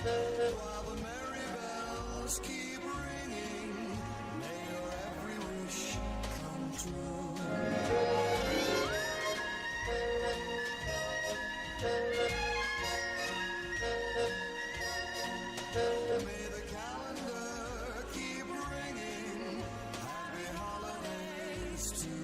While the merry bells keep ringing, may your every wish come true. May the calendar keep ringing, happy holidays to you.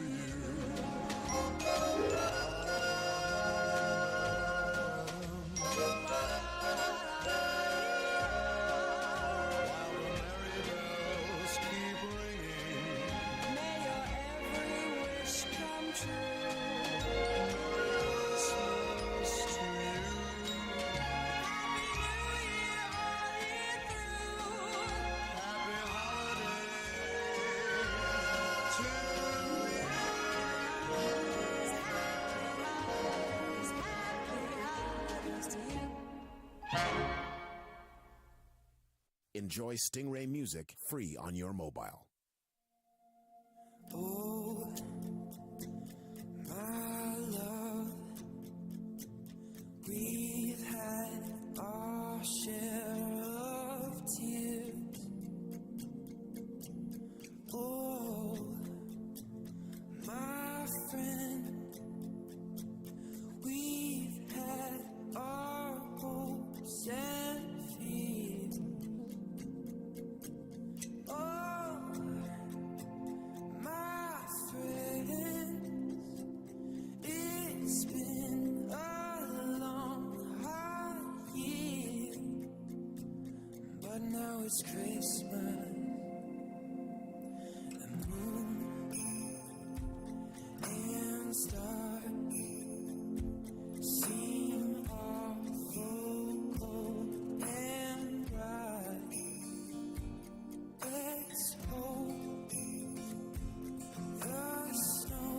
Enjoy Stingray music free on your mobile. Oh, my love, we've had our share of tears. Oh, my friend, we've had our hopes and fears. Oh, my friends, it's been a long, hard year, but now it's Christmas. The moon and stars seem awful cold and bright. Let's hope the snow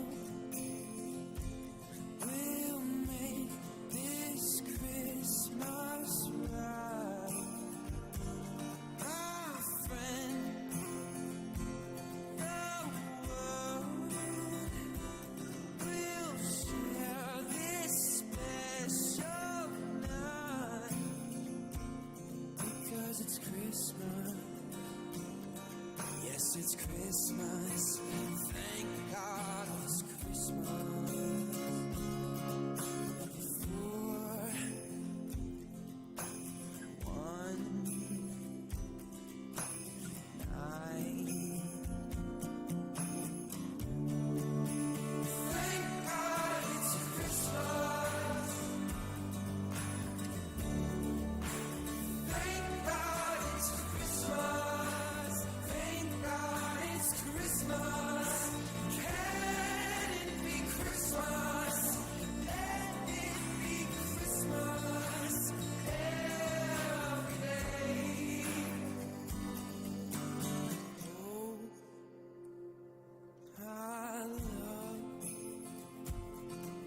will make this Christmas right. My friend, the world will share this special night, because it's Christmas. Yes, it's Christmas. Thank God it's Christmas. For one night. Thank God it's Christmas. Thank God it's Christmas. Thank God it's Christmas. Can it be Christmas? Let it be Christmas every day. Oh, I love,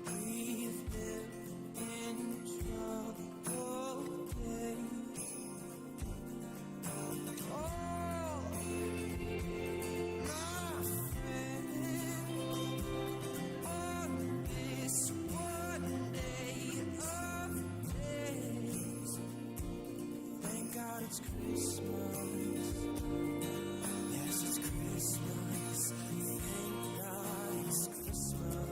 we've lived in troubled days. Oh, my friend, on this one day of days, thank God it's Christmas. Yes, it's Christmas. Thank God it's Christmas.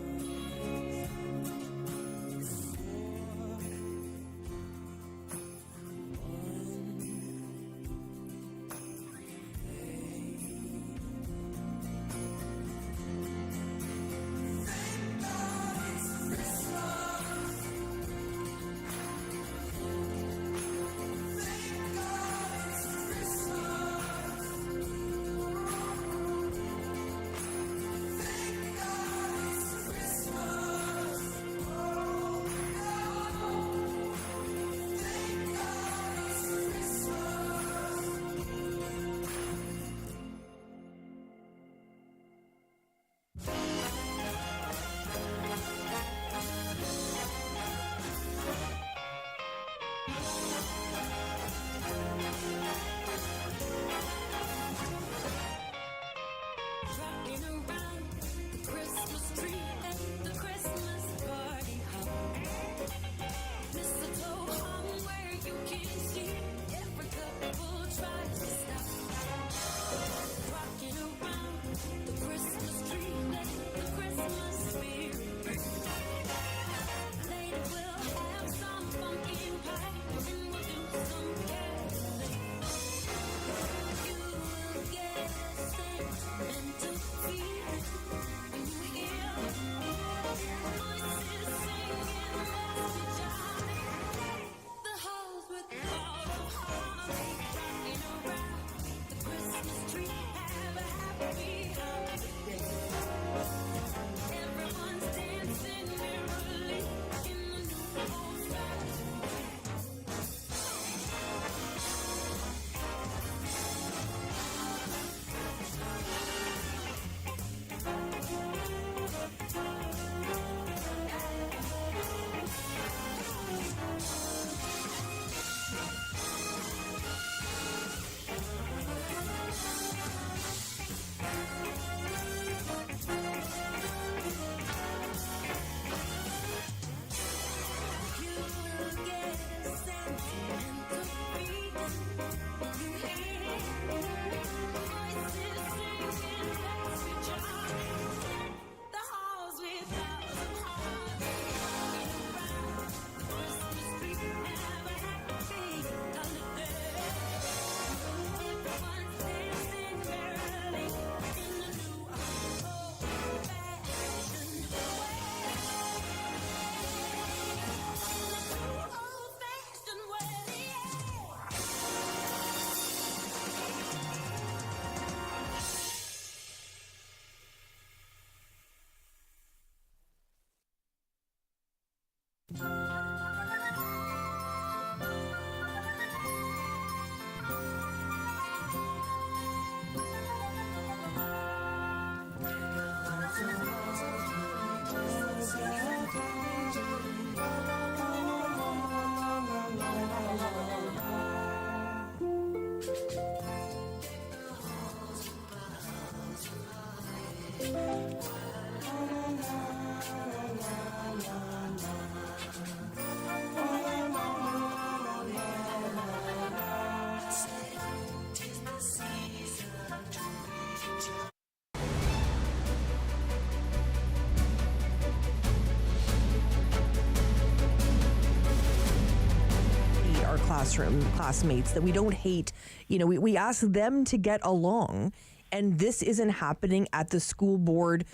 classmates, that we don't hate. We ask them to get along, and this isn't happening at the school board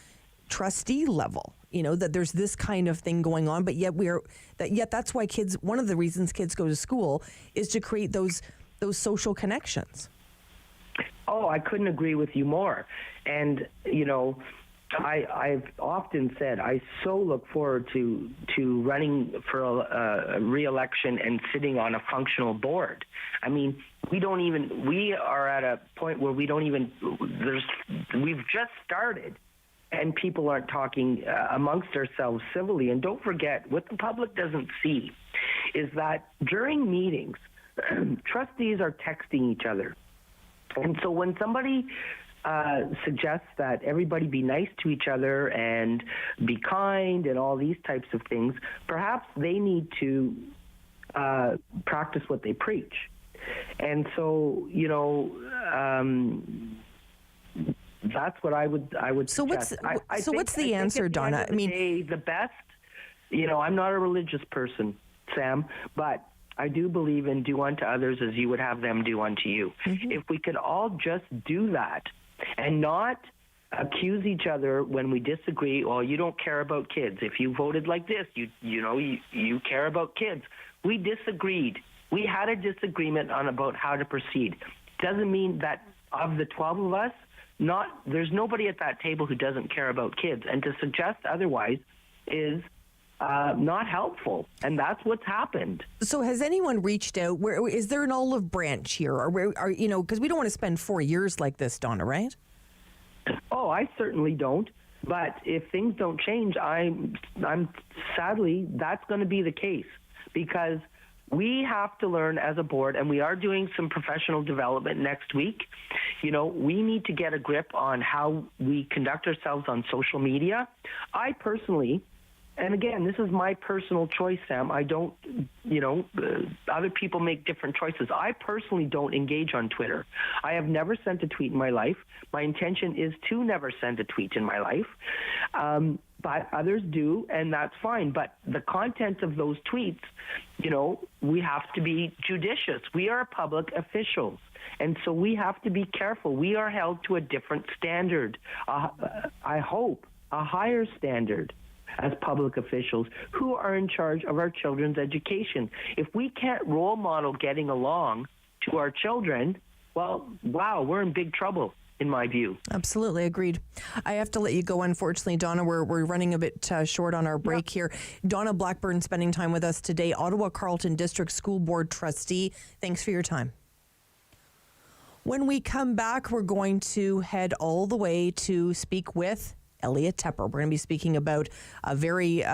trustee level. That there's this kind of thing going on, but yet that's why one of the reasons kids go to school is to create those social connections. Oh, I couldn't agree with you more. And, I've often said I so look forward to running for a re-election and sitting on a functional board. I mean, we are at a point where we've just started, and people aren't talking amongst ourselves civilly. And don't forget, what the public doesn't see is that during meetings, trustees are texting each other. And so when somebody suggests that everybody be nice to each other and be kind and all these types of things, perhaps they need to practice what they preach. And so, that's what I would suggest. What's the answer, Donna? The best, I'm not a religious person, Sam, but I do believe in do unto others as you would have them do unto you. Mm-hmm. If we could all just do that and not accuse each other when we disagree, well, you don't care about kids. If you voted like this, you care about kids. We disagreed. We had a disagreement about how to proceed. Doesn't mean that of the 12 of us, there's nobody at that table who doesn't care about kids. And to suggest otherwise is not helpful, and that's what's happened. So has anyone reached out? Is there an olive branch here, or because we don't want to spend 4 years like this, Donna, right? Oh, I certainly don't. But if things don't change, I'm sadly that's going to be the case, because we have to learn as a board, and we are doing some professional development next week. We need to get a grip on how we conduct ourselves on social media. I personally. And again, this is my personal choice, Sam. I don't, other people make different choices. I personally don't engage on Twitter. I have never sent a tweet in my life. My intention is to never send a tweet in my life. But others do, and that's fine. But the content of those tweets, we have to be judicious. We are public officials. And so we have to be careful. We are held to a different standard. I hope a higher standard as public officials who are in charge of our children's education. If we can't role model getting along to our children, well, wow, we're in big trouble, in my view. Absolutely, agreed. I have to let you go, unfortunately, Donna. We're running a bit short on our break here. Donna Blackburn spending time with us today, Ottawa Carleton District School Board Trustee. Thanks for your time. When we come back, we're going to head all the way to speak with Elliot Tepper. We're going to be speaking about a very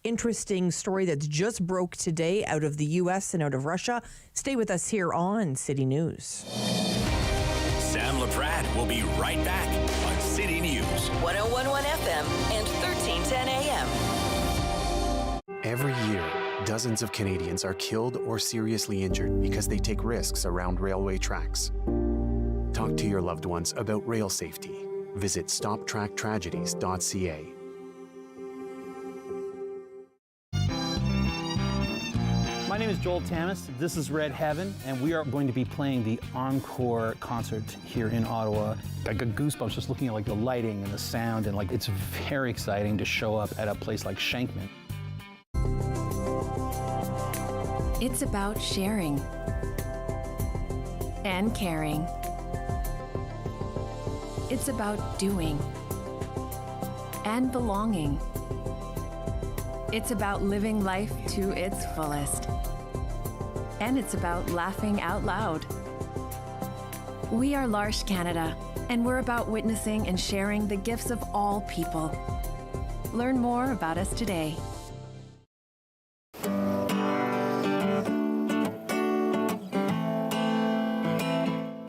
interesting story that's just broke today out of the U.S. and out of Russia. Stay with us here on City News. Sam Laprade will be right back on City News. 101.1 FM and 1310 AM. Every year, dozens of Canadians are killed or seriously injured because they take risks around railway tracks. Talk to your loved ones about rail safety. Visit stoptracktragedies.ca. My name is Joel Tamas. This is Red Heaven, and we are going to be playing the Encore concert here in Ottawa. I got goosebumps just looking at the lighting and the sound, and it's very exciting to show up at a place like Shankman. It's about sharing and caring. It's about doing and belonging. It's about living life to its fullest. And it's about laughing out loud. We are L'Arche Canada, and we're about witnessing and sharing the gifts of all people. Learn more about us today.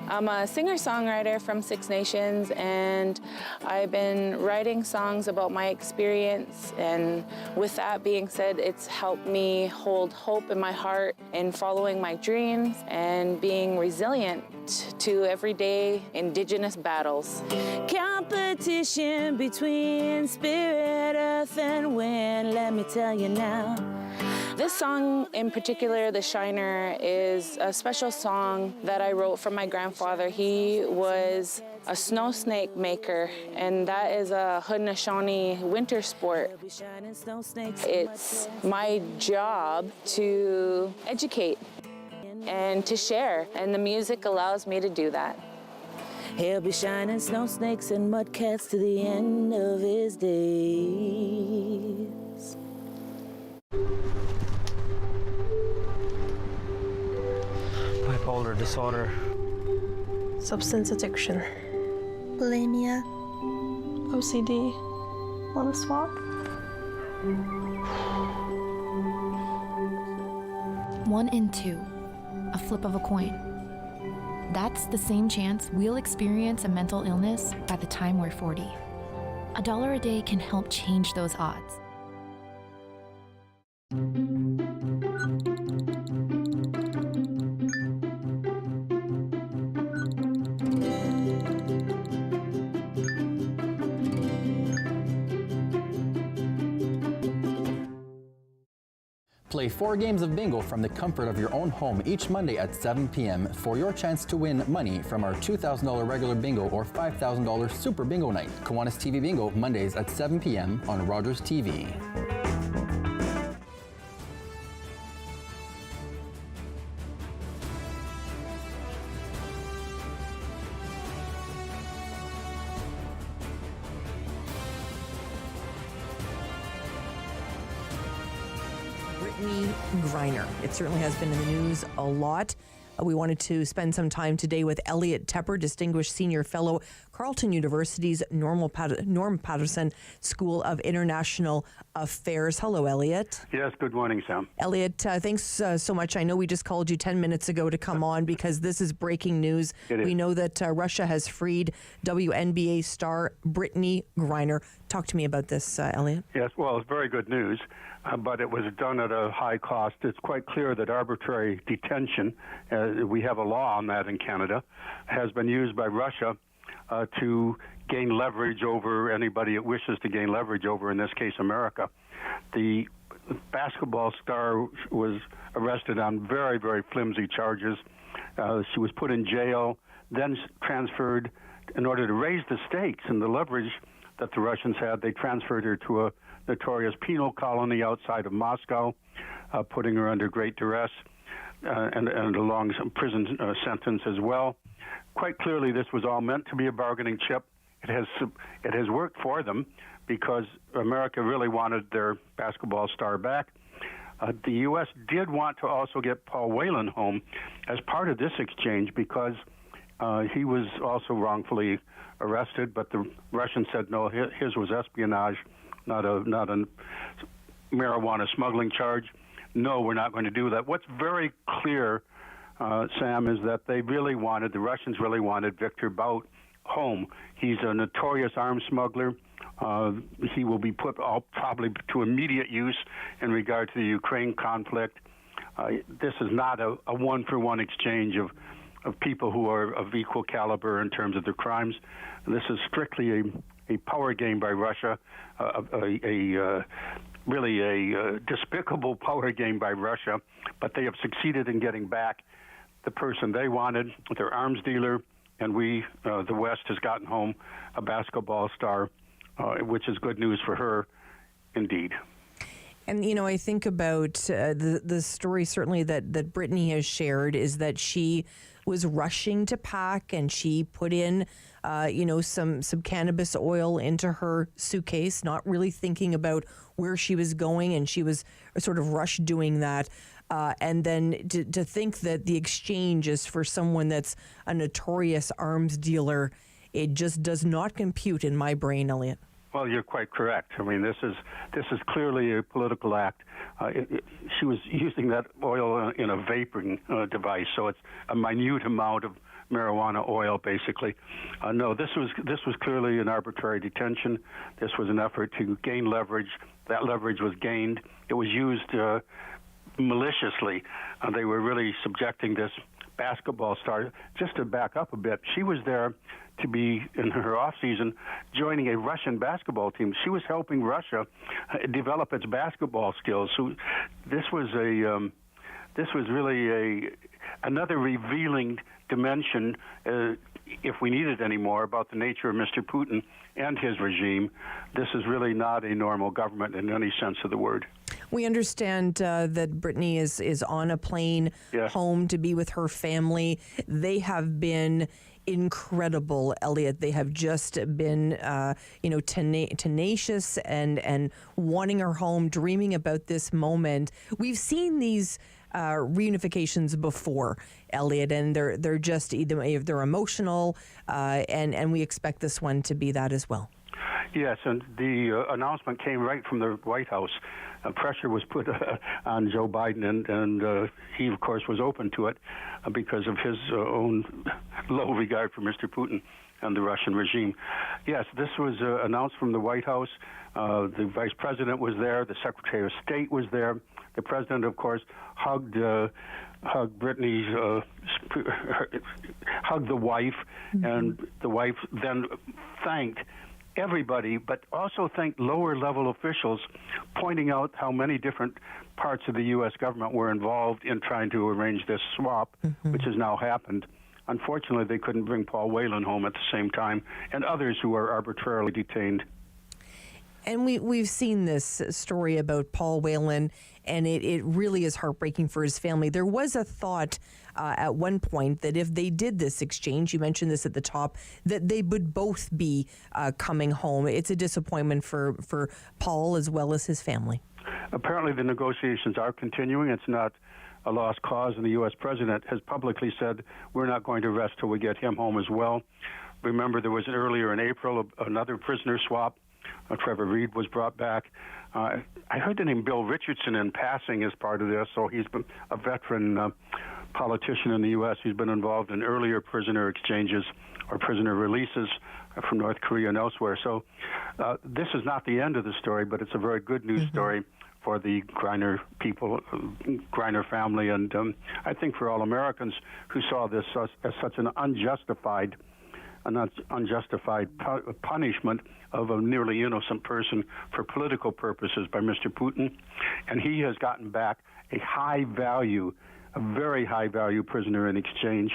I'm a singer-songwriter from Six Nations, and I've been writing songs about my experience, and with that being said, it's helped me hold hope in my heart in following my dreams and being resilient to everyday Indigenous battles. Competition between spirit, earth, and wind, let me tell you now. This song in particular, The Shiner, is a special song that I wrote for my grandfather. He was a snow snake maker, and that is a Haudenosaunee winter sport. It's my job to educate and to share, and the music allows me to do that. He'll be shining snow snakes and mud cats to the end of his days. Bipolar disorder. Substance addiction. Bulimia. OCD. Want to swap? 1 in 2. A flip of a coin. That's the same chance we'll experience a mental illness by the time we're 40. $1 a day can help change those odds. Play 4 games of bingo from the comfort of your own home each Monday at 7 p.m. for your chance to win money from our $2,000 regular bingo or $5,000 super bingo night. Kiwanis TV Bingo, Mondays at 7 p.m. on Rogers TV. Brittney Griner. It certainly has been in the news a lot. We wanted to spend some time today with Elliot Tepper, Distinguished Senior Fellow, Carleton University's Norm Patterson School of International Affairs. Hello, Elliot. Yes, good morning, Sam. Elliot, thanks so much. I know we just called you 10 minutes ago to come on because this is breaking news. We know that Russia has freed WNBA star Brittney Griner. Talk to me about this, Elliot. Yes, well, it's very good news, but it was done at a high cost. It's quite clear that arbitrary detention, we have a law on that in Canada, has been used by Russia to gain leverage over anybody it wishes to gain leverage over, in this case, America. The basketball star was arrested on very, very flimsy charges. She was put in jail, then transferred in order to raise the stakes and the leverage that the Russians had. They transferred her to a notorious penal colony outside of Moscow, putting her under great duress and a long prison sentence as well. Quite clearly, this was all meant to be a bargaining chip. It has worked for them because America really wanted their basketball star back. The U.S. did want to also get Paul Whelan home as part of this exchange because he was also wrongfully arrested, but the Russians said no, his was espionage, not a marijuana smuggling charge. No, we're not going to do that. What's very clear, Sam, is that the Russians really wanted Victor Bout home. He's a notorious arms smuggler. He will be put probably to immediate use in regard to the Ukraine conflict. This is not a one-for-one exchange of people who are of equal caliber in terms of their crimes. This is strictly a power game by Russia, really a despicable power game by Russia, but they have succeeded in getting back the person they wanted, their arms dealer, and the West has gotten home a basketball star, which is good news for her, indeed. And, I think about the story certainly that Brittney has shared is that she was rushing to pack and she put in, some cannabis oil into her suitcase, not really thinking about where she was going, and she was sort of rush doing that. And then to think that the exchange is for someone that's a notorious arms dealer, it just does not compute in my brain, Elliot. Well, you're quite correct. I mean, this is clearly a political act. She was using that oil in a vaporing device, so it's a minute amount of marijuana oil, basically. No, this was clearly an arbitrary detention. This was an effort to gain leverage. That leverage was gained. It was used maliciously. They were really subjecting this basketball star. Just to back up a bit, she was there to be, in her off season, joining a Russian basketball team. She was helping Russia develop its basketball skills. So this was really another revealing dimension, if we needed any more, about the nature of Mr. Putin and his regime. This is really not a normal government in any sense of the word. We understand that Brittney is on a plane home to be with her family. They have been incredible, Elliot. They have just been, tenacious and wanting her home, dreaming about this moment. We've seen these reunifications before, Elliot, and they're just they're emotional, and we expect this one to be that as well. Yes, and the announcement came right from the White House. Pressure was put on Joe Biden, and he, of course, was open to it because of his own low regard for Mr. Putin and the Russian regime. Yes, this was announced from the White House. The Vice President was there. The Secretary of State was there. The President, of course, hugged Brittney's, hugged the wife, and the wife then thanked everybody, but also thanked lower-level officials, pointing out how many different parts of the U.S. government were involved in trying to arrange this swap, which has now happened. Unfortunately, they couldn't bring Paul Whelan home at the same time, and others who are arbitrarily detained. And we've seen this story about Paul Whelan, and it really is heartbreaking for his family. There was a thought at one point that if they did this exchange, you mentioned this at the top, that they would both be coming home. It's a disappointment for Paul as well as his family. Apparently the negotiations are continuing. It's not a lost cause, and the U.S. President has publicly said we're not going to rest till we get him home as well. Remember, there was earlier in April another prisoner swap. Trevor Reed was brought back. I heard the name Bill Richardson in passing as part of this, so he's been a veteran politician in the U.S. He's been involved in earlier prisoner exchanges or prisoner releases from North Korea and elsewhere. So this is not the end of the story, but it's a very good news story for the Griner people, Griner family, and I think for all Americans who saw this as such an unjustified punishment of a nearly innocent person for political purposes by Mr. Putin. And he has gotten back a very high value prisoner in exchange.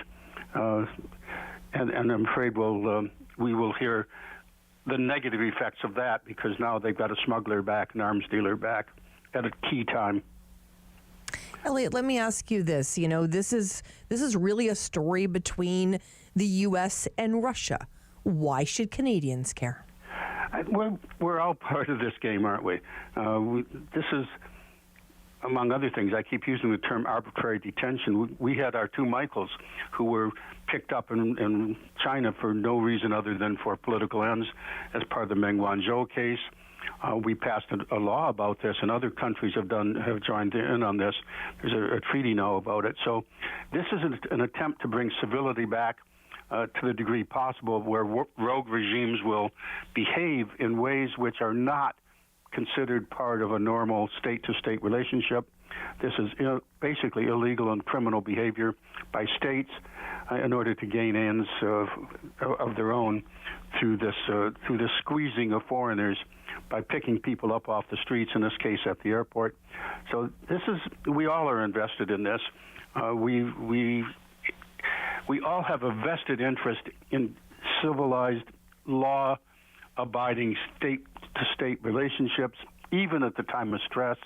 And I'm afraid we will hear the negative effects of that, because now they've got a smuggler back, an arms dealer back at a key time. Elliot, let me ask you this. You know, this is really a story between the U.S. and Russia. Why should Canadians care? We're all part of this game, aren't we? This is, among other things, I keep using the term arbitrary detention. We had our two Michaels who were picked up in China for no reason other than for political ends as part of the Meng Wanzhou case. We passed a law about this, and other countries have joined in on this. There's a treaty now about it. So this is an attempt to bring civility back to the degree possible, where rogue regimes will behave in ways which are not considered part of a normal state-to-state relationship. This is basically illegal and criminal behavior by states in order to gain ends of their own through this squeezing of foreigners by picking people up off the streets, in this case at the airport. So we all are invested in this. We all have a vested interest in civilized, law-abiding state-to-state relationships, even at the time of stress.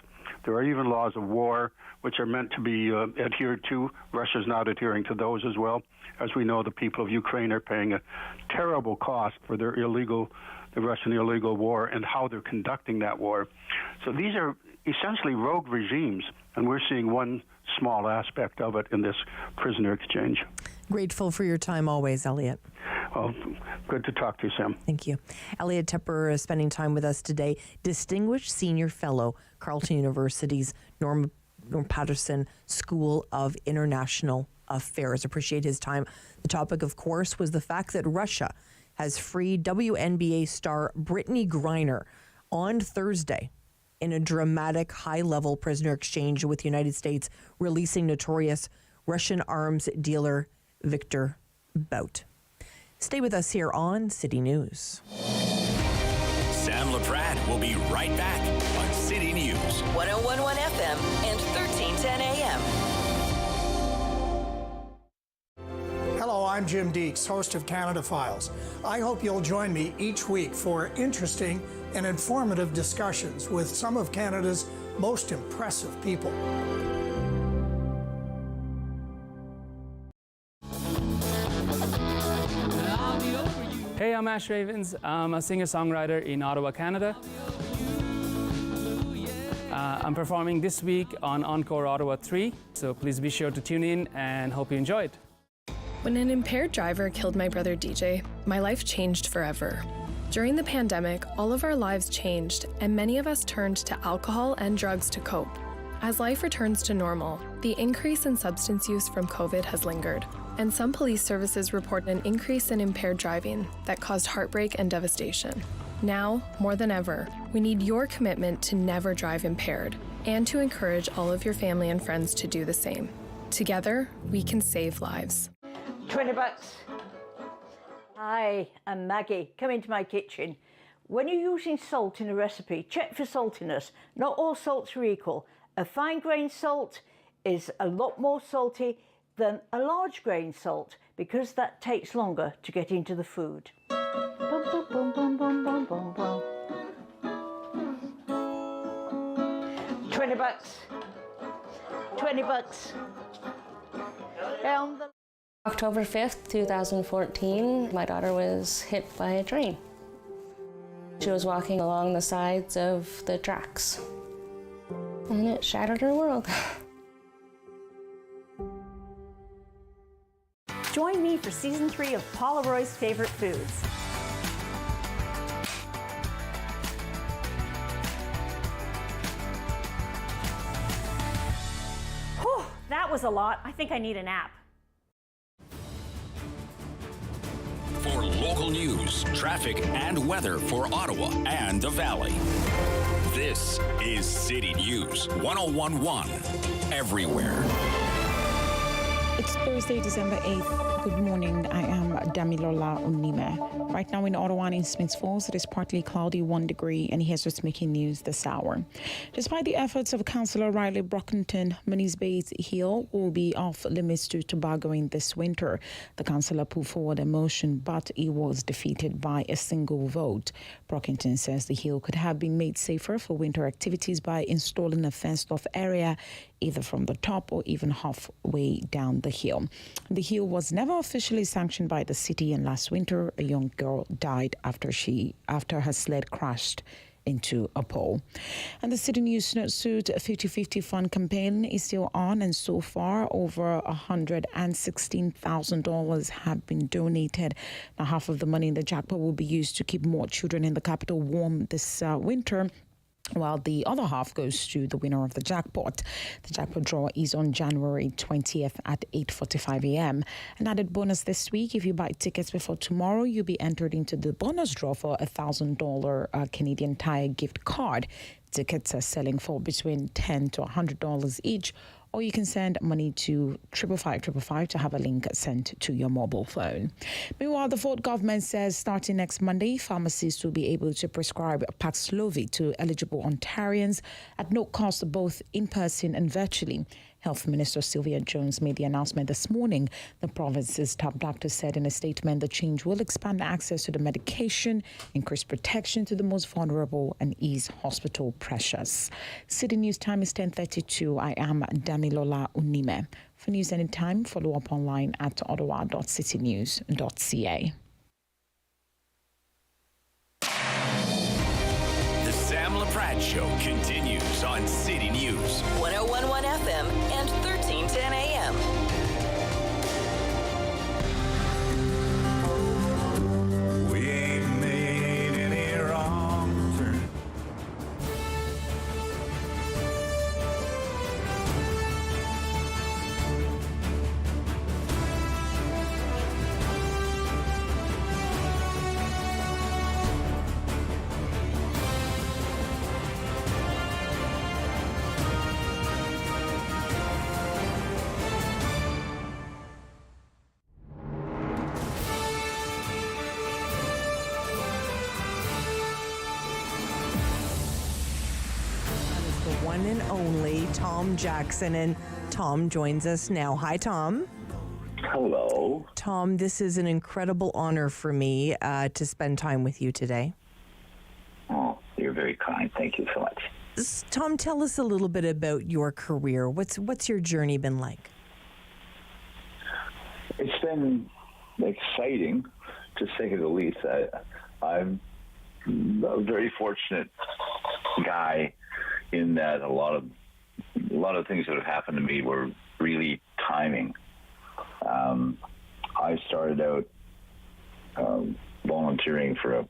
There are even laws of war which are meant to be adhered to. Russia's not adhering to those as well. As we know, the people of Ukraine are paying a terrible cost for the Russian illegal war and how they're conducting that war. So these are essentially rogue regimes, and we're seeing one small aspect of it in this prisoner exchange. Grateful for your time always, Elliot. Well, good to talk to you, Sam. Thank you. Elliot Tepper is spending time with us today. Distinguished Senior Fellow, Carleton University's Norm Patterson School of International Affairs. Appreciate his time. The topic, of course, was the fact that Russia has freed WNBA star Brittney Griner on Thursday in a dramatic high-level prisoner exchange with the United States, releasing notorious Russian arms dealer Victor Bout. Stay with us here on City News. Sam Laprade will be right back on City News. 101.1 FM and 1310 AM. Hello, I'm Jim Deeks, host of Canada Files. I hope you'll join me each week for interesting and informative discussions with some of Canada's most impressive people. Hey, I'm Ash Ravens. I'm a singer-songwriter in Ottawa, Canada. I'm performing this week on Encore Ottawa 3, so please be sure to tune in and hope you enjoy it. When an impaired driver killed my brother DJ, my life changed forever. During the pandemic, all of our lives changed, and many of us turned to alcohol and drugs to cope. As life returns to normal, the increase in substance use from COVID has lingered, and some police services report an increase in impaired driving that caused heartbreak and devastation. Now, more than ever, we need your commitment to never drive impaired, and to encourage all of your family and friends to do the same. Together, we can save lives. $20. Hi, I'm Maggie. Come into my kitchen. When you're using salt in a recipe, check for saltiness. Not all salts are equal. A fine grain salt is a lot more salty than a large grain salt because that takes longer to get into the food. Bum, bum, bum, bum, bum, bum, bum, bum. $20. $20. Down the October 5th, 2014, my daughter was hit by a train. She was walking along the sides of the tracks, and it shattered her world. Join me for Season 3 of Paula Roy's Favorite Foods. Whew, that was a lot. I think I need a nap. For local news, traffic, and weather for Ottawa and the Valley. This is City News 101.1 everywhere. It's Thursday, December 8th. Good morning. I am Damilola Unime. Right now in Ottawa and in Smiths Falls, it is partly cloudy, 1 degree, and here's what's making news this hour. Despite the efforts of Councillor Riley Brockington, Moniz Bay's Hill will be off limits to tobogganing this winter. The councillor put forward a motion, but he was defeated by a single vote. Brockington says the hill could have been made safer for winter activities by installing a fenced-off area either from the top or even halfway down the hill. The hill was never officially sanctioned by the city, and last winter a young girl died after her sled crashed into a pole. And the City News Snowsuit 50-50 fund campaign is still on, and so far over $116,000 have been donated. Now, half of the money in the jackpot will be used to keep more children in the capital warm this winter, while the other half goes to the winner of the jackpot. The jackpot draw is on January 20th at 8:45 a.m. An added bonus this week: if you buy tickets before tomorrow, you'll be entered into the bonus draw for a $1,000 Canadian Tire gift card. Tickets are selling for between $10 to $100 each, or you can send money to 55555 to have a link sent to your mobile phone. Meanwhile, the Ford government says starting next Monday, pharmacists will be able to prescribe Paxlovid to eligible Ontarians at no cost, both in person and virtually. Health Minister Sylvia Jones made the announcement this morning. The province's top doctor said in a statement the change will expand access to the medication, increase protection to the most vulnerable, and ease hospital pressures. City News time is 10:32. I am Damilola Unime. For news anytime, follow up online at ottawa.citynews.ca. The Sam Laprade Show continues on City News 101.1 FM and 1310 AM. We ain't made any wrong turn. only Tom Jackson, and Tom joins us now. Hi, Tom. Hello. Tom, this is an incredible honor for me to spend time with you today. Oh, you're very kind. Thank you so much. Tom, tell us a little bit about your career. What's your journey been like? It's been exciting, to say the least. I'm a very fortunate guy in that a lot of things that have happened to me were really timing. I started out volunteering for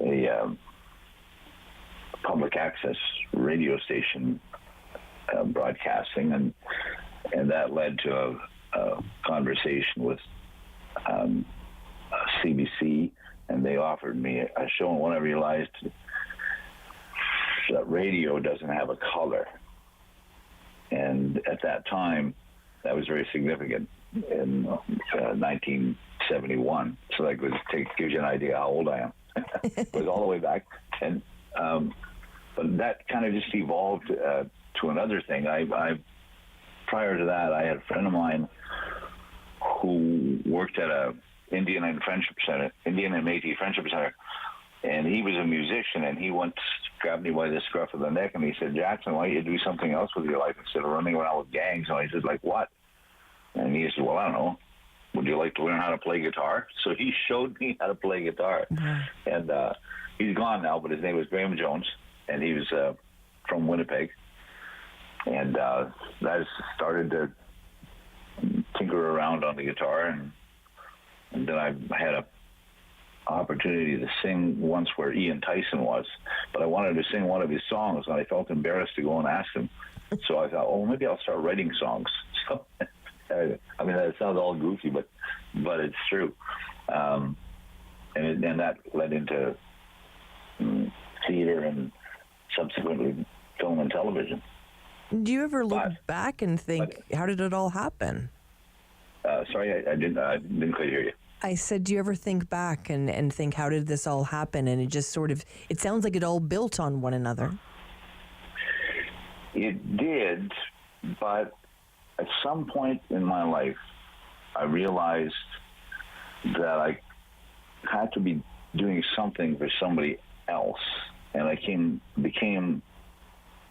a public access radio station broadcasting, and that led to a conversation with CBC, and they offered me a show, and when I realized that radio doesn't have a color, and at that time that was very significant in 1971. So that gives you an idea how old I am. It was all the way back then. But that kind of just evolved to another thing. I prior to that, I had a friend of mine who worked at a Indian and Métis Friendship Center, and he was a musician, and he once grabbed me by the scruff of the neck, and he said, "Jackson, why don't you do something else with your life instead of running around with gangs?" And I said, "Like what?" And he said, "Well, I don't know. Would you like to learn how to play guitar?" So he showed me how to play guitar. Mm-hmm. And he's gone now, but his name was Graham Jones, and he was from Winnipeg. And I started to tinker around on the guitar, and then I had an opportunity to sing once where Ian Tyson was, but I wanted to sing one of his songs, and I felt embarrassed to go and ask him. So I thought, oh, maybe I'll start writing songs. So, I mean, that sounds all goofy, but it's true. And that led into theater and subsequently film and television. Do you ever look back and think, how did it all happen? Sorry, I didn't quite hear you. I said, do you ever think back and think, how did this all happen? And it just it sounds like it all built on one another. It did, but at some point in my life, I realized that I had to be doing something for somebody else, and I became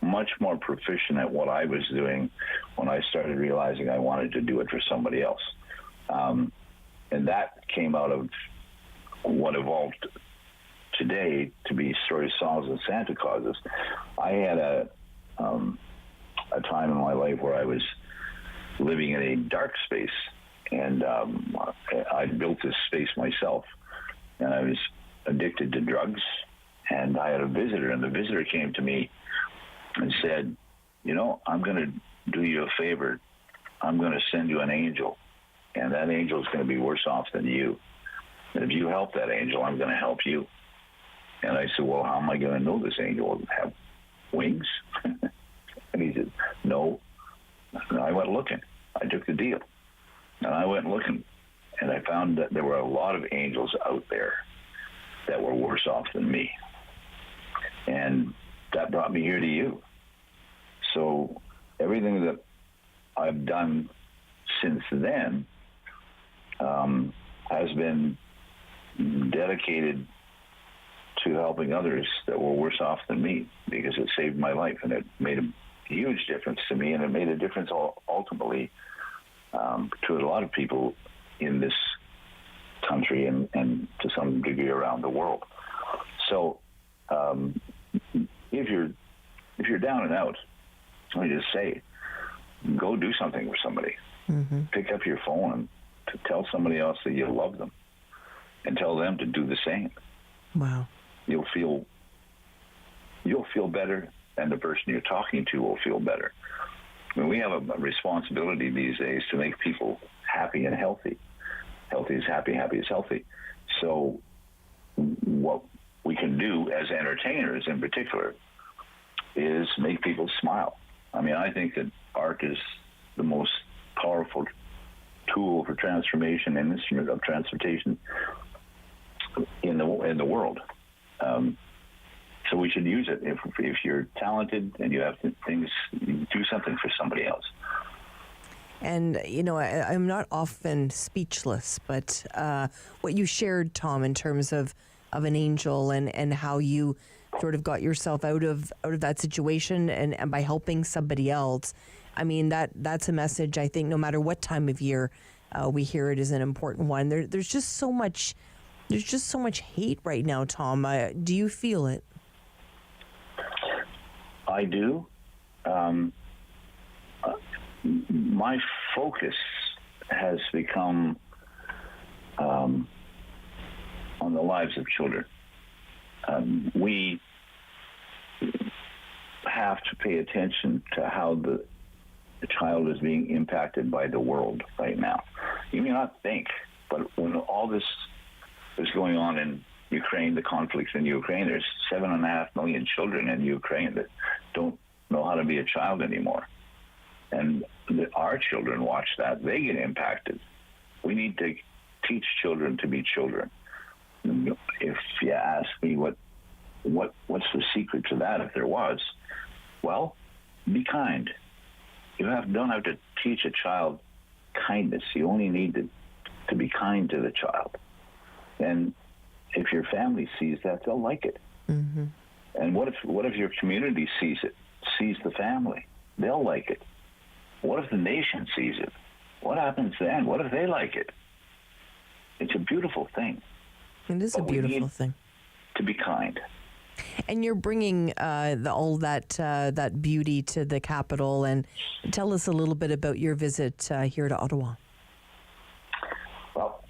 much more proficient at what I was doing when I started realizing I wanted to do it for somebody else. And that came out of what evolved today to be Stories, Songs, and Santa Clauses. I had a time in my life where I was living in a dark space, and I built this space myself, and I was addicted to drugs, and I had a visitor, and the visitor came to me and said, I'm going to do you a favor. I'm going to send you an angel, and that angel is going to be worse off than you. And if you help that angel, I'm going to help you. And I said, well, how am I going to know this angel will have wings? And he said, no. And I went looking. I took the deal. And I went looking, and I found that there were a lot of angels out there that were worse off than me. And that brought me here to you. So everything that I've done since then has been dedicated to helping others that were worse off than me, because it saved my life, and it made a huge difference to me, and it made a difference ultimately to a lot of people in this country and to some degree around the world. So if you're down and out, let me just say, go do something for somebody. Mm-hmm. Pick up your phone and to tell somebody else that you love them, and tell them to do the same. Wow. You'll feel better, and the person you're talking to will feel better. I mean, we have a responsibility these days to make people happy and healthy. Healthy is happy, happy is healthy. So what we can do as entertainers in particular is make people smile. I mean, I think that art is the most powerful tool for transformation and instrument of transportation in the world. So we should use it. If you're talented and you have things, do something for somebody else. And, you know, I'm not often speechless, but what you shared, Tom, in terms of an angel and how you sort of got yourself out of that situation and by helping somebody else, I mean, that's a message, I think, no matter what time of year we hear it, is an important one. There's just so much hate right now, Tom. Do you feel it? I do. My focus has become on the lives of children. We have to pay attention to how the child is being impacted by the world right now. You may not think, but when all this is going on in Ukraine, the conflicts in Ukraine, there's 7.5 million children in Ukraine that don't know how to be a child anymore. And our children watch that. They get impacted. We need to teach children to be children. If you ask me what's the secret to that, if there was, well, be kind. You don't have to teach a child kindness. You only need to be kind to the child. And if your family sees that, they'll like it. Mm-hmm. And what if your community sees the family? They'll like it. What if the nation sees it? What happens then? What if they like it? It's a beautiful thing. It is a beautiful thing. To be kind. And you're bringing all that beauty to the capital. And tell us a little bit about your visit here to Ottawa. Well,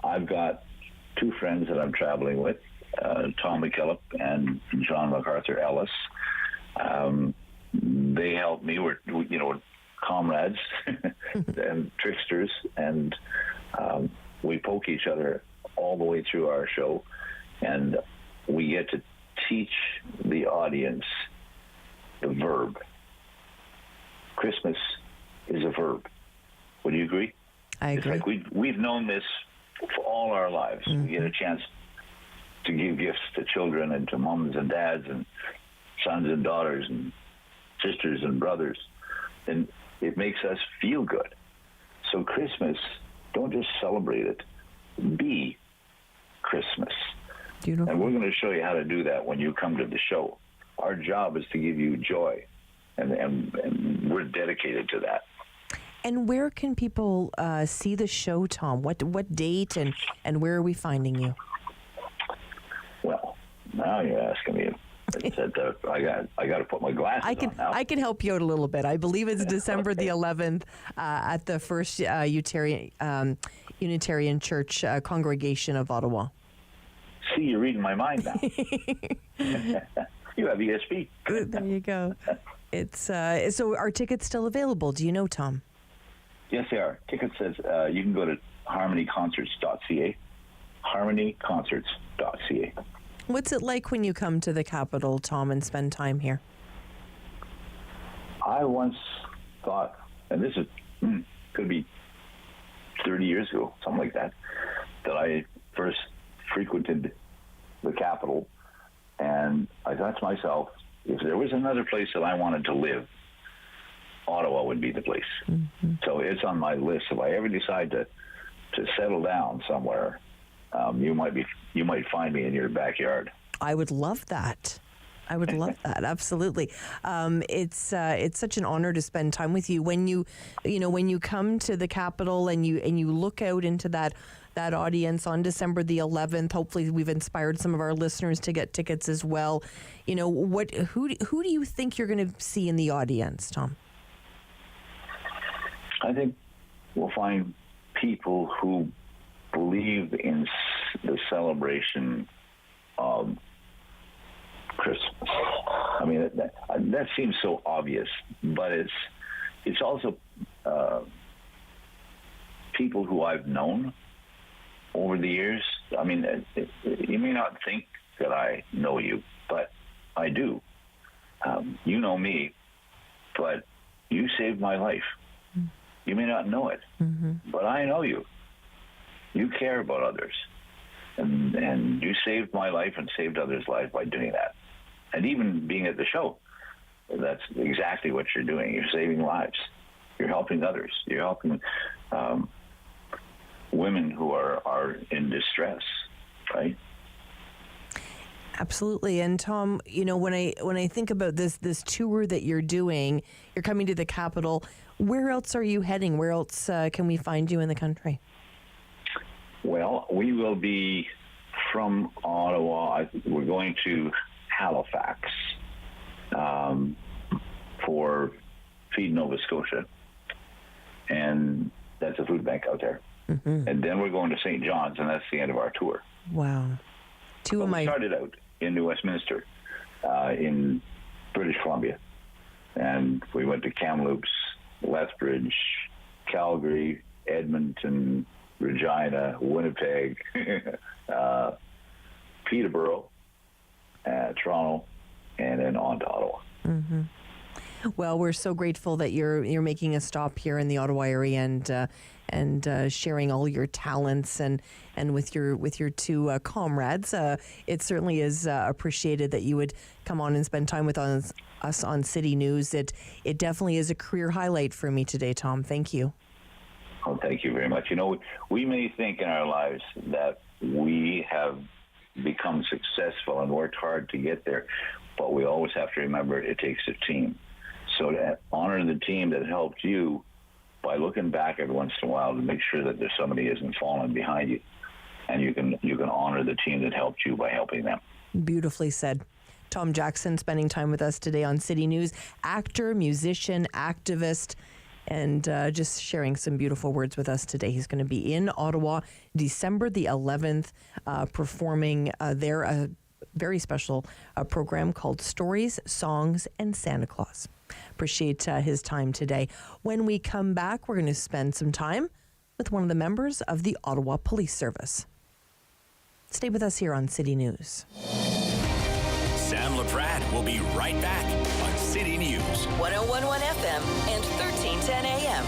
I've got two friends that I'm traveling with, Tom McKillop and John MacArthur Ellis. They help me. We're comrades and tricksters, and we poke each other all the way through our show, and we get to teach the audience the verb. Christmas is a verb. Would you agree? I agree. It's like we've known this for all our lives. Mm-hmm. We get a chance to give gifts to children and to moms and dads and sons and daughters and sisters and brothers, and it makes us feel good. So Christmas, don't just celebrate it, be Christmas. Beautiful. And we're going to show you how to do that when you come to the show. Our job is to give you joy, and we're dedicated to that. And where can people see the show, Tom? What date and where are we finding you? Well, now you're asking me. I got to put my glasses on now. I can help you out a little bit. I believe it's December the 11th at the First Unitarian Church Congregation of Ottawa. See, you're reading my mind now. You have ESP. There you go. It's so are tickets still available? Do you know, Tom? Yes, they are. Tickets says you can go to harmonyconcerts.ca. harmonyconcerts.ca. What's it like when you come to the capital, Tom, and spend time here? I once thought, and this is could be 30 years ago, something like that I first frequented the capital, and I thought to myself, if there was another place that I wanted to live, Ottawa would be the place. Mm-hmm. So it's on my list. If I ever decide to settle down somewhere, you might find me in your backyard. I would love that. I would love that. Absolutely. It's such an honor to spend time with you. When you come to the Capitol and you look out into that audience on December the 11th. Hopefully, we've inspired some of our listeners to get tickets as well. You know, who do you think you're going to see in the audience, Tom? I think we'll find people who believe in the celebration of Christmas. I mean, that seems so obvious, but it's also people who I've known over the years. I mean, you may not think that I know you, but I do. You know me, but you saved my life. You may not know it, but I know you. You care about others. And you saved my life and saved others' lives by doing that. And even being at the show, that's exactly what you're doing. You're saving lives. You're helping others. You're helping women who are in distress, right? Absolutely. And Tom, you know, when I think about this tour that you're doing, you're coming to the capital. Where else are you heading? Where else can we find you in the country? Well, we will be from Ottawa. We're going to Halifax for Feed Nova Scotia, and that's a food bank out there. Mm-hmm. And then we're going to St. John's, and that's the end of our tour. Wow. We started out in New Westminster, in British Columbia, and we went to Kamloops, Lethbridge, Calgary, Edmonton, Regina, Winnipeg, Peterborough, Toronto, and then on to Ottawa. Mm-hmm. Well, we're so grateful that you're making a stop here in the Ottawa area and sharing all your talents and with your two comrades. It certainly is appreciated that you would come on and spend time with us on City News. It definitely is a career highlight for me today, Tom. Thank you. Oh, thank you very much. You know, we may think in our lives that we have become successful and worked hard to get there, but we always have to remember it takes a team. So to honor the team that helped you by looking back every once in a while to make sure that there's somebody isn't falling behind you, and you can honor the team that helped you by helping them. Beautifully said. Tom Jackson spending time with us today on City News, actor, musician, activist, and just sharing some beautiful words with us today. He's going to be in Ottawa December the 11th, performing there a very special program called Stories, Songs, and Santa Claus. Appreciate his time today. When we come back, we're going to spend some time with one of the members of the Ottawa Police Service. Stay with us here on City News. Sam Laprade will be right back on City News. 101.1 FM and 1310 AM.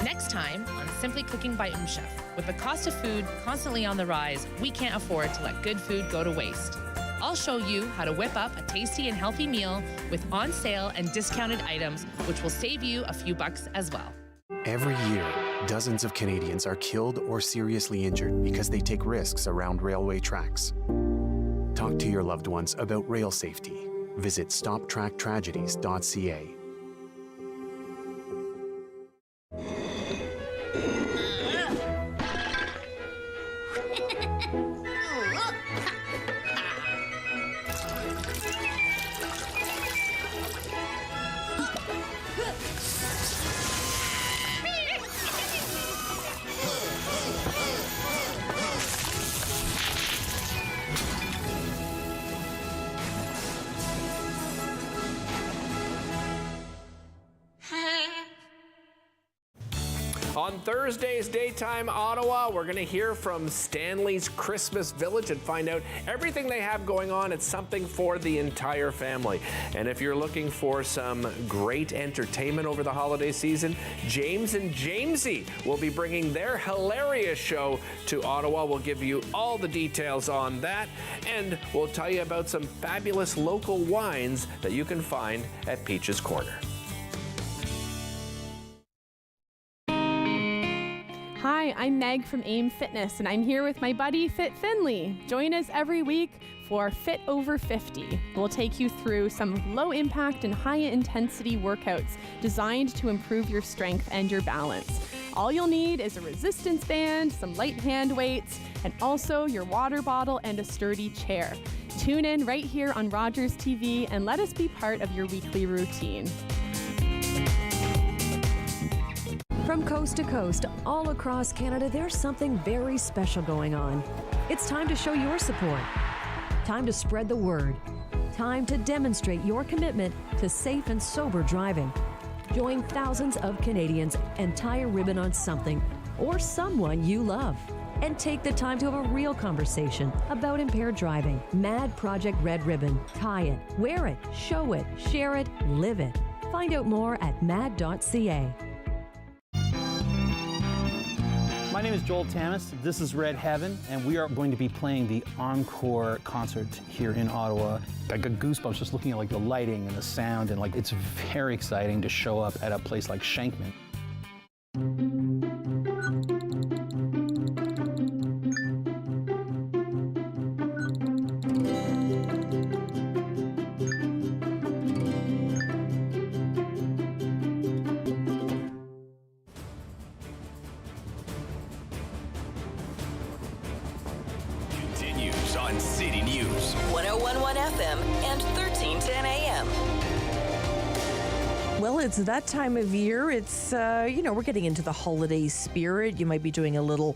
Next time on Simply Cooking by Chef. With the cost of food constantly on the rise, we can't afford to let good food go to waste. I'll show you how to whip up a tasty and healthy meal with on sale and discounted items, which will save you a few bucks as well. Every year, dozens of Canadians are killed or seriously injured because they take risks around railway tracks. Talk to your loved ones about rail safety. Visit stoptracktragedies.ca. On Thursday's Daytime Ottawa, we're going to hear from Stanley's Christmas Village and find out everything they have going on. It's something for the entire family. And if you're looking for some great entertainment over the holiday season, James and Jamesy will be bringing their hilarious show to Ottawa. We'll give you all the details on that, and we'll tell you about some fabulous local wines that you can find at Peach's Corner. Hi, I'm Meg from AIM Fitness, and I'm here with my buddy Fit Finley. Join us every week for Fit Over 50. We'll take you through some low-impact and high-intensity workouts designed to improve your strength and your balance. All you'll need is a resistance band, some light hand weights, and also your water bottle and a sturdy chair. Tune in right here on Rogers TV and let us be part of your weekly routine. From coast to coast, all across Canada, there's something very special going on. It's time to show your support. Time to spread the word. Time to demonstrate your commitment to safe and sober driving. Join thousands of Canadians and tie a ribbon on something or someone you love. And take the time to have a real conversation about impaired driving. Mad Project Red Ribbon. Tie it, wear it, show it, share it, live it. Find out more at mad.ca. My name is Joel Tamas. This is Red Heaven, and we are going to be playing the Encore concert here in Ottawa. I got goosebumps just looking at the lighting and the sound, and it's very exciting to show up at a place like Shankman. Continues on City News. 101.1 FM and 1310 AM. Well, it's that time of year. It's we're getting into the holiday spirit. You might be doing a little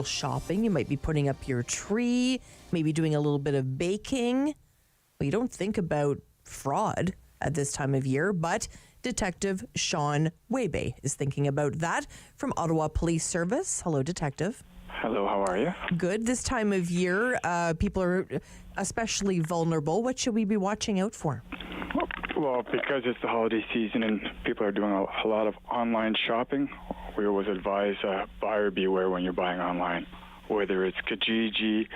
shopping. You might be putting up your tree. Maybe doing a little bit of baking. Well, you don't think about fraud at this time of year, but Detective Sean Webe is thinking about that from Ottawa Police Service. Hello, Detective. Hello, how are you? Good. This time of year, people are especially vulnerable. What should we be watching out for? Well, because it's the holiday season and people are doing a lot of online shopping, we always advise buyer beware when you're buying online. Whether it's Kijiji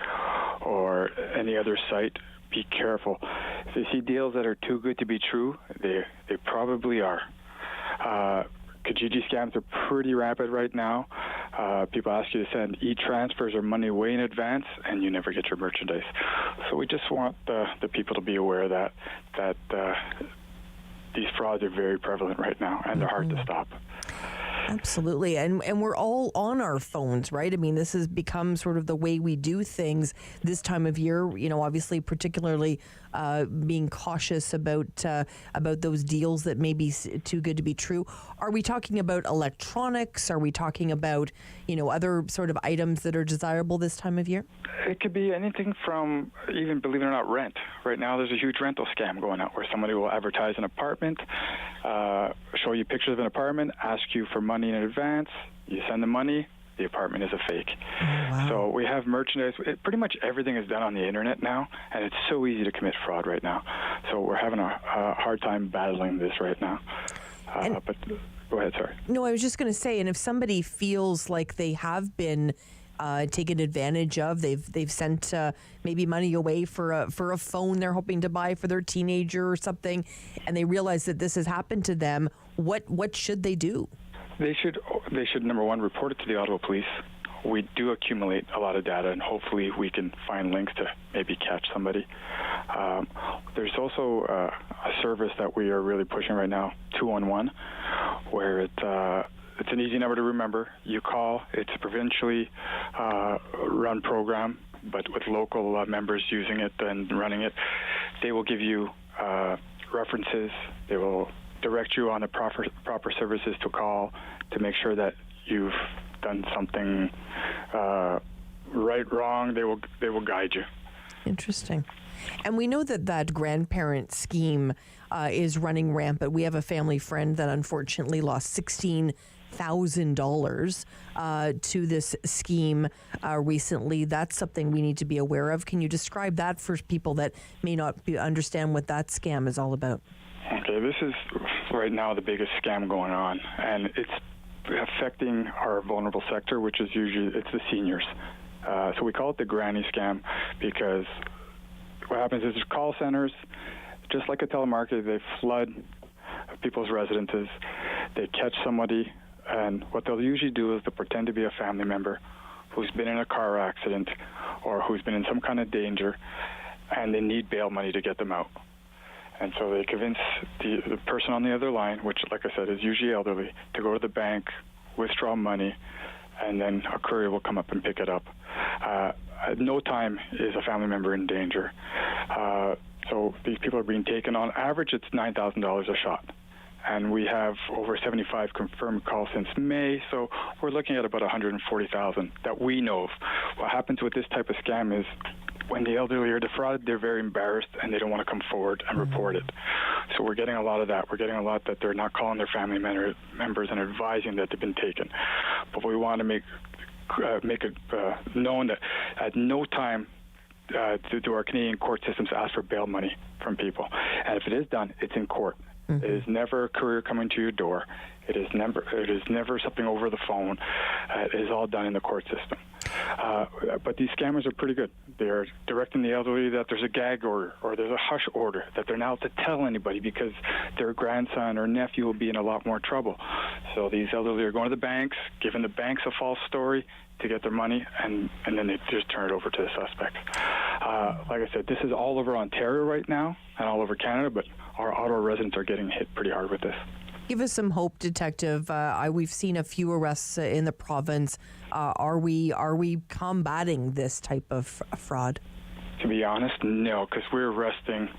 or any other site, be careful. If you see deals that are too good to be true, they probably are. Kijiji scams are pretty rampant right now. People ask you to send e-transfers or money way in advance, and you never get your merchandise. So we just want the people to be aware that these frauds are very prevalent right now, and they're hard to stop. Absolutely. And we're all on our phones, right? I mean, this has become sort of the way we do things this time of year, obviously particularly being cautious about those deals that may be too good to be true. Are we talking about electronics? Are we talking about, other sort of items that are desirable this time of year? It could be anything from, even believe it or not, rent. Right now there's a huge rental scam going out where somebody will advertise an apartment, show you pictures of an apartment, ask you for money in advance, you send the money, the apartment is a fake. Oh, wow. So we have merchandise. Pretty much everything is done on the internet now, and it's so easy to commit fraud right now. So we're having a hard time battling this right now. But go ahead, sorry. No, I was just going to say, and if somebody feels like they have been taken advantage of, they've sent maybe money away for a phone they're hoping to buy for their teenager or something, and they realize that this has happened to them, what should they do? They should, number one, report it to the Ottawa Police. We do accumulate a lot of data, and hopefully we can find links to maybe catch somebody. There's also a service that we are really pushing right now, 211, where it's an easy number to remember. You call. It's a provincially run program, but with local members using it and running it. They will give you references. They will direct you on the proper services to call to make sure that you've done something right, wrong. They will guide you. Interesting. And we know that grandparent scheme is running rampant. We have a family friend that unfortunately lost $16,000 to this scheme recently. That's something we need to be aware of. Can you describe that for people that may not understand what that scam is all about? Okay, this is right now the biggest scam going on, and it's affecting our vulnerable sector, which is it's the seniors. So we call it the granny scam because what happens is there's call centers, just like a telemarketer, they flood people's residences. They catch somebody, and what they'll usually do is they'll pretend to be a family member who's been in a car accident or who's been in some kind of danger, and they need bail money to get them out. And so they convince the person on the other line, which, like I said, is usually elderly, to go to the bank, withdraw money, and then a courier will come up and pick it up. At no time is a family member in danger. So these people are being taken. On average, it's $9,000 a shot. And we have over 75 confirmed calls since May, so we're looking at about 140,000 that we know of. What happens with this type of scam is when the elderly are defrauded, they're very embarrassed and they don't want to come forward and report it. So we're getting a lot of that. We're getting a lot that they're not calling their family members and advising that they've been taken. But we want to make it known that at no time do our Canadian court systems ask for bail money from people. And if it is done, it's in court. It is never a courier coming to your door. It is never something over the phone. It is all done in the court system. But these scammers are pretty good. They're directing the elderly that there's a gag order or there's a hush order, that they're not to tell anybody because their grandson or nephew will be in a lot more trouble. So these elderly are going to the banks, giving the banks a false story to get their money, and then they just turn it over to the suspects. Like I said, this is all over Ontario right now and all over Canada, but our Ottawa residents are getting hit pretty hard with this. Give us some hope, Detective. We've seen a few arrests in the province. Are we combating this type of fraud? To be honest, no, because we're arresting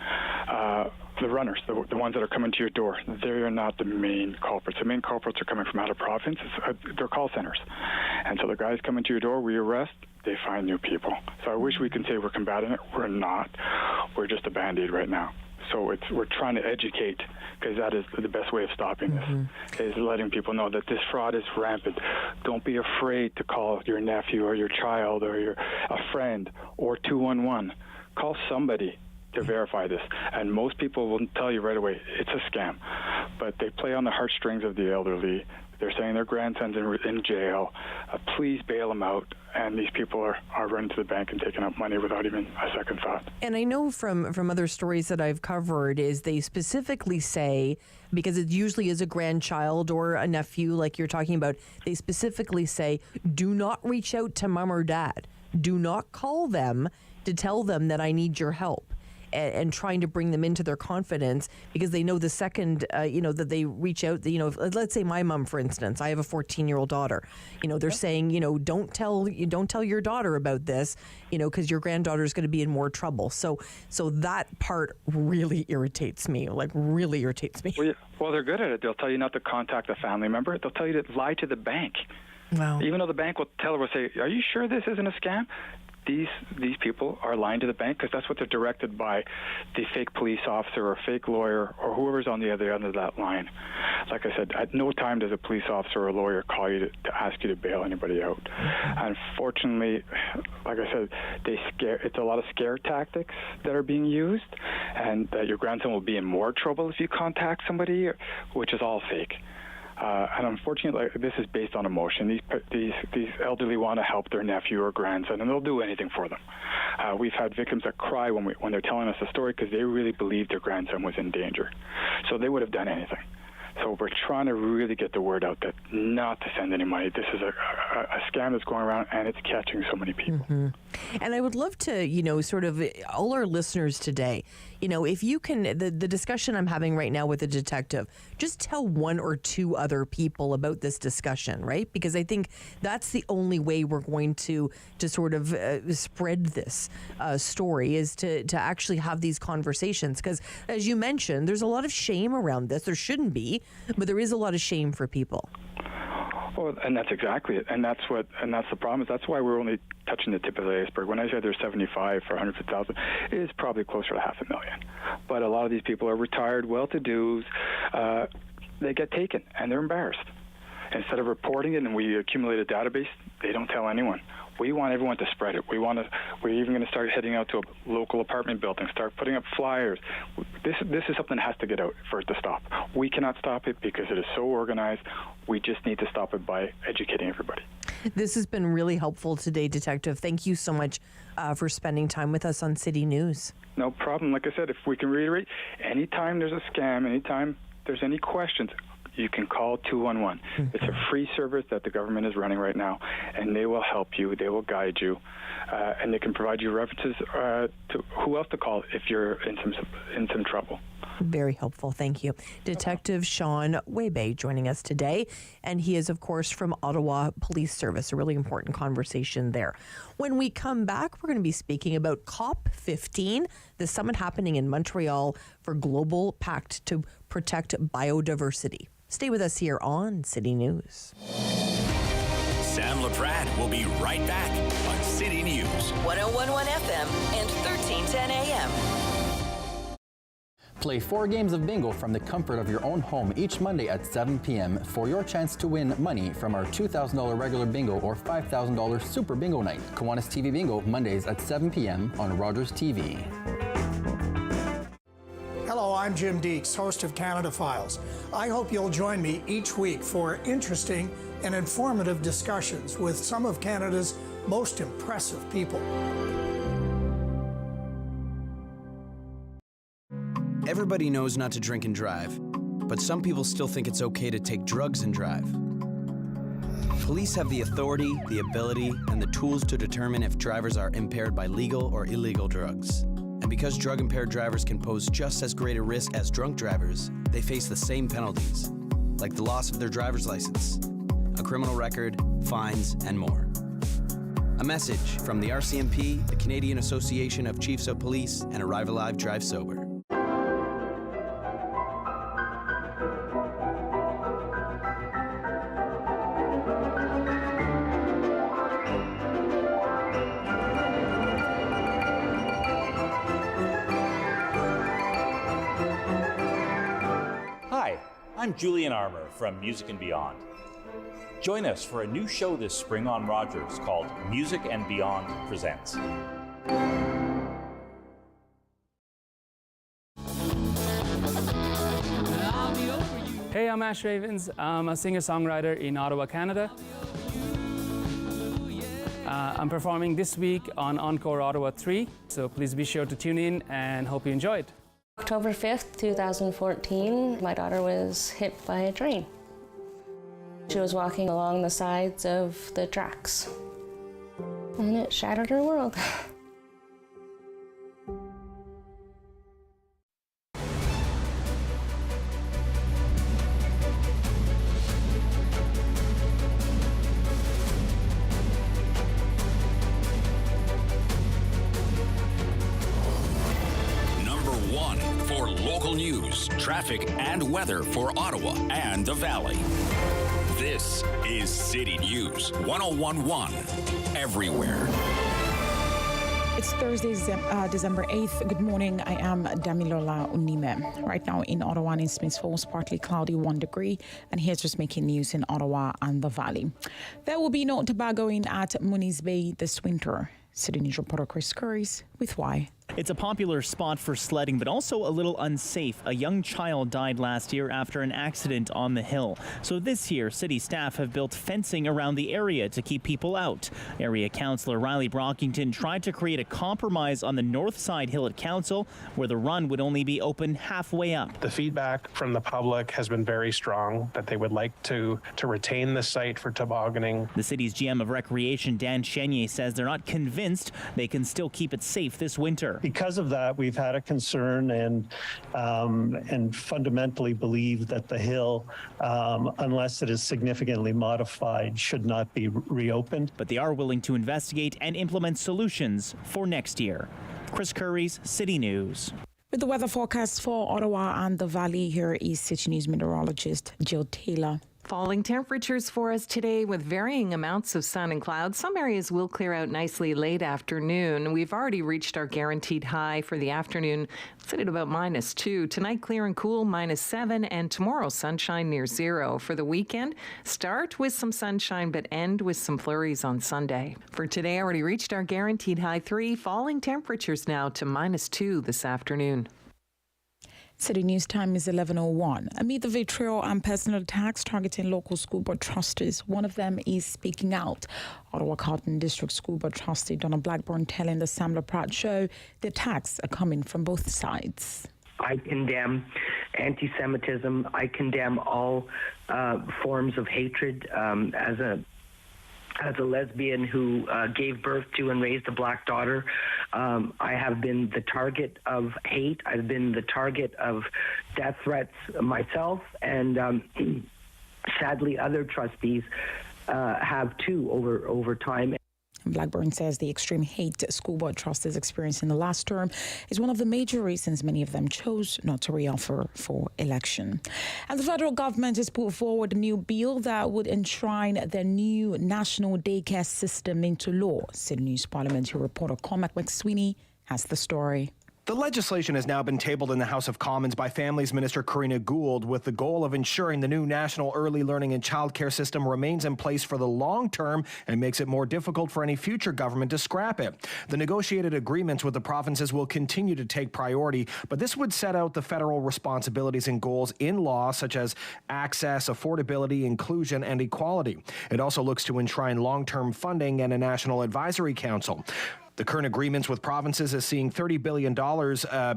the runners, the ones that are coming to your door. They are not the main culprits. The main culprits are coming from out of province. They're call centers. And so the guys coming to your door, we arrest, they find new people. So I wish we could say we're combating it. We're not. We're just a Band-Aid right now. So we're trying to educate, because that is the best way of stopping this, is letting people know that this fraud is rampant. Don't be afraid to call your nephew or your child or a friend or 211. Call somebody to verify this. And most people will tell you right away it's a scam. But they play on the heartstrings of the elderly. They're saying their grandson's in jail. Please bail them out. And these people are running to the bank and taking out money without even a second thought. And I know from other stories that I've covered is they specifically say, because it usually is a grandchild or a nephew like you're talking about, they specifically say, do not reach out to mom or dad. Do not call them to tell them that I need your help. And trying to bring them into their confidence, because they know the second, that they reach out, let's say my mom, for instance, I have a 14-year-old daughter, they're saying, don't tell your daughter about this, because your granddaughter is going to be in more trouble. So that part really irritates me, Well, they're good at it. They'll tell you not to contact a family member. They'll tell you to lie to the bank. Wow. Even though the bank will say, are you sure this isn't a scam? These people are lying to the bank because that's what they're directed by the fake police officer or fake lawyer or whoever's on the other end of that line. Like I said, at no time does a police officer or a lawyer call you to ask you to bail anybody out. Unfortunately, like I said, it's a lot of scare tactics that are being used, and that your grandson will be in more trouble if you contact somebody, which is all fake. And unfortunately, this is based on emotion. These elderly want to help their nephew or grandson, and they'll do anything for them. We've had victims that cry when they're telling us the story because they really believed their grandson was in danger. So they would have done anything. So we're trying to really get the word out that not to send any money. This is a scam that's going around, and it's catching so many people. Mm-hmm. And I would love to, sort of all our listeners today, if you can, the discussion I'm having right now with the detective, just tell one or two other people about this discussion, right? Because I think that's the only way we're going to sort of spread this story, is to actually have these conversations. Because as you mentioned, there's a lot of shame around this. There shouldn't be, but there is a lot of shame for people. Well, and that's exactly it, and that's the problem. Is that's why we're only touching the tip of the iceberg. When I say there's 75 for 150,000, it is probably closer to 500,000. But a lot of these people are retired, well-to-dos. They get taken, and they're embarrassed. Instead of reporting it and we accumulate a database, they don't tell anyone. We want everyone to spread it. We're even going to start heading out to a local apartment building, start putting up flyers. This is something that has to get out for it to stop. We cannot stop it because it is so organized. We just need to stop it by educating everybody. This has been really helpful today, Detective. Thank you so much for spending time with us on City News. No problem. Like I said, if we can reiterate, anytime there's a scam, anytime there's any questions, you can call 211. It's a free service that the government is running right now, and they will help you. They will guide you, and they can provide you references to who else to call if you're in some trouble. Very helpful. Thank you. Detective Sean Webe joining us today, and he is, of course, from Ottawa Police Service. A really important conversation there. When we come back, we're going to be speaking about COP15, the summit happening in Montreal for Global Pact to Protect Biodiversity. Stay with us here on City News. Sam Laprade will be right back on City News. 101.1 FM and 1310 AM. Play 4 games of bingo from the comfort of your own home each Monday at 7 p.m. for your chance to win money from our $2,000 regular bingo or $5,000 super bingo night. Kiwanis TV Bingo Mondays at 7 p.m. on Rogers TV. Hello, I'm Jim Deeks, host of Canada Files. I hope you'll join me each week for interesting and informative discussions with some of Canada's most impressive people. Everybody knows not to drink and drive, but some people still think it's okay to take drugs and drive. Police have the authority, the ability, and the tools to determine if drivers are impaired by legal or illegal drugs. And because drug-impaired drivers can pose just as great a risk as drunk drivers, they face the same penalties, like the loss of their driver's license, a criminal record, fines, and more. A message from the RCMP, the Canadian Association of Chiefs of Police, and Arrive Alive, Drive Sober. Hi, I'm Julian Armour from Music and Beyond. Join us for a new show this spring on Rogers called Music and Beyond Presents. Hey, I'm Ash Ravens. I'm a singer-songwriter in Ottawa, Canada. I'm performing this week on Encore Ottawa 3, so please be sure to tune in and hope you enjoy it. October 5th, 2014, my daughter was hit by a train. She was walking along the sides of the tracks, and it shattered her world. News, traffic, and weather for Ottawa and the Valley. This is City News 1011 everywhere. It's Thursday, December 8th. Good morning. I am Damilola Unime. Right now in Ottawa and in Smiths Falls, partly cloudy, 1 degree. And here's just making news in Ottawa and the Valley. There will be no tobogganing at Mooney's Bay this winter. City News reporter Chris Curries with Why. It's a popular spot for sledding, but also a little unsafe. A young child died last year after an accident on the hill. So this year, city staff have built fencing around the area to keep people out. Area Councillor Riley Brockington tried to create a compromise on the north side hill at Council, where the run would only be open halfway up. The feedback from the public has been very strong that they would like to retain the site for tobogganing. The city's GM of Recreation, Dan Chenier, says they're not convinced they can still keep it safe this winter. Because of that, we've had a concern and fundamentally believe that the hill, unless it is significantly modified, should not be reopened. But they are willing to investigate and implement solutions for next year. Chris Curries, City News. With the weather forecast for Ottawa and the Valley, here is City News meteorologist Jill Taylor. Falling temperatures for us today with varying amounts of sun and clouds. Some areas will clear out nicely late afternoon. We've already reached our guaranteed high for the afternoon. It's at about -2. Tonight, clear and cool, -7. And tomorrow, sunshine near 0. For the weekend, start with some sunshine, but end with some flurries on Sunday. For today, already reached our guaranteed high 3. Falling temperatures now to -2 this afternoon. City News time is 11:01. Amid the vitriol and personal attacks targeting local school board trustees, one of them is speaking out. Ottawa Carleton District School Board trustee Donna Blackburn telling the Sam Laprade show the attacks are coming from both sides. I condemn anti-Semitism. I condemn all forms of hatred. As a lesbian who gave birth to and raised a black daughter, I have been the target of hate. I've been the target of death threats myself, and sadly other trustees have too over time. Blackburn says the extreme hate school board trustees experienced in the last term is one of the major reasons many of them chose not to reoffer for election. And the federal government has put forward a new bill that would enshrine the new national daycare system into law. City News parliamentary reporter Cormac McSweeney has the story. The legislation has now been tabled in the House of Commons by Families Minister Karina Gould with the goal of ensuring the new National Early Learning and Childcare System remains in place for the long term and makes it more difficult for any future government to scrap it. The negotiated agreements with the provinces will continue to take priority, but this would set out the federal responsibilities and goals in law, such as access, affordability, inclusion, and equality. It also looks to enshrine long-term funding and a National Advisory Council. The current agreements with provinces is seeing $30 billion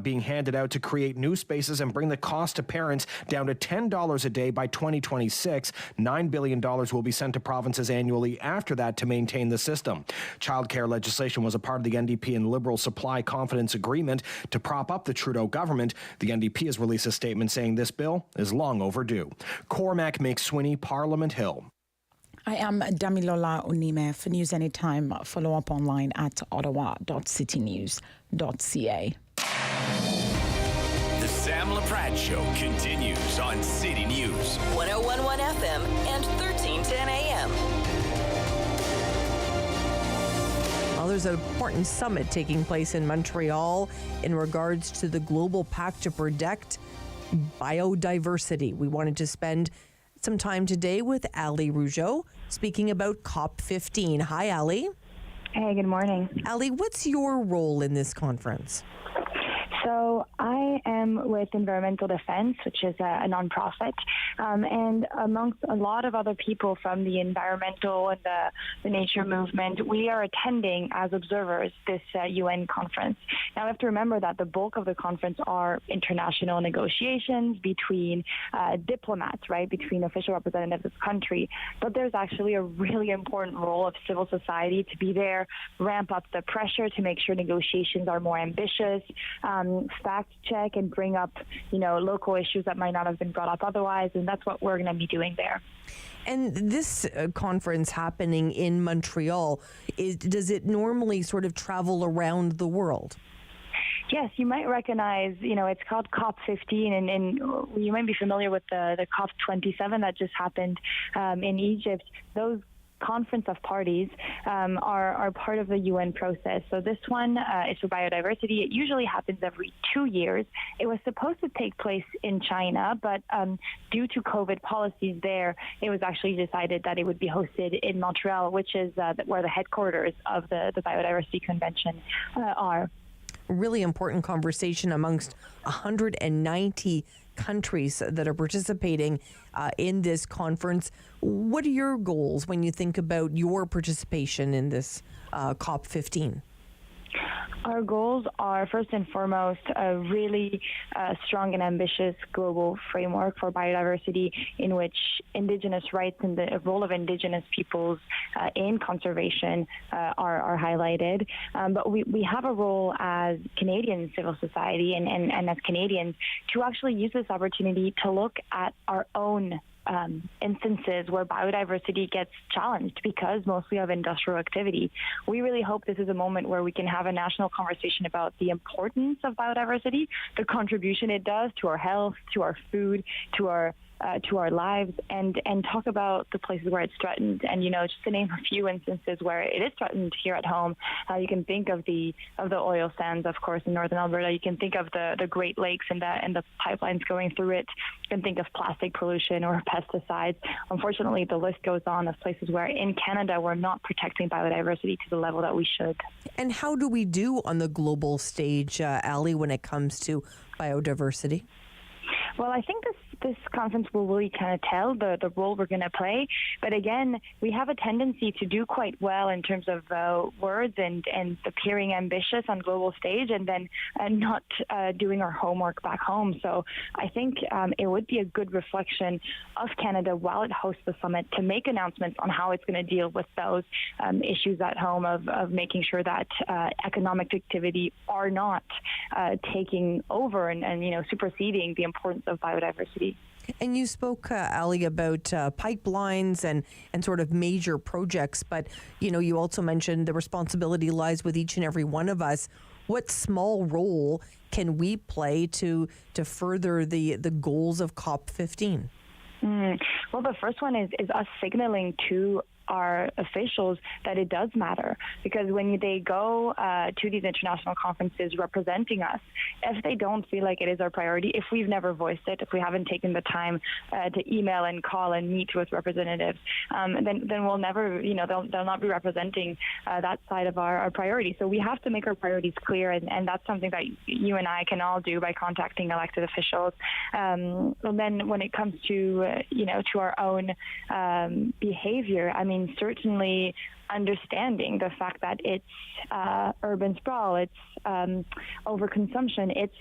being handed out to create new spaces and bring the cost to parents down to $10 a day by 2026. $9 billion will be sent to provinces annually after that to maintain the system. Childcare legislation was a part of the NDP and Liberal Supply Confidence Agreement to prop up the Trudeau government. The NDP has released a statement saying this bill is long overdue. Cormac McSweeney, Parliament Hill. I am Damilola Onime. For News Anytime, follow up online at ottawa.citynews.ca. The Sam Laprade Show continues on City News. 101.1 FM and 1310 AM. Well, there's an important summit taking place in Montreal in regards to the Global Pact to Protect Biodiversity. We wanted to spend some time today with Ali Rougeau speaking about COP15. Hi, Ali. Hey, good morning. Ali, what's your role in this conference? So I am with Environmental Defense, which is a nonprofit, and amongst a lot of other people from the environmental and the nature movement, we are attending as observers this UN conference. Now, we have to remember that the bulk of the conference are international negotiations between diplomats, right, between official representatives of the country, but there's actually a really important role of civil society to be there, ramp up the pressure to make sure negotiations are more ambitious, fact check and bring up, local issues that might not have been brought up otherwise, and that's what we're going to be doing there. And this conference happening in Montreal, does it normally sort of travel around the world? Yes, you might recognize, it's called COP15, and you might be familiar with the COP27 that just happened in Egypt. Those conference of parties are part of the UN process. So this one is for biodiversity. It usually happens every 2 years. It was supposed to take place in China, but due to COVID policies there, it was actually decided that it would be hosted in Montreal, which is where the headquarters of the Biodiversity Convention are. Really important conversation amongst 190 countries that are participating in this conference. What are your goals when you think about your participation in this COP15? Our goals are, first and foremost, a really strong and ambitious global framework for biodiversity in which Indigenous rights and the role of Indigenous peoples in conservation are highlighted. But we have a role as Canadian civil society and as Canadians to actually use this opportunity to look at our own instances where biodiversity gets challenged because mostly of industrial activity. We really hope this is a moment where we can have a national conversation about the importance of biodiversity, the contribution it does to our health, to our food, to our lives, and talk about the places where it's threatened. And just to name a few instances where it is threatened here at home, you can think of the oil sands, of course, in northern Alberta. You can think of the Great Lakes and the pipelines going through it. You can think of plastic pollution or pesticides. Unfortunately, the list goes on of places where in Canada we're not protecting biodiversity to the level that we should. And how do we do on the global stage, Ali, when it comes to biodiversity? Well, I think this conference will really kind of tell the role we're going to play. But again, we have a tendency to do quite well in terms of words and appearing ambitious on global stage and then not doing our homework back home. So I think it would be a good reflection of Canada while it hosts the summit to make announcements on how it's going to deal with those issues at home of making sure that economic activity are not taking over and superseding the importance of biodiversity. And you spoke, Ali, about pipelines and sort of major projects, but you also mentioned the responsibility lies with each and every one of us. What small role can we play to further the goals of COP15? Well, the first one is us signaling to our officials that it does matter, because when they go to these international conferences representing us, if they don't feel like it is our priority, if we've never voiced it, if we haven't taken the time to email and call and meet with representatives, then we'll never, they'll not be representing that side of our priority. So we have to make our priorities clear, and that's something that you and I can all do by contacting elected officials. And then when it comes to, to our own behavior, I mean, certainly understanding the fact that it's urban sprawl, it's overconsumption, it's,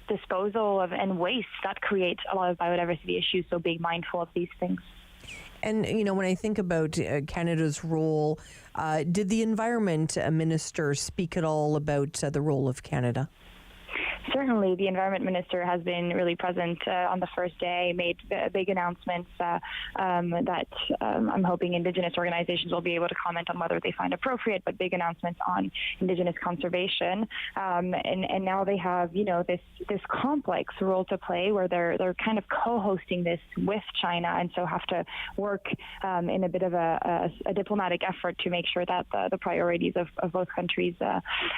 disposal of and waste that creates a lot of biodiversity issues. So being mindful of these things. And, when I think about Canada's role, did the Environment Minister speak at all about the role of Canada? Certainly, the Environment Minister has been really present on the first day, made big announcements that I'm hoping Indigenous organizations will be able to comment on whether they find appropriate, but big announcements on Indigenous conservation. And now they have, this complex role to play where they're kind of co-hosting this with China, and so have to work in a bit of a diplomatic effort to make sure that the priorities of both countries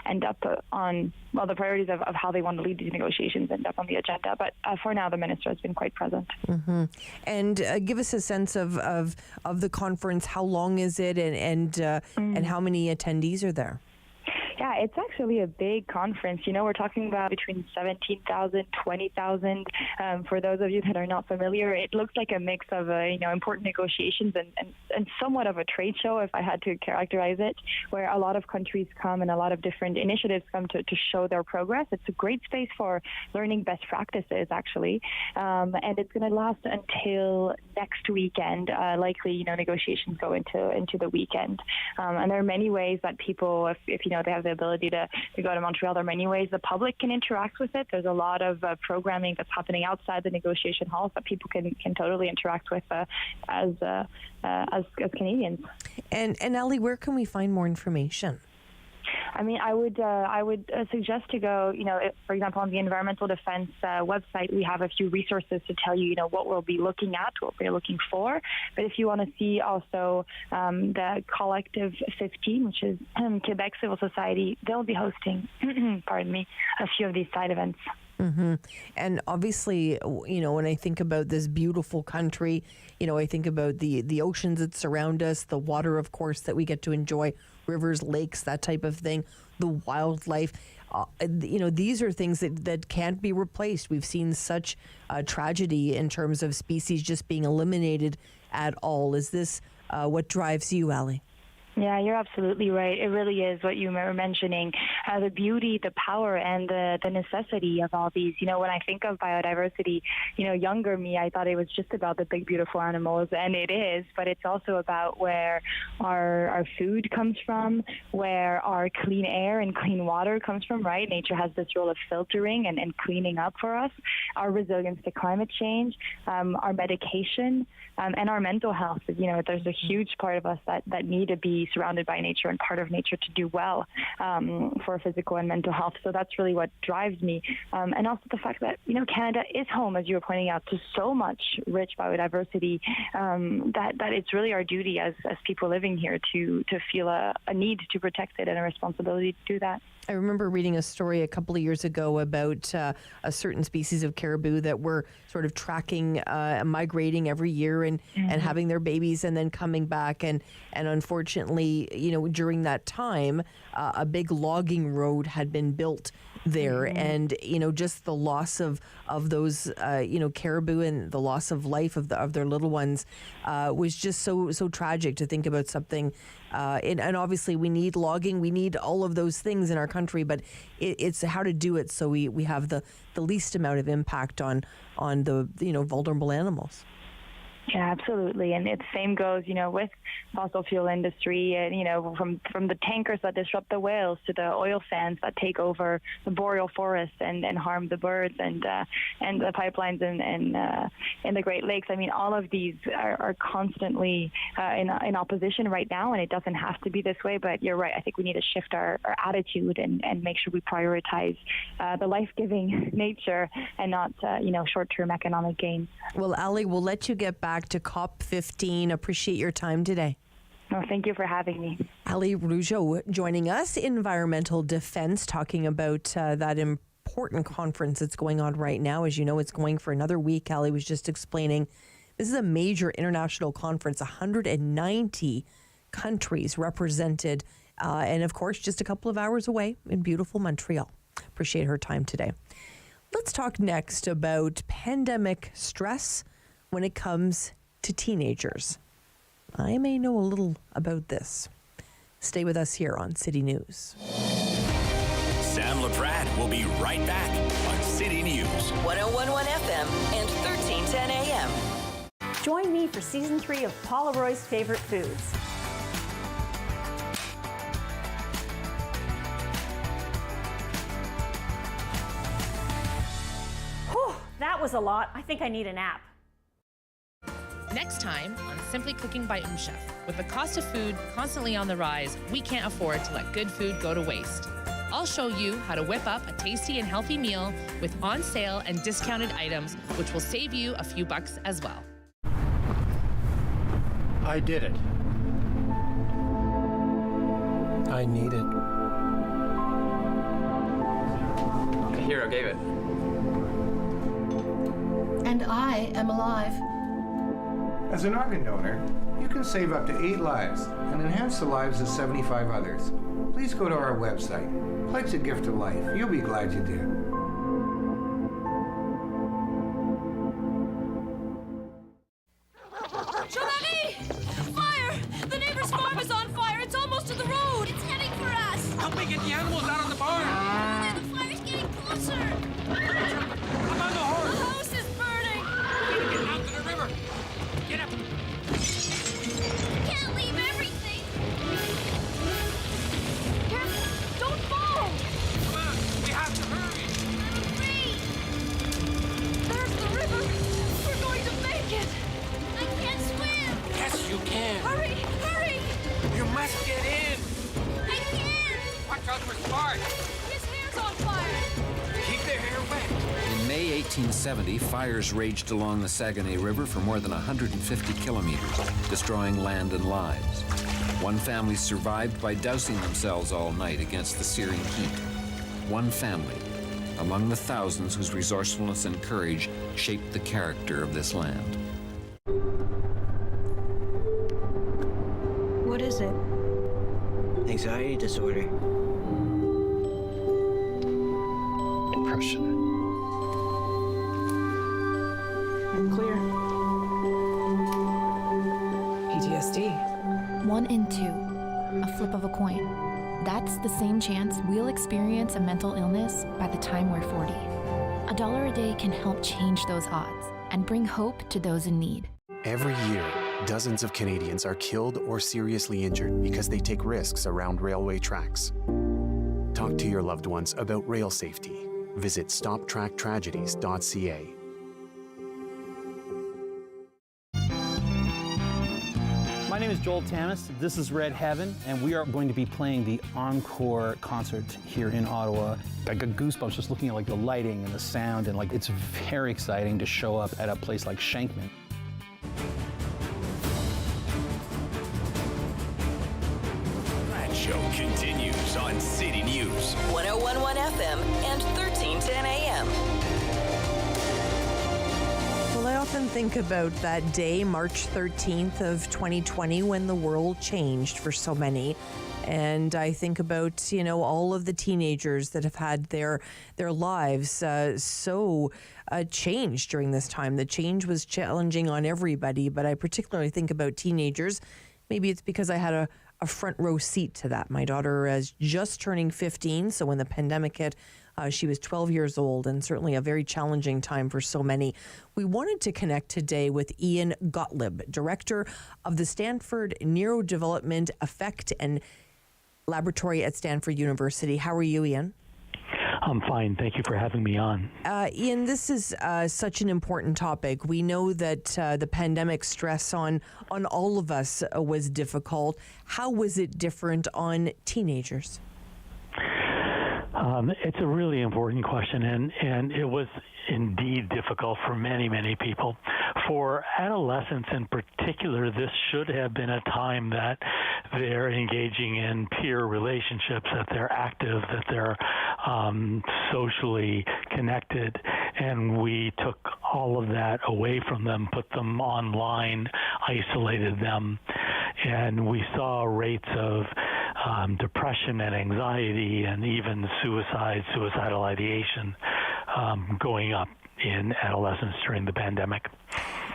end up on, the priorities of how they want to lead these negotiations end up on the agenda. But for now, the minister has been quite present. Mm-hmm. And give us a sense of the conference. How long is it, and how many attendees are there? Yeah, it's actually a big conference. We're talking about between 17,000, 20,000. For those of you that are not familiar, it looks like a mix of, important negotiations and somewhat of a trade show, if I had to characterize it, where a lot of countries come and a lot of different initiatives come to show their progress. It's a great space for learning best practices, actually. And it's going to last until next weekend. Likely, negotiations go into the weekend. And there are many ways that people, if they have the ability to go to Montreal, there are many ways the public can interact with it. There's a lot of programming that's happening outside the negotiation halls that people can totally interact with as Canadians. And Ali, where can we find more information? I mean, I would suggest to go, for example, on the Environmental Defense website, we have a few resources to tell you, what we'll be looking at, what we're looking for. But if you want to see also the Collective 15, which is Quebec Civil Society, they'll be hosting, a few of these side events. Mm-hmm. And obviously, when I think about this beautiful country, I think about the oceans that surround us, the water, of course, that we get to enjoy, rivers, lakes, that type of thing, the wildlife. These are things that can't be replaced. We've seen such tragedy in terms of species just being eliminated at all. Is this what drives you, Ali? Yeah, you're absolutely right. It really is what you were mentioning, the beauty, the power, and the necessity of all these. When I think of biodiversity, younger me, I thought it was just about the big, beautiful animals, and it is, but it's also about where our food comes from, where our clean air and clean water comes from, right? Nature has this role of filtering and cleaning up for us, our resilience to climate change, our medication, and our mental health. There's a huge part of us that need to be surrounded by nature and part of nature to do well for physical and mental health. So that's really what drives me. And also the fact that, Canada is home, as you were pointing out, to so much rich biodiversity that it's really our duty as people living here to feel a need to protect it and a responsibility to do that. I remember reading a story a couple of years ago about a certain species of caribou that were sort of tracking, migrating every year and having their babies and then coming back. And unfortunately, during that time, a big logging road had been built there. And, just the loss of those, caribou and the loss of life of their little ones was just so tragic to think about something. And obviously we need logging, we need all of those things in our country, but it's how to do it so we have the least amount of impact on the vulnerable animals. Yeah, absolutely. And the same goes, with fossil fuel industry, and, from the tankers that disrupt the whales to the oil sands that take over the boreal forest and harm the birds and the pipelines in the Great Lakes. I mean, all of these are constantly in opposition right now, and it doesn't have to be this way. But you're right. I think we need to shift our attitude and make sure we prioritize the life-giving nature and not, short-term economic gains. Well, Ali, we'll let you get back to COP15. Appreciate your time today. Oh, thank you for having me. Ali Rougeau joining us, Environmental Defense, talking about that important conference that's going on right now. As you know, it's going for another week. Ali was just explaining this is a major international conference, 190 countries represented, and of course, just a couple of hours away in beautiful Montreal. Appreciate her time today. Let's talk next about pandemic stress when it comes to teenagers. I may know a little about this. Stay with us here on City News. Sam Laprade will be right back on City News. 101.1 FM and 1310 AM. Join me for Season 3 of Paula Roy's Favorite Foods. Whew, that was a lot. I think I need a nap. Next time on Simply Cooking by Chef. With the cost of food constantly on the rise, we can't afford to let good food go to waste. I'll show you how to whip up a tasty and healthy meal with on sale and discounted items, which will save you a few bucks as well. I did it. I need it. The hero gave it. And I am alive. As an organ donor, you can save up to 8 lives and enhance the lives of 75 others. Please go to our website. Pledge a gift of life. You'll be glad you did. Jean-Marie! Fire! The neighbor's farm is on fire. It's almost to the road. It's heading for us. Help me get the animals out of the barn. The fire's getting closer. I'm on the horse. The house is burning. Get out to the river. Get up. Can't leave everything. Careful. Don't fall. Come on. We have to hurry. Hurry. There's the river. We're going to make it. I can't swim. Yes, you can. Hurry. Hurry. You must get in. I can't. Watch out for Spark. His hair's on fire. Keep their hair wet. In May 1870, fires raged along the Saguenay River for more than 150 kilometers, destroying land and lives. One family survived by dousing themselves all night against the searing heat. One family, among the thousands whose resourcefulness and courage shaped the character of this land. What is it? Anxiety disorder. Depression. Clear. PTSD. 1 in 2. A flip of a coin. That's the same chance we'll experience a mental illness by the time we're 40. $1 a day can help change those odds and bring hope to those in need. Every year, dozens of Canadians are killed or seriously injured because they take risks around railway tracks. Talk to your loved ones about rail safety. Visit stoptracktragedies.ca. My name is Joel Tamas. This is Red Heaven, and we are going to be playing the encore concert here in Ottawa. I got goosebumps just looking at the lighting and the sound, and it's very exciting to show up at a place like Shankman. That show continues on City News. 101.1 FM and 1310 AM. Well, I often think about that day, March 13th of 2020, when the world changed for so many. And I think about, all of the teenagers that have had their lives changed during this time. The change was challenging on everybody, but I particularly think about teenagers. Maybe it's because I had a front row seat to that. My daughter is just turning 15, so when the pandemic hit, she was 12 years old, and certainly a very challenging time for so many. We wanted to connect today with Ian Gottlieb, director of the Stanford Neurodevelopment Effect and Laboratory at Stanford University. How are you, Ian? I'm fine. Thank you for having me on. Ian, this is such an important topic. We know that the pandemic stress on all of us was difficult. How was it different on teenagers? It's a really important question, and it was indeed difficult for many, many people. For adolescents in particular, this should have been a time that they're engaging in peer relationships, that they're active, that they're socially connected, and we took all of that away from them, put them online, isolated them, and we saw rates of depression and anxiety and even suicidal ideation going up in adolescents during the pandemic.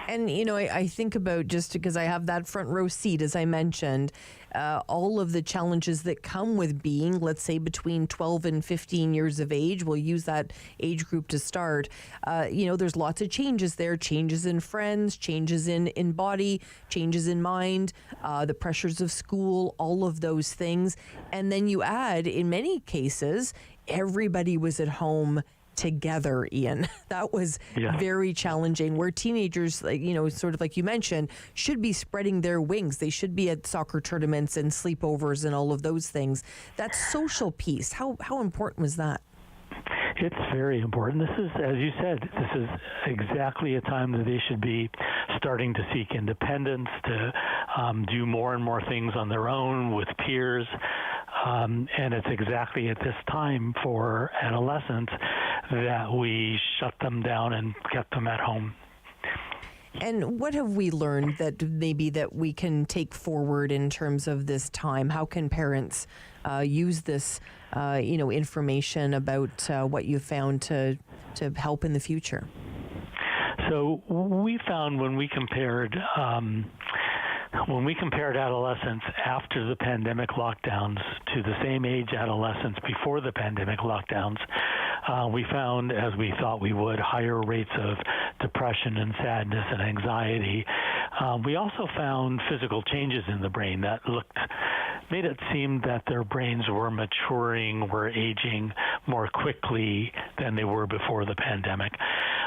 And, I think about, just because I have that front row seat, as I mentioned, all of the challenges that come with being, let's say, between 12 and 15 years of age. We'll use that age group to start. There's lots of changes there, changes in friends, changes in body, changes in mind, the pressures of school, all of those things. And then you add, in many cases, everybody was at home together, Ian. That was very challenging, where teenagers, sort of like you mentioned, should be spreading their wings. They should be at soccer tournaments and sleepovers and all of those things. That social piece, how important was that? It's very important. This is, as you said, this is exactly a time that they should be starting to seek independence, to do more and more things on their own with peers. And it's exactly at this time for adolescents that we shut them down and kept them at home. And what have we learned that maybe that we can take forward in terms of this time? How can parents use this, information about what you found to help in the future? So we found when we compared adolescents after the pandemic lockdowns to the same age adolescents before the pandemic lockdowns, we found, as we thought we would, higher rates of depression and sadness and anxiety. We also found physical changes in the brain that made it seem that their brains were maturing, were aging more quickly than they were before the pandemic.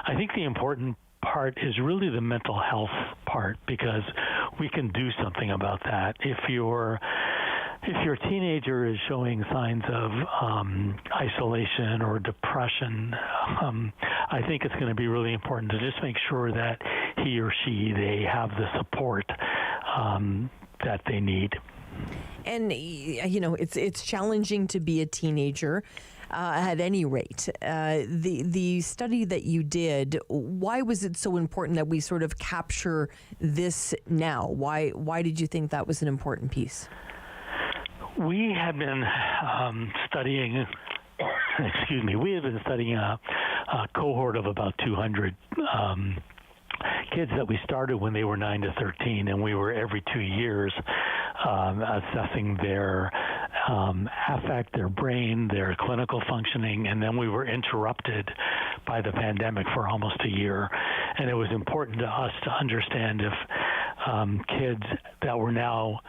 I think the important part is really the mental health part, because we can do something about that. If your teenager is showing signs of isolation or depression, I think it's going to be really important to just make sure that he or they have the support that they need. And, it's challenging to be a teenager. At any rate, the study that you did, why was it so important that we sort of capture this now? Why did you think that was an important piece? We have been studying. We have been studying a cohort of about 200 kids that we started when they were 9 to 13, and we were every 2 years assessing their affect, their brain, their clinical functioning, and then we were interrupted by the pandemic for almost a year. And it was important to us to understand if kids that were now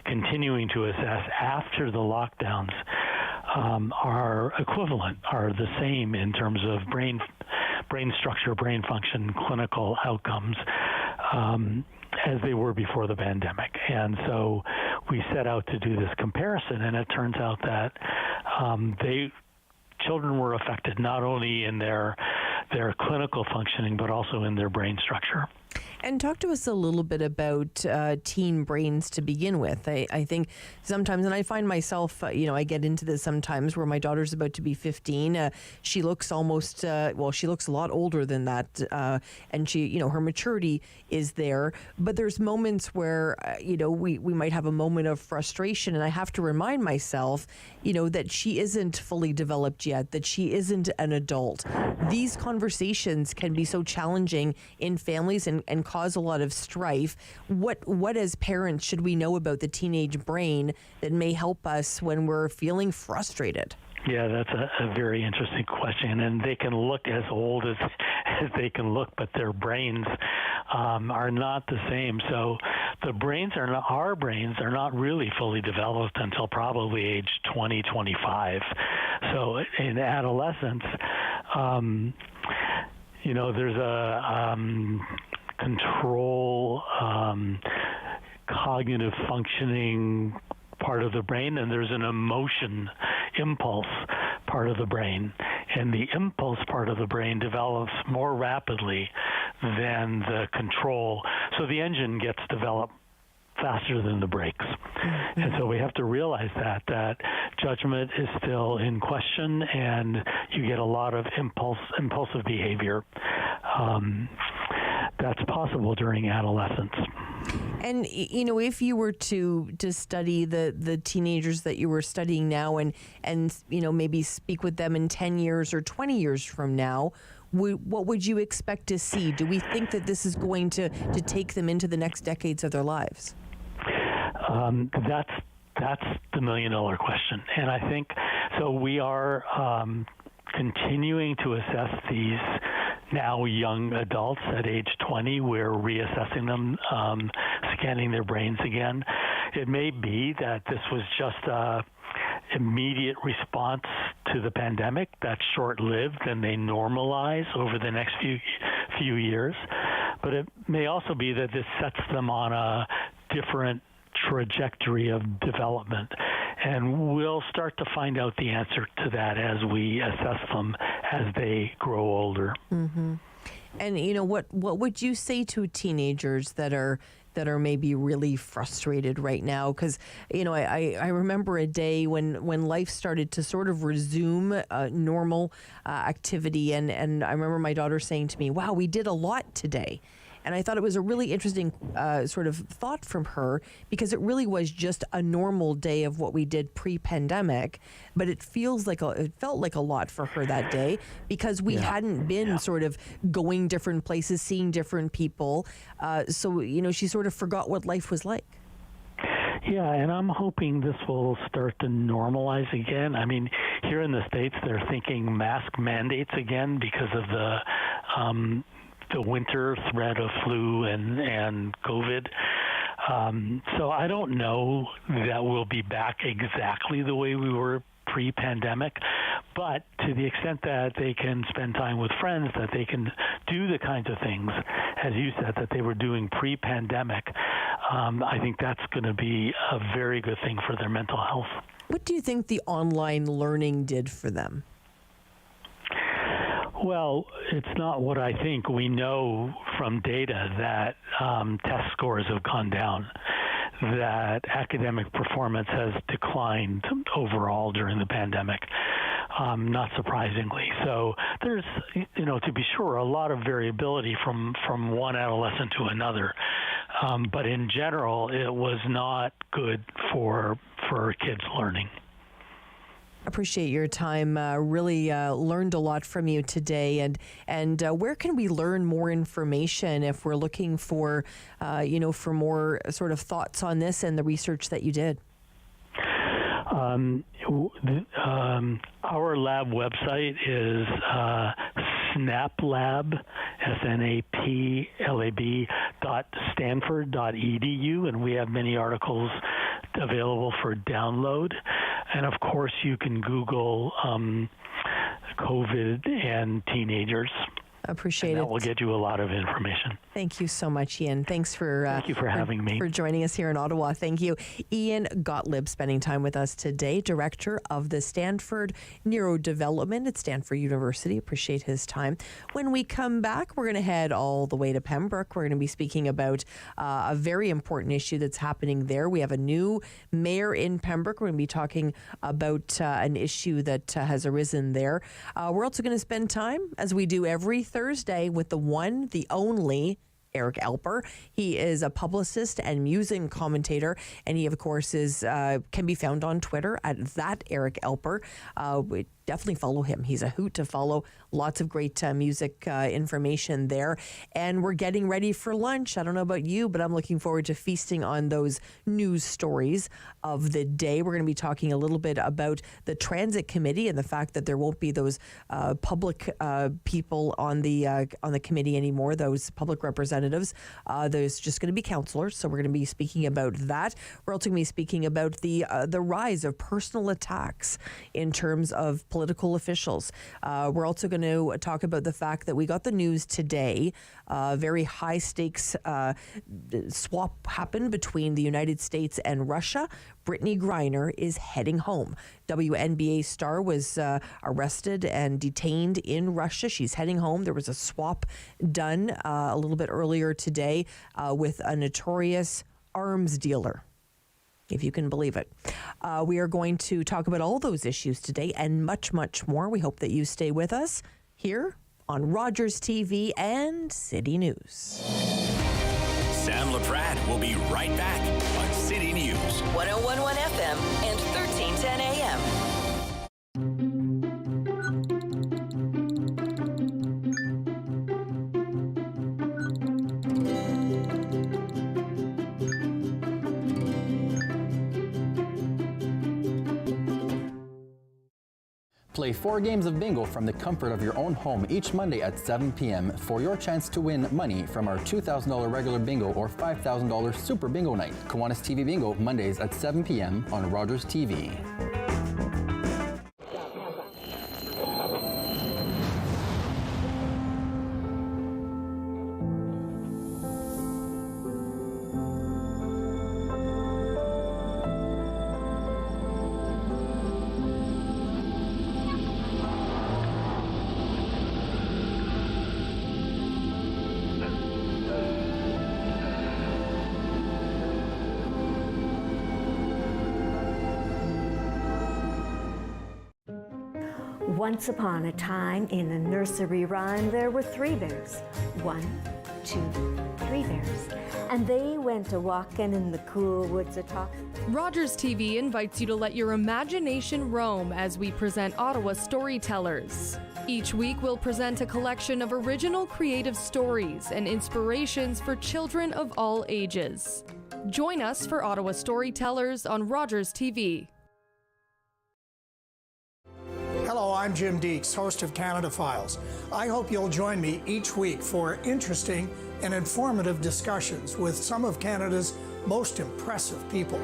continuing to assess after the lockdowns are equivalent, are the same in terms of brain structure, brain function, clinical outcomes as they were before the pandemic. And so we set out to do this comparison, and it turns out that children were affected not only in their clinical functioning, but also in their brain structure. And talk to us a little bit about teen brains to begin with. I think sometimes, and I find myself, I get into this sometimes where my daughter's about to be 15. She looks almost, she looks a lot older than that. And she, her maturity is there. But there's moments where, we might have a moment of frustration. And I have to remind myself, that she isn't fully developed yet, that she isn't an adult. These conversations can be so challenging in families and cause a lot of strife. What as parents should we know about the teenage brain that may help us when we're feeling frustrated? Yeah, that's a very interesting question, and they can look as old as they can look, but their brains are not the same. So our brains are not really fully developed until probably age 20, 25. So in adolescence, there's a control, cognitive functioning part of the brain, and there's an emotion impulse part of the brain, and the impulse part of the brain develops more rapidly than the control. So the engine gets developed faster than the brakes. And so we have to realize that judgment is still in question, and you get a lot of impulsive behavior that's possible during adolescence. And if you were to study the teenagers that you were studying now, and maybe speak with them in 10 years or 20 years from now, what would you expect to see? Do we think that this is going to take them into the next decades of their lives? That's the million-dollar question, and I think so. We are continuing to assess these now young adults at age 20. We're reassessing them, scanning their brains again. It may be that this was just a immediate response to the pandemic that's short-lived, and they normalize over the next few years. But it may also be that this sets them on a different trajectory of development, and we'll start to find out the answer to that as we assess them as they grow older. Mm-hmm. And what would you say to teenagers that are maybe really frustrated right now? Because I remember a day when life started to sort of resume normal activity, and I remember my daughter saying to me, "Wow, we did a lot today." And I thought it was a really interesting sort of thought from her, because it really was just a normal day of what we did pre-pandemic, but it felt like a lot for her that day, because we hadn't been sort of going different places, seeing different people. So she sort of forgot what life was like. Yeah, and I'm hoping this will start to normalize again. I mean, here in the States, they're thinking mask mandates again because of the winter threat of flu and COVID. So I don't know that we'll be back exactly the way we were pre-pandemic, but to the extent that they can spend time with friends, that they can do the kinds of things, as you said, that they were doing pre-pandemic, I think that's going to be a very good thing for their mental health. What do you think the online learning did for them? Well, it's not what I think. We know from data that test scores have gone down, that academic performance has declined overall during the pandemic, not surprisingly. So there's, to be sure, a lot of variability from one adolescent to another. But in general, it was not good for kids learning. Appreciate your time. Really learned a lot from you today. And where can we learn more information if we're looking for, for more sort of thoughts on this and the research that you did? Our lab website is snaplab, snaplab.stanford.edu, and we have many articles available for download. And of course, you can Google COVID and teenagers. Appreciate it. That will get you a lot of information. Thank you so much, Ian. Thanks for having me. For joining us here in Ottawa. Thank you. Ian Gottlieb spending time with us today, director of the Stanford Neurodevelopment at Stanford University. Appreciate his time. When we come back, we're going to head all the way to Pembroke. We're going to be speaking about a very important issue that's happening there. We have a new mayor in Pembroke. We're going to be talking about an issue that has arisen there. We're also going to spend time, as we do every Thursday, with the one, the only Eric Alper. He is a publicist and music commentator, and he, of course, is can be found on Twitter at that Eric Alper. We definitely follow him. He's a hoot to follow. Lots of great music information there. And we're getting ready for lunch. I don't know about you, but I'm looking forward to feasting on those news stories of the day. We're going to be talking a little bit about the Transit Committee and the fact that there won't be those public people on the committee anymore, those public representatives. There's just going to be councillors. So we're going to be speaking about that. We're also going to be speaking about the rise of personal attacks in terms of political officials. We're also going to talk about the fact that we got the news today. Very high stakes swap happened between the United States and Russia. Brittney Griner is heading home. WNBA star was arrested and detained in Russia. She's heading home. There was a swap done a little bit earlier today with a notorious arms dealer, if you can believe it. We are going to talk about all those issues today and much, much more. We hope that you stay with us here on Rogers TV and City News. Sam Laprade will be right back on City News. 101.1 FM and 1310 AM. Play 4 games of bingo from the comfort of your own home each Monday at 7 p.m. for your chance to win money from our $2,000 regular bingo or $5,000 super bingo night. Kiwanis TV Bingo, Mondays at 7 p.m. on Rogers TV. Once upon a time, in a nursery rhyme, there were 3 bears. 1, 2, 3 bears. And they went a-walking in the cool woods a-talk. Rogers TV invites you to let your imagination roam as we present Ottawa Storytellers. Each week, we'll present a collection of original creative stories and inspirations for children of all ages. Join us for Ottawa Storytellers on Rogers TV. Hello, I'm Jim Deeks, host of Canada Files. I hope you'll join me each week for interesting and informative discussions with some of Canada's most impressive people.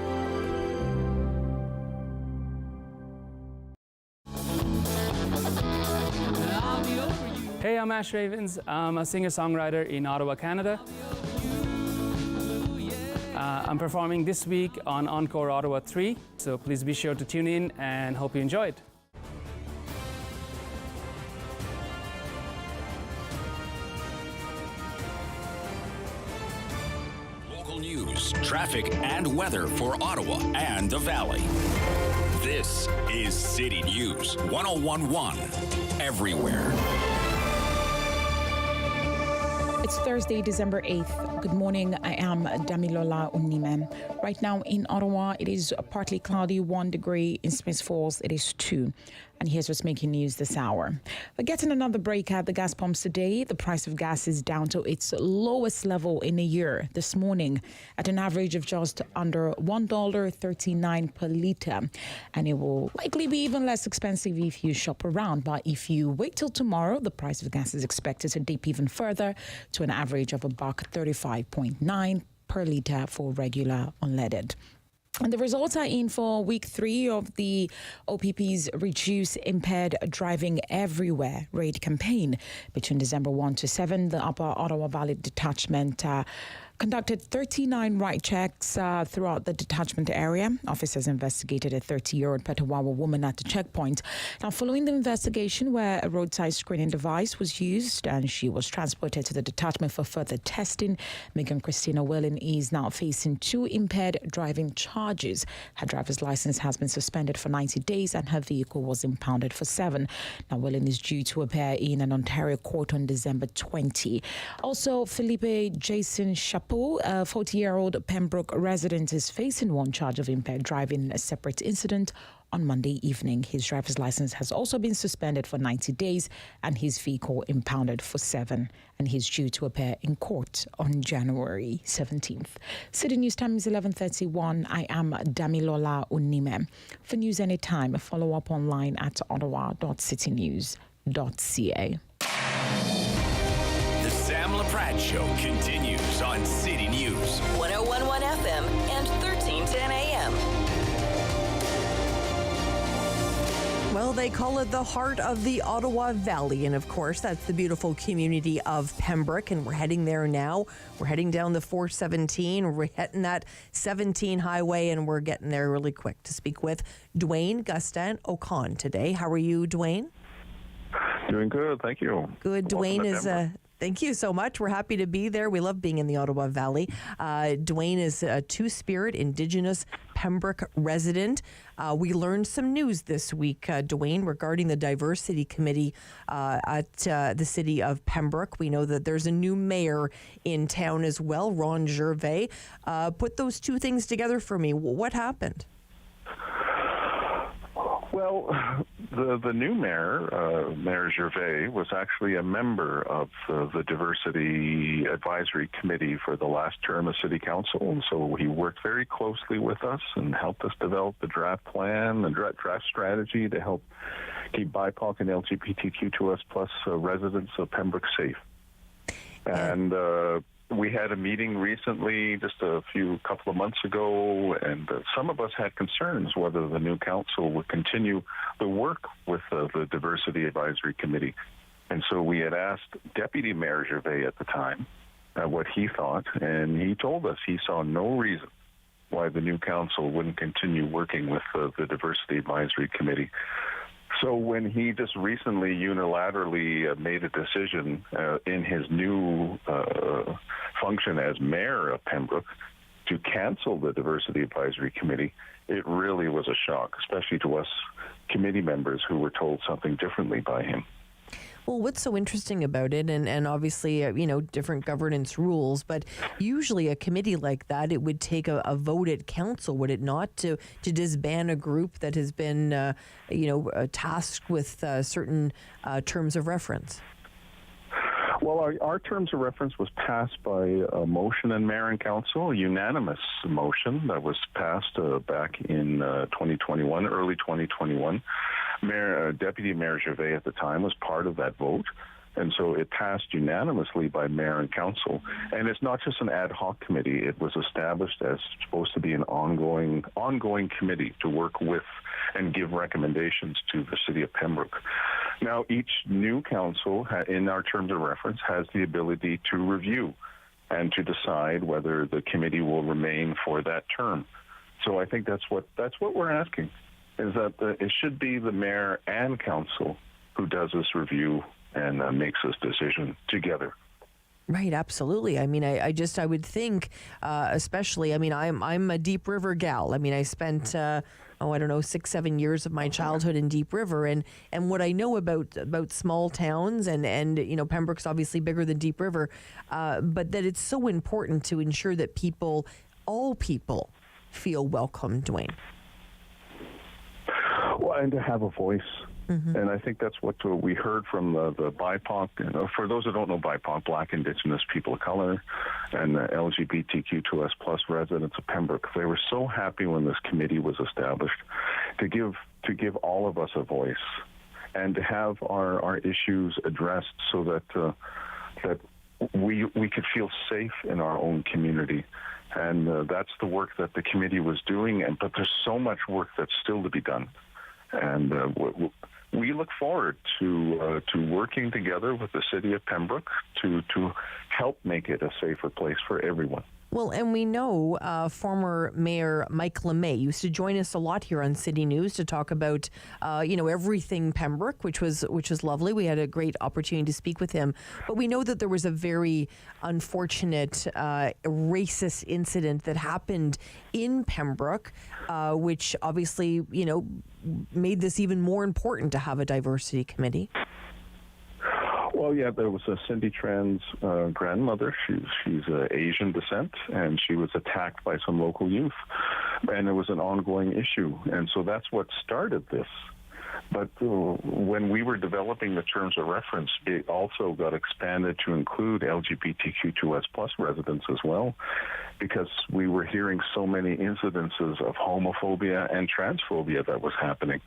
Hey, I'm Ash Ravens. I'm a singer-songwriter in Ottawa, Canada. I'm performing this week on Encore Ottawa 3, so please be sure to tune in and hope you enjoy it. News, traffic, and weather for Ottawa and the Valley. This is City News 101.1 everywhere. It's Thursday, December 8th. Good morning. I am Damilola Unime. Right now in Ottawa, it is partly cloudy, 1 degree. In Smith Falls, it is 2. And here's what's making news this hour. We're getting another break at the gas pumps today. The price of gas is down to its lowest level in a year this morning at an average of just under $1.39 per litre. And it will likely be even less expensive if you shop around. But if you wait till tomorrow, the price of gas is expected to dip even further to an average of $1.35.9 per litre for regular unleaded. And the results are in for week 3 of the OPP's Reduce Impaired Driving Everywhere raid campaign. Between December 1 to 7, the Upper Ottawa Valley Detachment conducted 39 ride checks throughout the detachment area. Officers investigated a 30-year-old Petawawa woman at the checkpoint. Now, following the investigation where a roadside screening device was used and she was transported to the detachment for further testing, Megan Christina Whelan is now facing 2 impaired driving charges. Her driver's license has been suspended for 90 days and her vehicle was impounded for 7. Now, Whelan is due to appear in an Ontario court on December 20. Also, Felipe Jason Chapeau, a 40-year-old Pembroke resident, is facing 1 charge of impaired driving in a separate incident on Monday evening. His driver's license has also been suspended for 90 days and his vehicle impounded for 7. And he's due to appear in court on January 17th. City News time is 11:31. I am Damilola Unime. For news anytime, follow up online at ottawa.citynews.ca. The Sam Laprade Show continues on City News 101.1 FM and 1310 AM. Well, Well, they call it the heart of the Ottawa Valley. And of course, that's the beautiful community of Pembroke. And we're heading there now. We're heading down the 417. We're hitting that 17 highway, and we're getting there really quick to speak with Dwayne Gustin O'Con today. How are you, Dwayne? Doing good, thank you. Good. Dwayne is thank you so much. We're happy to be there. We love being in the Ottawa Valley. Dwayne is a Two-Spirit Indigenous Pembroke resident. We learned some news this week, Dwayne, regarding the Diversity Committee at the city of Pembroke. We know that there's a new mayor in town as well, Ron Gervais. Put those two things together for me. What happened? Well, the new mayor, Mayor Gervais, was actually a member of the Diversity Advisory Committee for the last term of City Council, and so he worked very closely with us and helped us develop the draft plan, the draft strategy to help keep BIPOC and LGBTQ2S plus residents of Pembroke safe. And we had a meeting recently, just a couple of months ago, and some of us had concerns whether the new council would continue the work with the Diversity Advisory Committee. And so we had asked Deputy Mayor Gervais at the time what he thought, and he told us he saw no reason why the new council wouldn't continue working with the Diversity Advisory Committee. So when he just recently unilaterally made a decision in his new function as mayor of Pembroke to cancel the Diversity Advisory Committee, it really was a shock, especially to us committee members who were told something differently by him. Well, what's so interesting about it, and obviously, different governance rules, but usually a committee like that, it would take a vote at council, would it not, to disband a group that has been, tasked with certain terms of reference? Well, our terms of reference was passed by a motion in Mayor and Council, a unanimous motion that was passed back in 2021, early 2021. Deputy Mayor Gervais at the time was part of that vote, and so it passed unanimously by Mayor and Council. And it's not just an ad hoc committee. It was established as supposed to be an ongoing committee to work with and give recommendations to the City of Pembroke. Now, each new council, in our terms of reference, has the ability to review and to decide whether the committee will remain for that term. So I think that's what we're asking, is that it should be the mayor and council who does this review and makes this decision together. Right, absolutely. I mean, I would think, especially, I'm a Deep River gal. I mean, I spent, 6-7 years of my childhood in Deep River, and what I know about small towns and Pembroke's obviously bigger than Deep River, but that it's so important to ensure that all people feel welcome, Dwayne. Well, and to have a voice. Mm-hmm. And I think that's what we heard from the BIPOC. For those who don't know BIPOC, Black, Indigenous People of Color, and the LGBTQ2S plus residents of Pembroke. They were so happy when this committee was established to give all of us a voice and to have our issues addressed so that we could feel safe in our own community. And that's the work that the committee was doing. But there's so much work that's still to be done. And we look forward to working together with the City of Pembroke to help make it a safer place for everyone. Well, and we know former Mayor Mike LeMay used to join us a lot here on City News to talk about, everything Pembroke, which was lovely. We had a great opportunity to speak with him. But we know that there was a very unfortunate racist incident that happened in Pembroke, which obviously, made this even more important to have a diversity committee. Well, yeah, there was a Cindy Tran's grandmother. She's Asian descent, and she was attacked by some local youth, and it was an ongoing issue. And so that's what started this. But when we were developing the terms of reference, it also got expanded to include LGBTQ2S plus residents as well, because we were hearing so many incidences of homophobia and transphobia that was happening.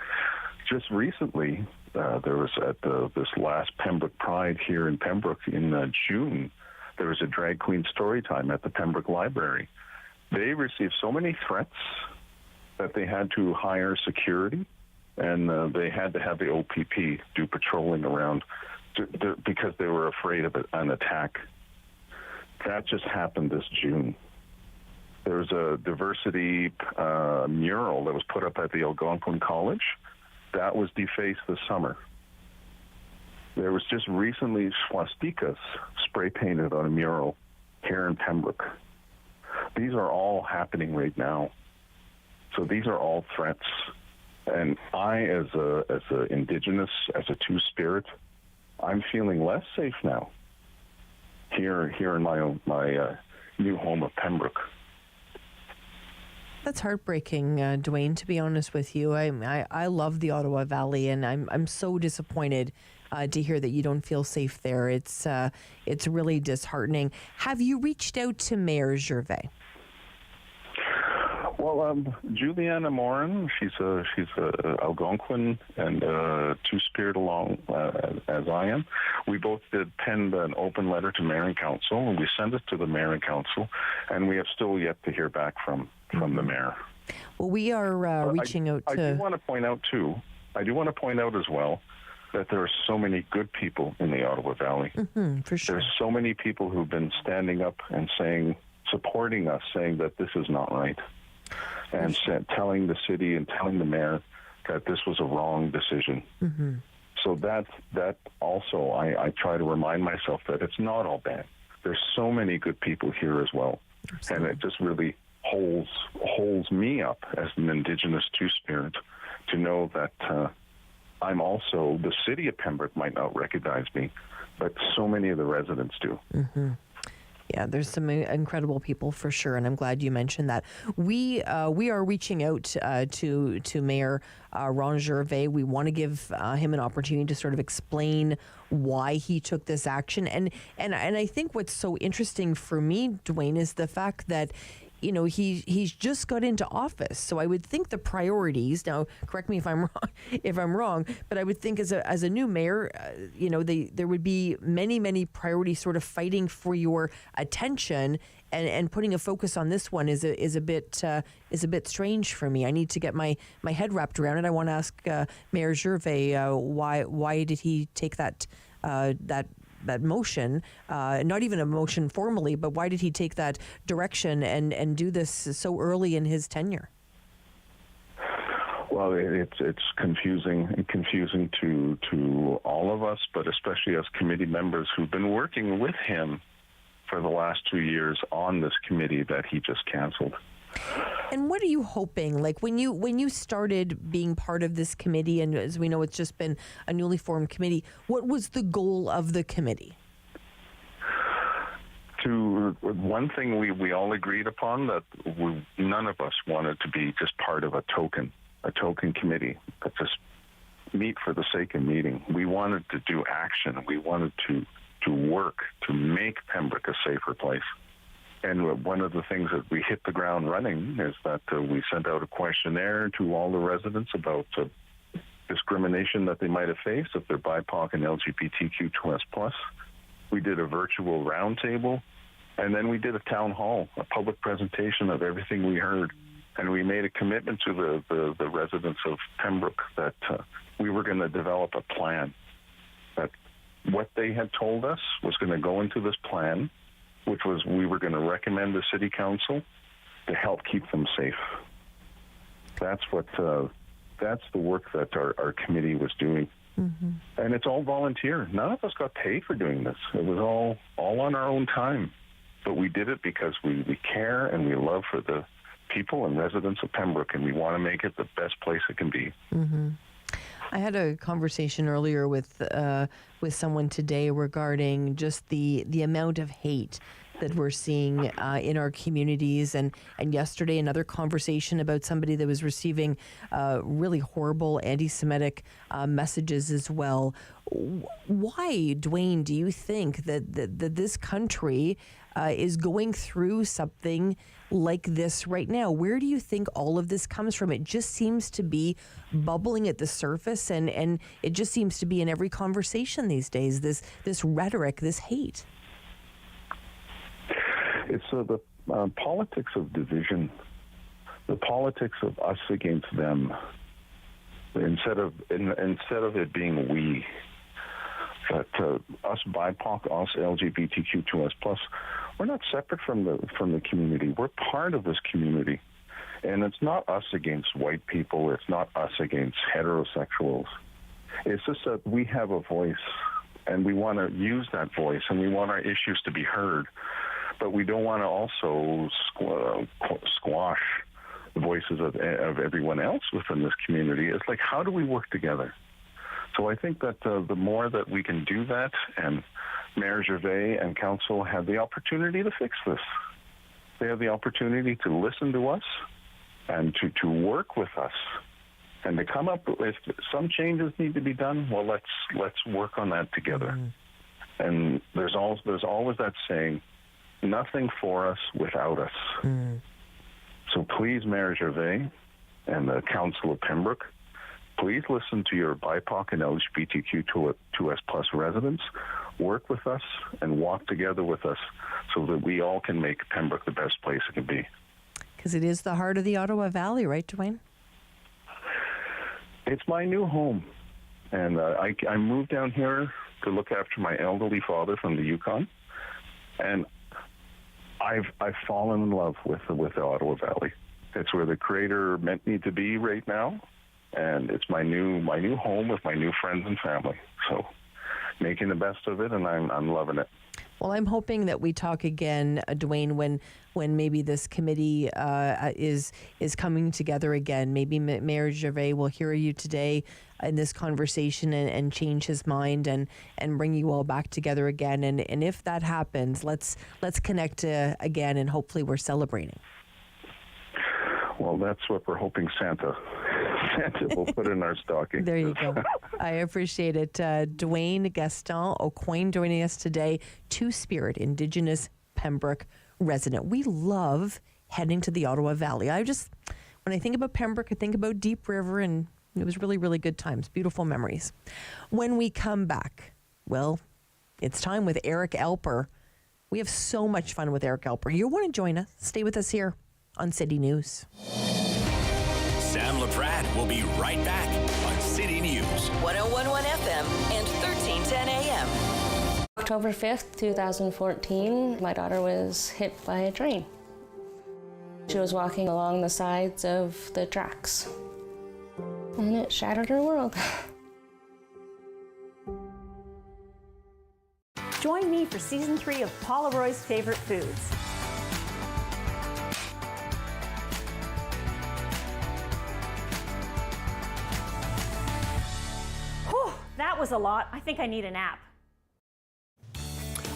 Just recently, there was at this last Pembroke Pride here in Pembroke in June, there was a drag queen story time at the Pembroke Library. They received so many threats that they had to hire security and they had to have the OPP do patrolling around because they were afraid of an attack. That just happened this June. There was a diversity mural that was put up at the Algonquin College. That was defaced this summer. There was just recently swastikas spray painted on a mural here in Pembroke. These are all happening right now. So these are all threats. And I, as a Indigenous, as a Two-Spirit, I'm feeling less safe now here in my new home of Pembroke. That's heartbreaking, Dwayne, to be honest with you. I love the Ottawa Valley, and I'm so disappointed to hear that you don't feel safe there. It's really disheartening. Have you reached out to Mayor Gervais? Well, Juliana Morin, she's a Algonquin and Two-Spirit along as I am. We both did penned an open letter to Mayor and Council, and we sent it to the Mayor and Council, and we have still yet to hear back from the Mayor. Well, we are reaching out to... I do want to point out as well that there are so many good people in the Ottawa Valley. Mm-hmm, for sure. There's so many people who've been standing up and supporting us, saying that this is not right. And telling the city and telling the mayor that this was a wrong decision. Mm-hmm. So that also, I try to remind myself that it's not all bad. There's so many good people here as well. Absolutely. And it just really holds me up as an Indigenous Two-Spirit to know that I'm also, the city of Pembroke might not recognize me, but so many of the residents do. Mm-hmm. Yeah, there's some incredible people for sure, and I'm glad you mentioned that. We are reaching out to Mayor Ron Gervais. We want to give him an opportunity to sort of explain why he took this action, and I think what's so interesting for me, Dwayne, is the fact that, you know, he's just got into office. So I would think the priorities, now correct me if I'm wrong, but I would think as a new mayor, you know, there would be many priorities sort of fighting for your attention, and putting a focus on this one is a bit strange for me. I need to get my head wrapped around it. I want to ask Mayor Gervais why did he take that motion, not even a motion formally, but why did he take that direction and do this so early in his tenure? Well, it's confusing to all of us, but especially as committee members who've been working with him for the last 2 years on this committee that he just canceled. And what are you hoping? Like when you started being part of this committee, and as we know, it's just been a newly formed committee, what was the goal of the committee? One thing we all agreed upon, that none of us wanted to be just part of a token committee that just meet for the sake of meeting. We wanted to do action. We wanted to work to make Pembroke a safer place. And one of the things that we hit the ground running is that we sent out a questionnaire to all the residents about discrimination that they might have faced if they're BIPOC and LGBTQ+. We did a virtual roundtable, and then we did a town hall, a public presentation of everything we heard. And we made a commitment to the residents of Pembroke that we were going to develop a plan, that what they had told us was going to go into this plan, which was we were going to recommend the city council to help keep them safe. That's the work that our committee was doing. Mm-hmm. And it's all volunteer. None of us got paid for doing this. It was all on our own time. But we did it because we care and we love for the people and residents of Pembroke, and we want to make it the best place it can be. Mm-hmm. I had a conversation earlier with someone today regarding just the amount of hate that we're seeing in our communities, and yesterday another conversation about somebody that was receiving really horrible anti-Semitic messages as well. Why, Dwayne, do you think that this country is going through something like this right now? Where do you think all of this comes from? It just seems to be bubbling at the surface, and it just seems to be in every conversation these days, this rhetoric, this hate. It's the politics of division, the politics of us against them. instead of it being we, that us BIPOC, us LGBTQ2S+, we're not separate from the community. We're part of this community. And it's not us against white people. It's not us against heterosexuals. It's just that we have a voice, and we want to use that voice, and we want our issues to be heard. But we don't want to also squash the voices of everyone else within this community. It's like, how do we work together? So I think that the more that we can do that, and Mayor Gervais and Council have the opportunity to fix this. They have the opportunity to listen to us and to work with us and to come up with, if some changes need to be done, well, let's work on that together. And there's always that saying, nothing for us without us. So please, Mayor Gervais and the Council of Pembroke, please listen to your BIPOC and LGBTQ2S+ residents, work with us and walk together with us so that we all can make Pembroke the best place it can be. Because it is the heart of the Ottawa Valley, right, Dwayne? It's my new home. And I moved down here to look after my elderly father from the Yukon. And I've fallen in love with the Ottawa Valley. It's where the Creator meant me to be right now. And it's my new home with my new friends and family. So making the best of it, and I'm loving it. Well, I'm hoping that we talk again, Dwayne, when maybe this committee is coming together again. Maybe Mayor Gervais will hear you today in this conversation and change his mind and bring you all back together again. And if that happens, let's connect again, and hopefully we're celebrating. Well, that's what we're hoping Santa will put in our stocking. There you go. I appreciate it. Dwayne Gaston Aucoin joining us today, Two-Spirit Indigenous Pembroke resident. We love heading to the Ottawa Valley. When I think about Pembroke, I think about Deep River, and it was really, really good times, beautiful memories. When we come back, well, it's time with Eric Alper. We have so much fun with Eric Alper. You want to join us? Stay with us here on City News. Sam Laprade will be right back on City News. 101.1 FM and 1310 AM. October 5th, 2014, my daughter was hit by a train. She was walking along the sides of the tracks, and it shattered her world. Join me for Season 3 of Paula Roy's Favorite Foods. That was a lot. I think I need a nap.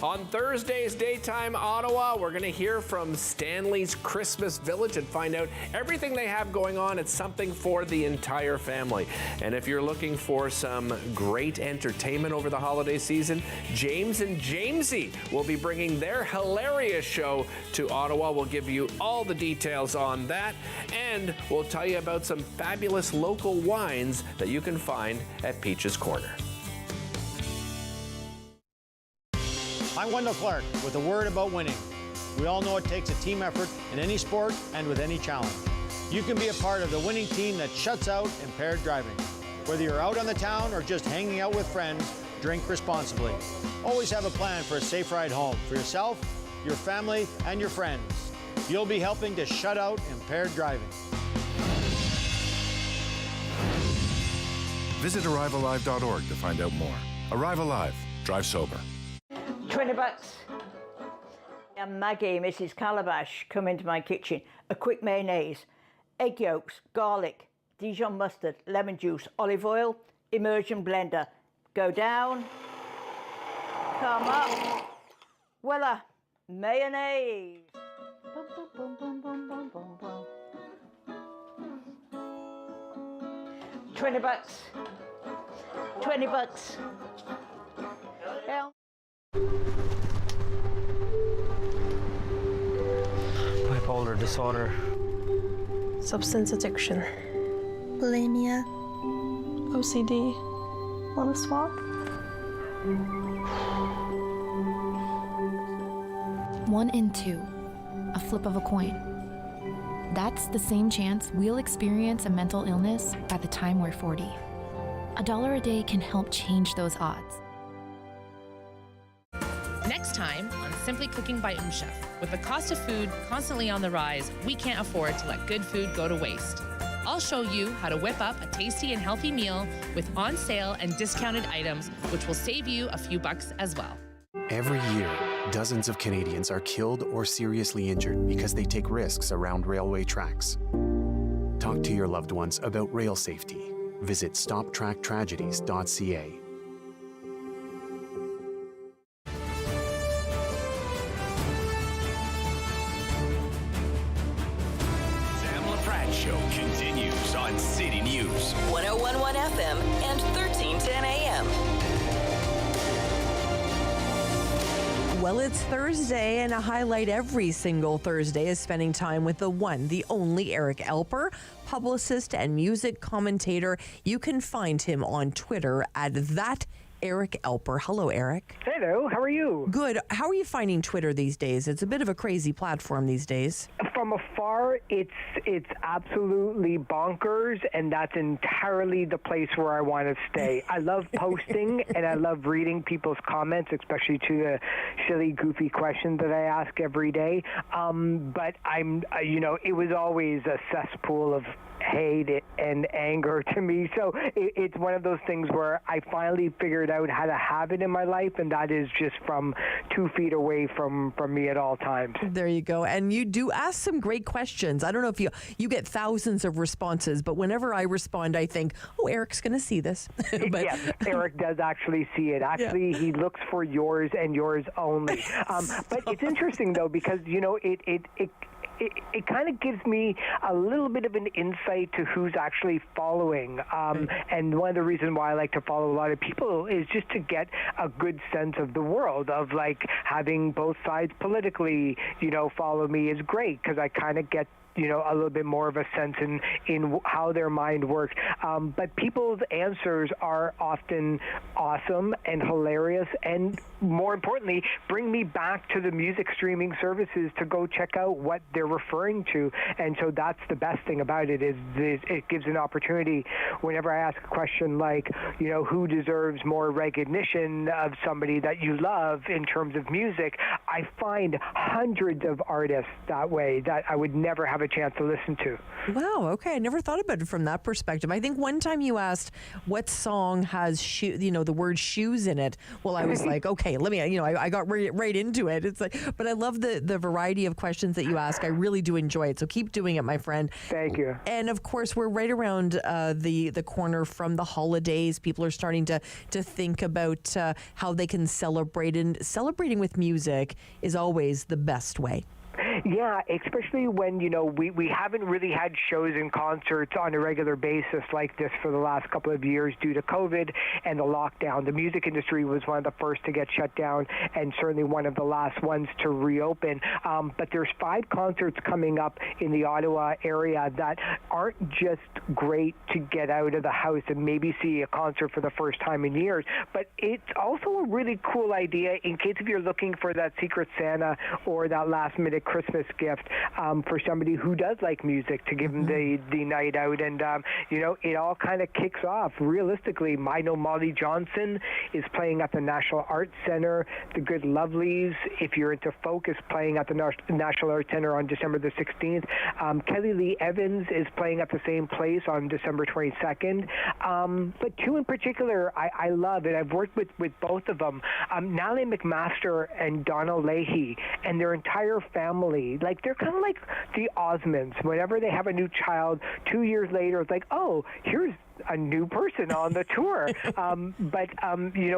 On Thursday's Daytime Ottawa, we're going to hear from Stanley's Christmas Village and find out everything they have going on. It's something for the entire family. And if you're looking for some great entertainment over the holiday season, James and Jamesy will be bringing their hilarious show to Ottawa. We'll give you all the details on that, and we'll tell you about some fabulous local wines that you can find at Peach's Corner. I'm Wendell Clark with a word about winning. We all know it takes a team effort in any sport and with any challenge. You can be a part of the winning team that shuts out impaired driving. Whether you're out on the town or just hanging out with friends, drink responsibly. Always have a plan for a safe ride home for yourself, your family, and your friends. You'll be helping to shut out impaired driving. Visit ArriveAlive.org to find out more. Arrive Alive. Drive sober. $20. And Maggie, Mrs. Calabash, come into my kitchen. A quick mayonnaise, egg yolks, garlic, Dijon mustard, lemon juice, olive oil, immersion blender. Go down, come up. Voila, mayonnaise. Bum, bum, bum, bum, bum, bum, bum, bum. $20. $20. Yeah. Bipolar disorder. Substance addiction. Bulimia. OCD. Want to swap? One in two, a flip of a coin. That's the same chance we'll experience a mental illness by the time we're 40. $1 a day can help change those odds. Next time on Simply Cooking by Chef. With the cost of food constantly on the rise, we can't afford to let good food go to waste. I'll show you how to whip up a tasty and healthy meal with on sale and discounted items, which will save you a few bucks as well. Every year, dozens of Canadians are killed or seriously injured because they take risks around railway tracks. Talk to your loved ones about rail safety. Visit stoptracktragedies.ca. Sam Laprade Show continues on City News. 101.1 FM and 1310 AM. Well, it's Thursday, and a highlight every single Thursday is spending time with the one, the only Eric Alper, publicist and music commentator. You can find him on Twitter at that Eric Alper. Hello, Eric. Hello, how are you? Good. How are you finding Twitter these days? It's a bit of a crazy platform these days. From afar, it's absolutely bonkers, and that's entirely the place where I want to stay. I love posting, and I love reading people's comments, especially to the silly, goofy questions that I ask every day. But it was always a cesspool of hate and anger to me. So it's one of those things where I finally figured out how to have it in my life, and that is just from 2 feet away from me at all times. There you go. And you do ask some great questions. I don't know if you get thousands of responses, but whenever I respond, I think, oh, Eric's going to see this. But yes, Eric does actually see it. Actually, He looks for yours and yours only. But it's interesting, though, because, it kind of gives me a little bit of an insight to who's actually following. And one of the reasons why I like to follow a lot of people is just to get a good sense of the world, of like having both sides politically, follow me is great, because I kind of get a little bit more of a sense in how their mind works. But people's answers are often awesome and hilarious, and more importantly, bring me back to the music streaming services to go check out what they're referring to. And so that's the best thing about it, is it gives an opportunity whenever I ask a question like, who deserves more recognition of somebody that you love in terms of music, I find hundreds of artists that way that I would never have a chance to listen to. Wow, okay. I never thought about it from that perspective. I think one time you asked what song has the word shoes in it. Well, I was like, okay, let me, I got right into it. It's like, but I love the variety of questions that you ask. I really do enjoy it. So keep doing it, my friend. Thank you. And of course, we're right around the corner from the holidays. People are starting to think about how they can celebrate, and celebrating with music is always the best way. Yeah, especially when, we haven't really had shows and concerts on a regular basis like this for the last couple of years due to COVID and the lockdown. The music industry was one of the first to get shut down, and certainly one of the last ones to reopen. But there's 5 concerts coming up in the Ottawa area that aren't just great to get out of the house and maybe see a concert for the first time in years, but it's also a really cool idea in case if you're looking for that Secret Santa or that last-minute Christmas gift for somebody who does like music, to give them the night out. And it all kind of kicks off. Realistically, I know Molly Johnson is playing at the National Arts Centre. The Good Lovelies, if you're into folk, is playing at the National Arts Centre on December the 16th. Kelly Lee Evans is playing at the same place on December 22nd. But 2 in particular I love, and I've worked with both of them. Natalie McMaster and Donna Leahy and their entire family. Like, they're kind of like the Osmonds. Whenever they have a new child, 2 years later, it's like, oh, here's a new person on the tour. But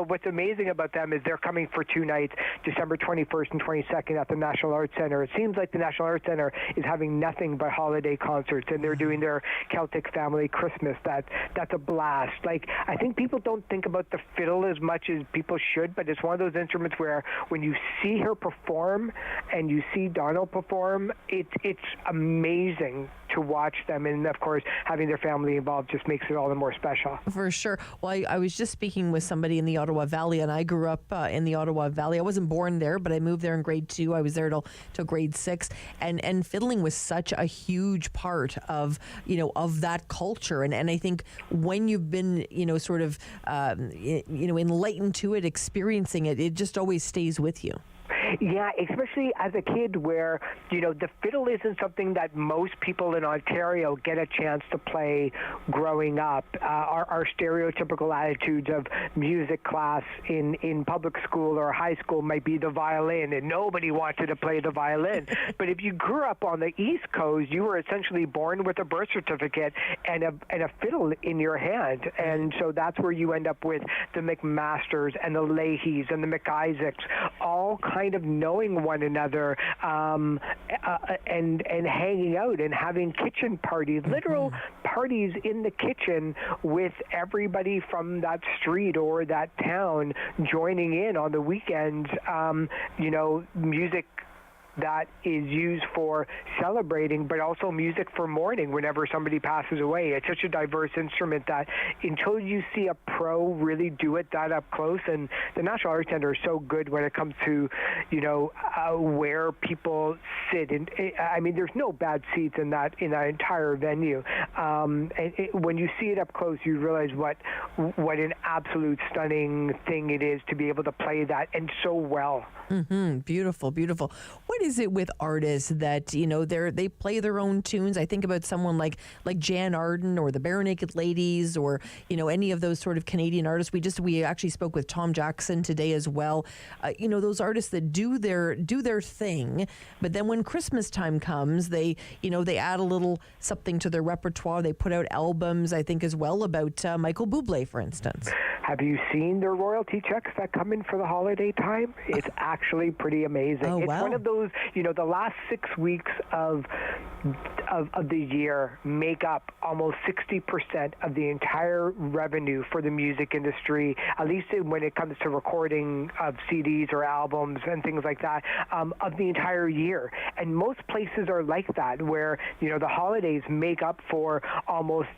what's amazing about them is they're coming for 2 nights, December 21st and 22nd at the National Arts Centre. It seems like the National Arts Centre is having nothing but holiday concerts, and they're doing their Celtic Family Christmas. That's a blast. Like, I think people don't think about the fiddle as much as people should, but it's one of those instruments where when you see her perform and you see Donald perform, it's amazing to watch them. And of course, having their family involved just makes it all the more special. For sure. Well, I was just speaking with somebody in the Ottawa Valley, and I grew up in the Ottawa Valley. I wasn't born there, but I moved there in grade 2. I was there till grade 6, and fiddling was such a huge part of of that culture. And I think when you've been sort of enlightened to it, experiencing it, it just always stays with you. Yeah, especially as a kid where, the fiddle isn't something that most people in Ontario get a chance to play growing up. Our stereotypical attitudes of music class in public school or high school might be the violin, and nobody wanted to play the violin. But if you grew up on the East Coast, you were essentially born with a birth certificate and a fiddle in your hand. And so that's where you end up with the McMasters and the Leahys and the McIsaacs, all kind of knowing one another and hanging out and having kitchen parties, literal parties in the kitchen with everybody from that street or that town joining in on the weekends. Music that is used for celebrating, but also music for mourning whenever somebody passes away. It's such a diverse instrument that until you see a pro really do it that up close, and the National Arts Centre is so good when it comes to, where people sit. And there's no bad seats in that entire venue. When you see it up close, you realize what an absolute stunning thing it is to be able to play that, and so well. Beautiful, beautiful. What is it with artists that they play their own tunes? I think about someone like Jan Arden or the Bare Naked Ladies, or any of those sort of Canadian artists. We actually spoke with Tom Jackson today as well. Those artists that do their thing, but then when Christmas time comes, they add a little something to their repertoire. They put out albums. I think as well about Michael Bublé, for instance. Have you seen their royalty checks that come in for the holiday time? It's actually pretty amazing. Oh, it's wow. one of those, the last 6 weeks of the year make up almost 60% of the entire revenue for the music industry, at least when it comes to recording of CDs or albums and things like that, of the entire year. And most places are like that, where, the holidays make up for almost,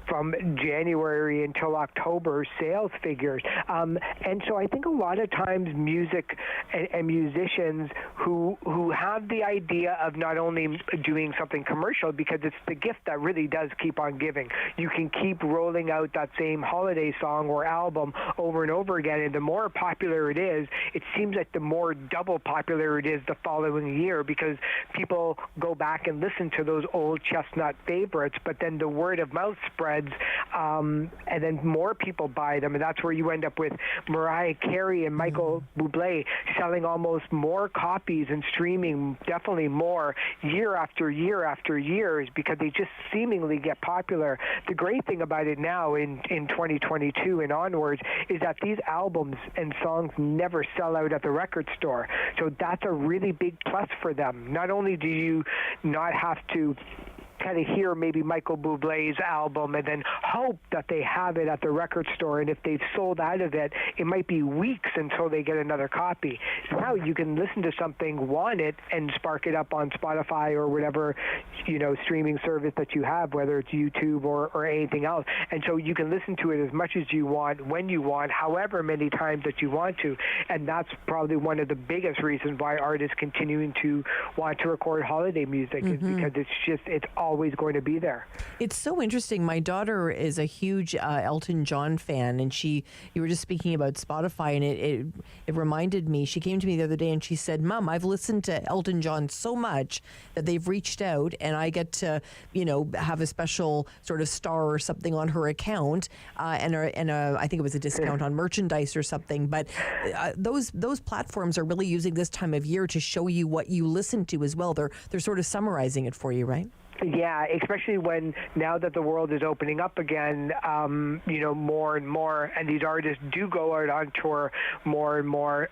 from January until October sales figures. And so I think a lot of times music and musicians who have the idea of not only doing something commercial, because it's the gift that really does keep on giving. You can keep rolling out that same holiday song or album over and over again, and the more popular it is, it seems like the more double popular it is the following year, because people go back and listen to those old chestnut favorites, but then the word of mouth spreads, and then more people buy them, and that's where you end up with Mariah Carey and Michael Bublé selling almost more copies and streaming definitely more year after year after year, is because they just seemingly get popular. The great thing about it now in 2022 and onwards is that these albums and songs never sell out at the record store. So that's a really big plus for them. Not only do you not have to kind of hear maybe Michael Bublé's album and then hope that they have it at the record store, and if they've sold out of it, it might be weeks until they get another copy. Now you can listen to something, want it, and spark it up on Spotify or whatever streaming service that you have, whether it's YouTube or anything else. And so you can listen to it as much as you want, when you want, however many times that you want to. And that's probably one of the biggest reasons why artists continuing to want to record holiday music, is because it's always going to be there. It's so interesting. My daughter is a huge Elton John fan, and you were just speaking about Spotify, and it reminded me. She came to me the other day and she said, "Mom, I've listened to Elton John so much that they've reached out, and I get to have a special sort of star or something on her account, and I think it was a discount on merchandise or something." But those platforms are really using this time of year to show you what you listen to as well. They're sort of summarizing it for you, right? Yeah, especially when now that the world is opening up again, more and more, and these artists do go out on tour more and more.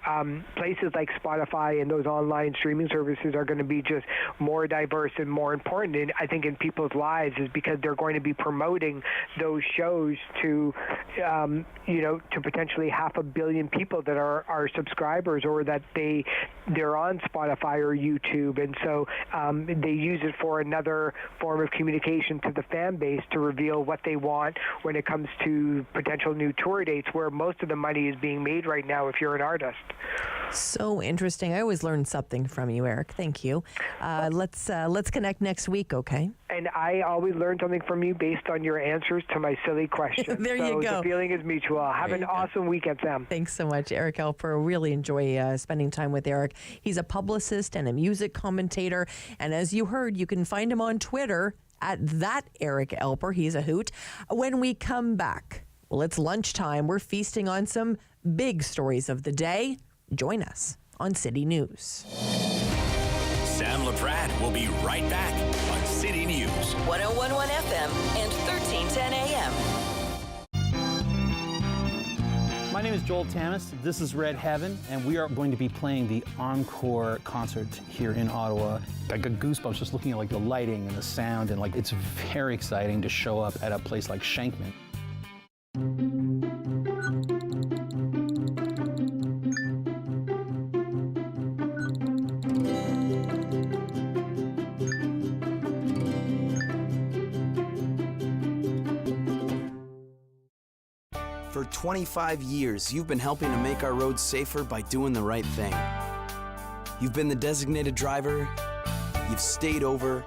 Places like Spotify and those online streaming services are going to be just more diverse and more important, and I think in people's lives, is because they're going to be promoting those shows to, to potentially 500 million people that are subscribers, or that they they're on Spotify or YouTube, and so they use it for another form of communication to the fan base to reveal what they want when it comes to potential new tour dates, where most of the money is being made right now if you're an artist. So interesting. I always learn something from you, Eric. Thank you. Let's connect next week, okay? And I always learn something from you based on your answers to my silly questions. There you go. The feeling is mutual. Have an awesome weekend, Sam. Thanks so much, Eric Alper. Really enjoy spending time with Eric. He's a publicist and a music commentator. And as you heard, you can find him on Twitter at that Eric Alper. He's a hoot. When we come back, well, it's lunchtime. We're feasting on some big stories of the day. Join us on City News. Sam Laprade will be right back on City News. 101.1 FM and 1310 AM. My name is Joel Tamas. This is Red Heaven, and we are going to be playing the Encore concert here in Ottawa. I got goosebumps just looking at the lighting and the sound, and it's very exciting to show up at a place like Shankman. For 25 years, you've been helping to make our roads safer by doing the right thing. You've been the designated driver, you've stayed over,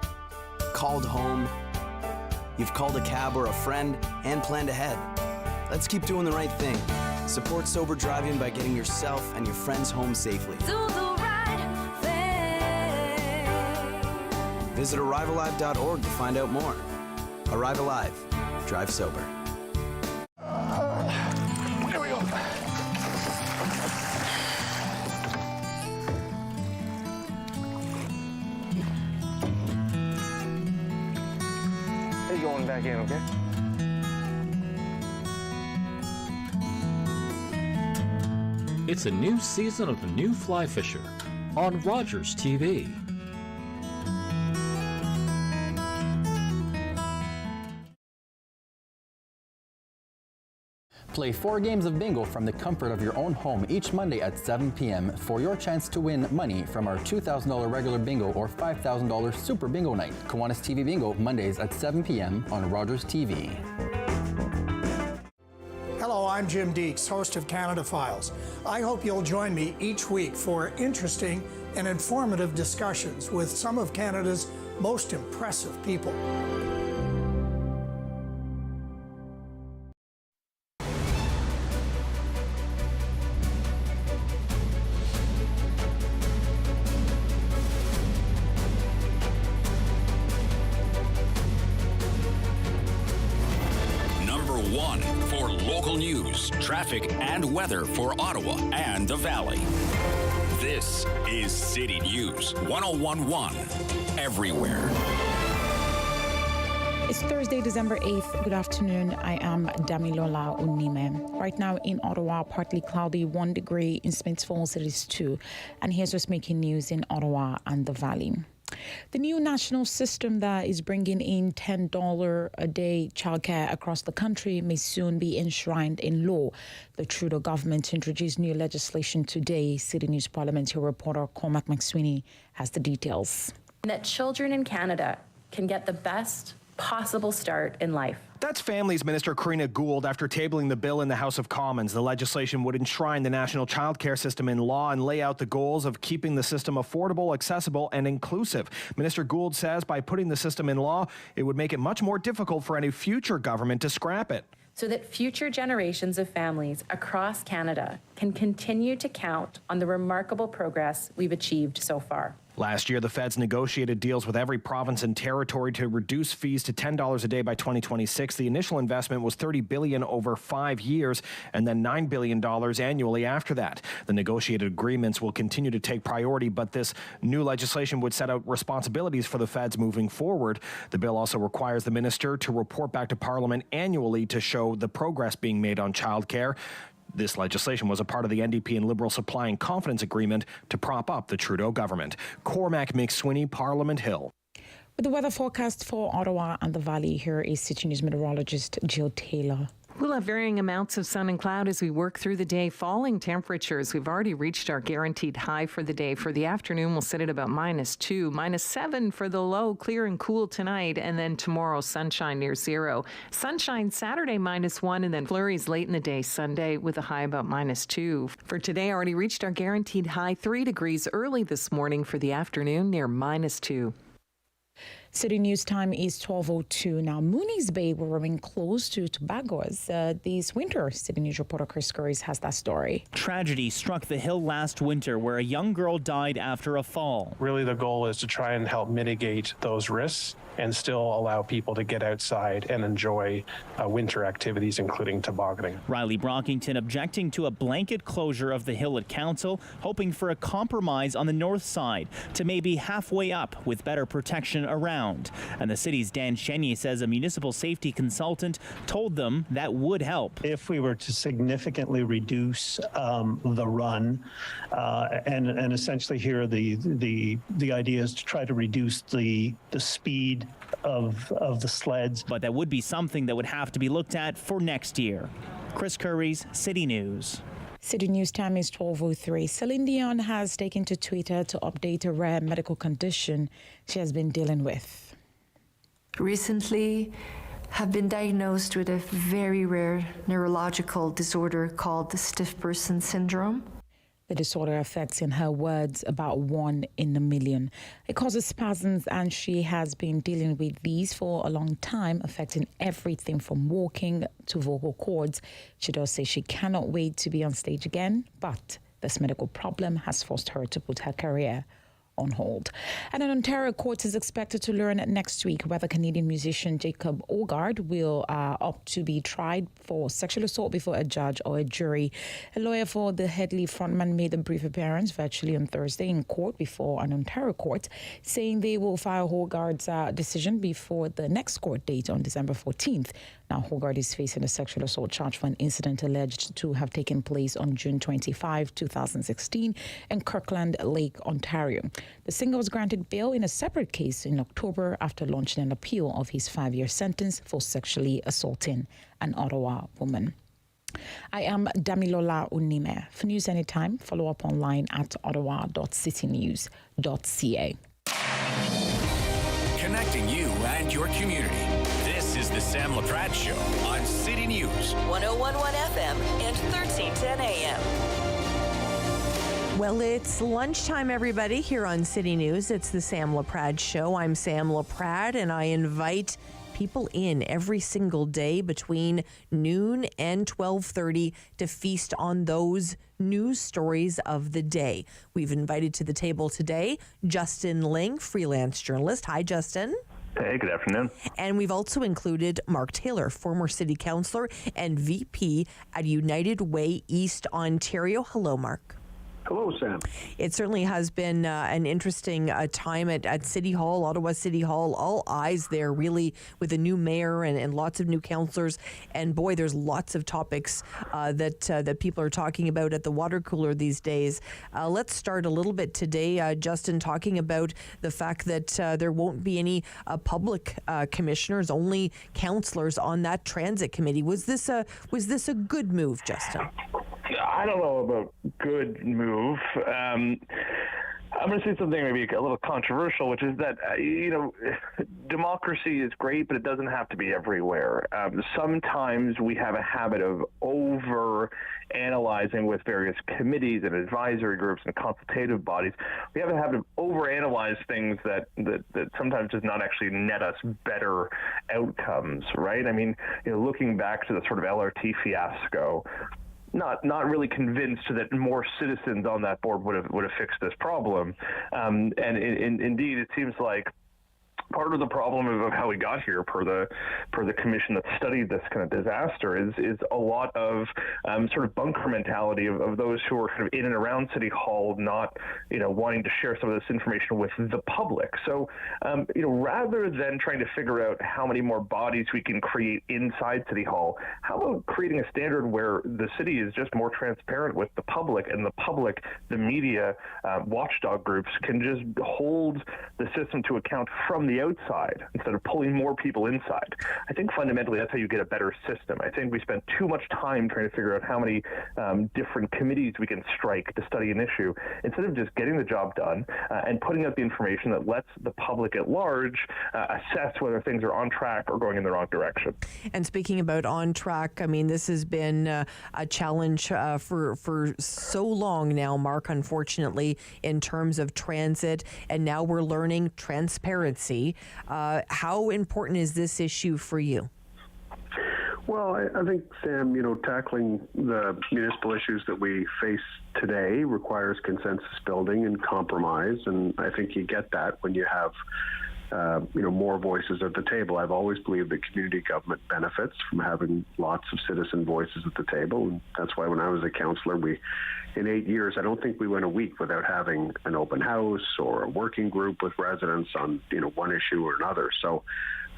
called home, you've called a cab or a friend, and planned ahead. Let's keep doing the right thing. Support sober driving by getting yourself and your friends home safely. Do the right thing. Visit ArriveAlive.org to find out more. Arrive Alive. Drive sober. There we go. Hey, going back in, okay? It's a new season of The New Fly Fisher on Rogers TV. Play 4 games of bingo from the comfort of your own home each Monday at 7 p.m. for your chance to win money from our $2,000 regular bingo or $5,000 super bingo night. Kiwanis TV Bingo, Mondays at 7 p.m. on Rogers TV. Hello, I'm Jim Deeks, host of Canada Files. I hope you'll join me each week for interesting and informative discussions with some of Canada's most impressive people. Traffic and weather for Ottawa and the Valley. This is City News 101.1 everywhere. It's Thursday, December 8th. Good afternoon. I am Damilola Unime. Right now in Ottawa, partly cloudy, 1 degree. In Smiths Falls, it is 2. And here's what's making news in Ottawa and the Valley. The new national system that is bringing in $10 a day childcare across the country may soon be enshrined in law. The Trudeau government introduced new legislation today. City News parliamentary reporter Cormac McSweeney has the details. That children in Canada can get the best possible start in life. That's Families Minister Karina Gould after tabling the bill in the House of Commons. The legislation would enshrine the national childcare system in law and lay out the goals of keeping the system affordable, accessible, and inclusive. Minister Gould says by putting the system in law, it would make it much more difficult for any future government to scrap it. So that future generations of families across Canada can continue to count on the remarkable progress we've achieved so far. Last year, the feds negotiated deals with every province and territory to reduce fees to $10 a day by 2026. The initial investment was $30 billion over 5 years and then $9 billion annually after that. The negotiated agreements will continue to take priority, but this new legislation would set out responsibilities for the feds moving forward. The bill also requires the minister to report back to Parliament annually to show the progress being made on childcare. This legislation was a part of the NDP and Liberal Supply and Confidence Agreement to prop up the Trudeau government. Cormac McSweeney, Parliament Hill. With the weather forecast for Ottawa and the Valley, here is City News meteorologist Jill Taylor. We'll have varying amounts of sun and cloud as we work through the day. Falling temperatures. We've already reached our guaranteed high for the day. For the afternoon, we'll sit at about -2, -7 for the low. Clear and cool tonight, and then tomorrow, sunshine near 0. Sunshine Saturday, -1, and then flurries late in the day Sunday with a high about -2. For today, already reached our guaranteed high 3 degrees early this morning. For the afternoon, near -2. City News time is 12:02. Now, Mooney's Bay will remain closed to Tobago's this winter. City News reporter Chris Curries has that story. Tragedy struck the hill last winter where a young girl died after a fall. Really, the goal is to try and help mitigate those risks and still allow people to get outside and enjoy winter activities, including tobogganing. Riley Brockington objecting to a blanket closure of the hill at council, hoping for a compromise on the north side to maybe halfway up with better protection around. And the city's Dan Chenier says a municipal safety consultant told them that would help. If we were to significantly reduce the run, and essentially here the idea is to try to reduce the speed of the sleds. But that would be something that would have to be looked at for next year. Chris Curries, City News. City News time is 12:03. Celine Dion has taken to Twitter to update a rare medical condition she has been dealing with. Recently, have been diagnosed with a very rare neurological disorder called the stiff person syndrome. The disorder affects, in her words, about 1 in a million. It causes spasms, and she has been dealing with these for a long time, affecting everything from walking to vocal cords. She does say she cannot wait to be on stage again, but this medical problem has forced her to put her career on hold. And an Ontario court is expected to learn next week whether Canadian musician Jacob Ogard will opt to be tried for sexual assault before a judge or a jury. A lawyer for the Headley frontman made a brief appearance virtually on Thursday in court before an Ontario court, saying they will file Ogard's decision before the next court date on December 14th. Now, Ogard is facing a sexual assault charge for an incident alleged to have taken place on June 25, 2016 in Kirkland Lake, Ontario. The singer was granted bail in a separate case in October after launching an appeal of his 5-year sentence for sexually assaulting an Ottawa woman. I am Damilola Unime. For news anytime, follow up online at ottawa.citynews.ca. Connecting you and your community. This is the Sam Laprade Show on City News. 101.1 FM and 1310 AM. Well, it's lunchtime, everybody, here on City News. It's the Sam Laprade Show. I'm Sam Laprade, and I invite people in every single day between noon and 12:30 to feast on those news stories of the day. We've invited to the table today Justin Ling, freelance journalist. Hi, Justin. Hey, good afternoon. And we've also included Mark Taylor, former city councillor and VP at United Way, East Ontario. Hello, Mark. Hello, Sam. It certainly has been an interesting time at City Hall, Ottawa City Hall. All eyes there, really, with a new mayor and lots of new councillors. And boy, there's lots of topics that people are talking about at the water cooler these days. Let's start a little bit today, Justin, talking about the fact that there won't be any public commissioners, only councillors on that transit committee. Was this a good move, Justin? I don't know about good move. I'm going to say something maybe a little controversial, which is that, democracy is great, but it doesn't have to be everywhere. Sometimes we have a habit of over-analyzing with various committees and advisory groups and consultative bodies. We have a habit of over-analyze things that sometimes does not actually net us better outcomes, right? I mean, looking back to the sort of LRT fiasco, not really convinced that more citizens on that board would have fixed this problem, and indeed it seems like part of the problem of how we got here, per the commission that studied this kind of disaster, is a lot of sort of bunker mentality of those who are kind of in and around City Hall, not wanting to share some of this information with the public. So rather than trying to figure out how many more bodies we can create inside City Hall, how about creating a standard where the city is just more transparent with the public, and the public, the media, watchdog groups can just hold the system to account from the the outside instead of pulling more people inside. I think fundamentally that's how you get a better system. I think we spend too much time trying to figure out how many different committees we can strike to study an issue instead of just getting the job done and putting out the information that lets the public at large assess whether things are on track or going in the wrong direction. And speaking about on track, I mean, this has been a challenge for so long now, Mark, unfortunately, in terms of transit, and now we're learning transparency. How important is this issue for you? Well, I think, Sam, tackling the municipal issues that we face today requires consensus building and compromise, and I think you get that when you have more voices at the table. I've always believed that community government benefits from having lots of citizen voices at the table, and that's why when I was a councillor, in 8 years, I don't think we went a week without having an open house or a working group with residents on one issue or another. So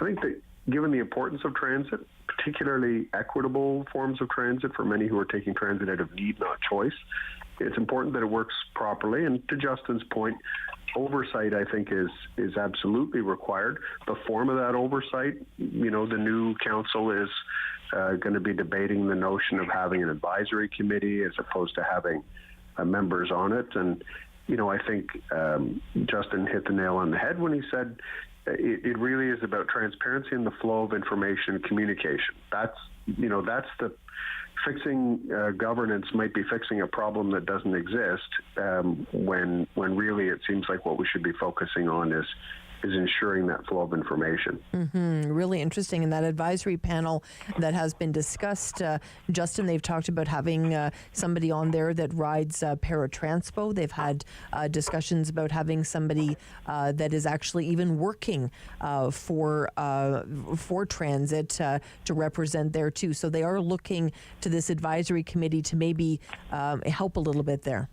I think that given the importance of transit, particularly equitable forms of transit for many who are taking transit out of need, not choice, it's important that it works properly. And to Justin's point, oversight, I think, is absolutely required. The form of that oversight, the new council is going to be debating the notion of having an advisory committee as opposed to having members on it. And, I think Justin hit the nail on the head when he said it really is about transparency and the flow of information and communication. That's the fixing governance might be fixing a problem that doesn't exist when really it seems like what we should be focusing on is ensuring that flow of information. Really interesting. And that advisory panel that has been discussed, Justin, they've talked about having somebody on there that rides paratranspo. They've had discussions about having somebody that is actually even working for transit to represent there too. So they are looking to this advisory committee to maybe help a little bit there.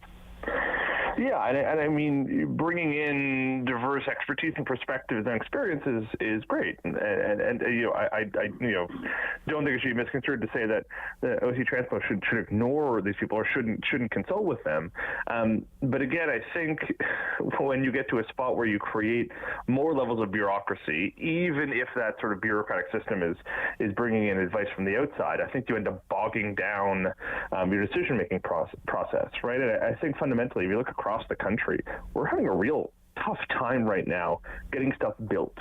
Yeah, and I mean, bringing in diverse expertise and perspectives and experiences is great, and I don't think it should be misconstrued to say that the OC Transpo should ignore these people or shouldn't consult with them. But again, I think when you get to a spot where you create more levels of bureaucracy, even if that sort of bureaucratic system is bringing in advice from the outside, I think you end up bogging down your decision-making process, right? And I think fundamentally, if you look across the country, we're having a real tough time right now getting stuff built.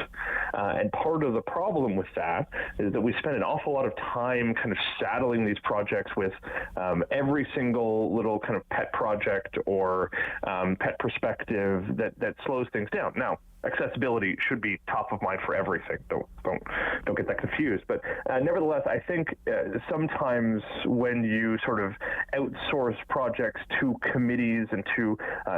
And part of the problem with that is that we spend an awful lot of time kind of saddling these projects with every single little kind of pet project or pet perspective that slows things down. Now, accessibility should be top of mind for everything. Don't get that confused. But nevertheless, I think sometimes when you sort of outsource projects to committees and to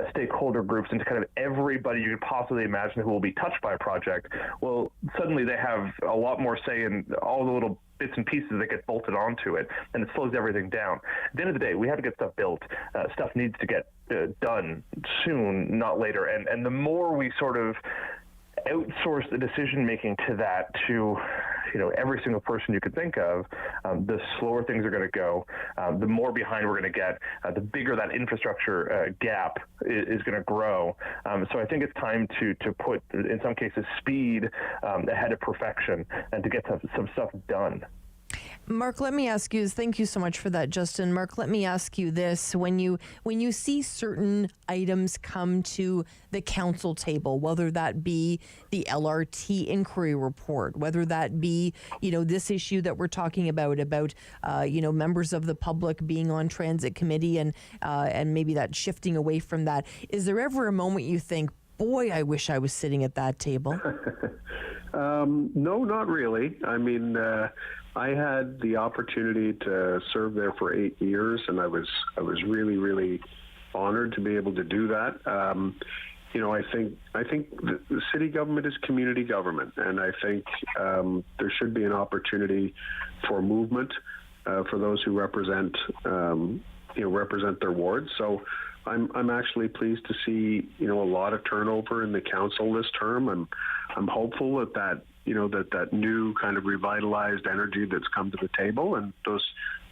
stakeholder groups and to kind of everybody you could possibly imagine who will be touched by a project, well, suddenly they have a lot more say in all the little bits and pieces that get bolted onto it, and it slows everything down. At the end of the day, we have to get stuff built. Stuff needs to get done soon, not later. And the more we sort of outsource the decision making to that, to every single person you could think of, the slower things are going to go, the more behind we're going to get, the bigger that infrastructure gap is going to grow. So I think it's time to put, in some cases, speed ahead of perfection and to get some stuff done. Mark, let me ask you, thank you so much for that, Justin. Mark, let me ask you this. When you see certain items come to the council table, whether that be the LRT inquiry report, whether that be, this issue that we're talking about members of the public being on transit committee and maybe that shifting away from that, is there ever a moment you think, boy, I wish I was sitting at that table? No, not really. I mean, I had the opportunity to serve there for 8 years, and I was really, really honored to be able to do that. I think the city government is community government, and I think there should be an opportunity for movement for those who represent their wards. So I'm actually pleased to see a lot of turnover in the council this term. I'm hopeful that new kind of revitalized energy that's come to the table and those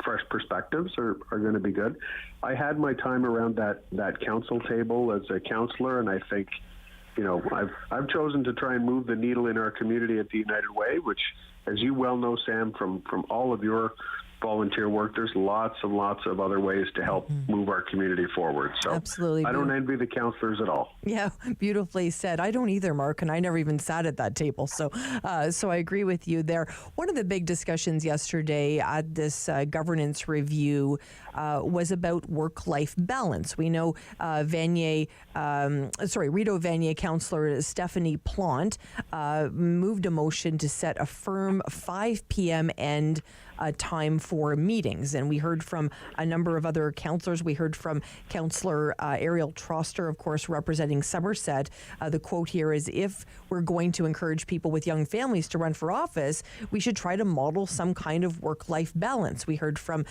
fresh perspectives are going to be good. I had my time around that council table as a councillor, and I think I've chosen to try and move the needle in our community at the United Way, which, as you well know, Sam, from all of your volunteer work, there's lots and lots of other ways to help move our community forward. So absolutely, I don't envy the councillors at all. Yeah, beautifully said. I don't either, Mark, and I never even sat at that table. So I agree with you there. One of the big discussions yesterday at this governance review was about work-life balance. We know Rideau Vanier councillor Stephanie Plante moved a motion to set a firm 5 p.m. end time for meetings. And we heard from a number of other councillors. We heard from Councillor Ariel Troster, of course, representing Somerset. The quote here is, if we're going to encourage people with young families to run for office, we should try to model some kind of work-life balance. We heard from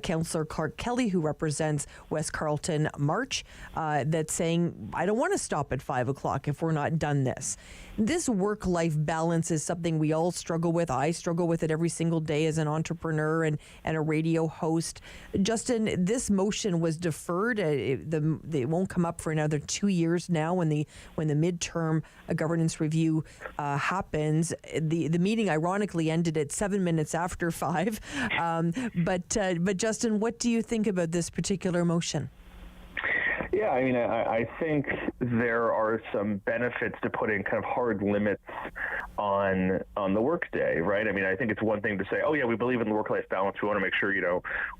Councillor Clark Kelly, who represents West Carleton March, that's saying, I don't want to stop at 5 o'clock if we're not done this. This work-life balance is something we all struggle with. I struggle with it every single day as an entrepreneur and a radio host. Justin, this motion was deferred. It won't come up for another 2 years now when the midterm governance review happens. The meeting ironically ended at 7 minutes after 5. But Justin, what do you think about this particular motion? Yeah, I mean, I think there are some benefits to putting kind of hard limits on the workday, right? I mean, I think it's one thing to say, oh yeah, we believe in the work-life balance. We want to make sure, you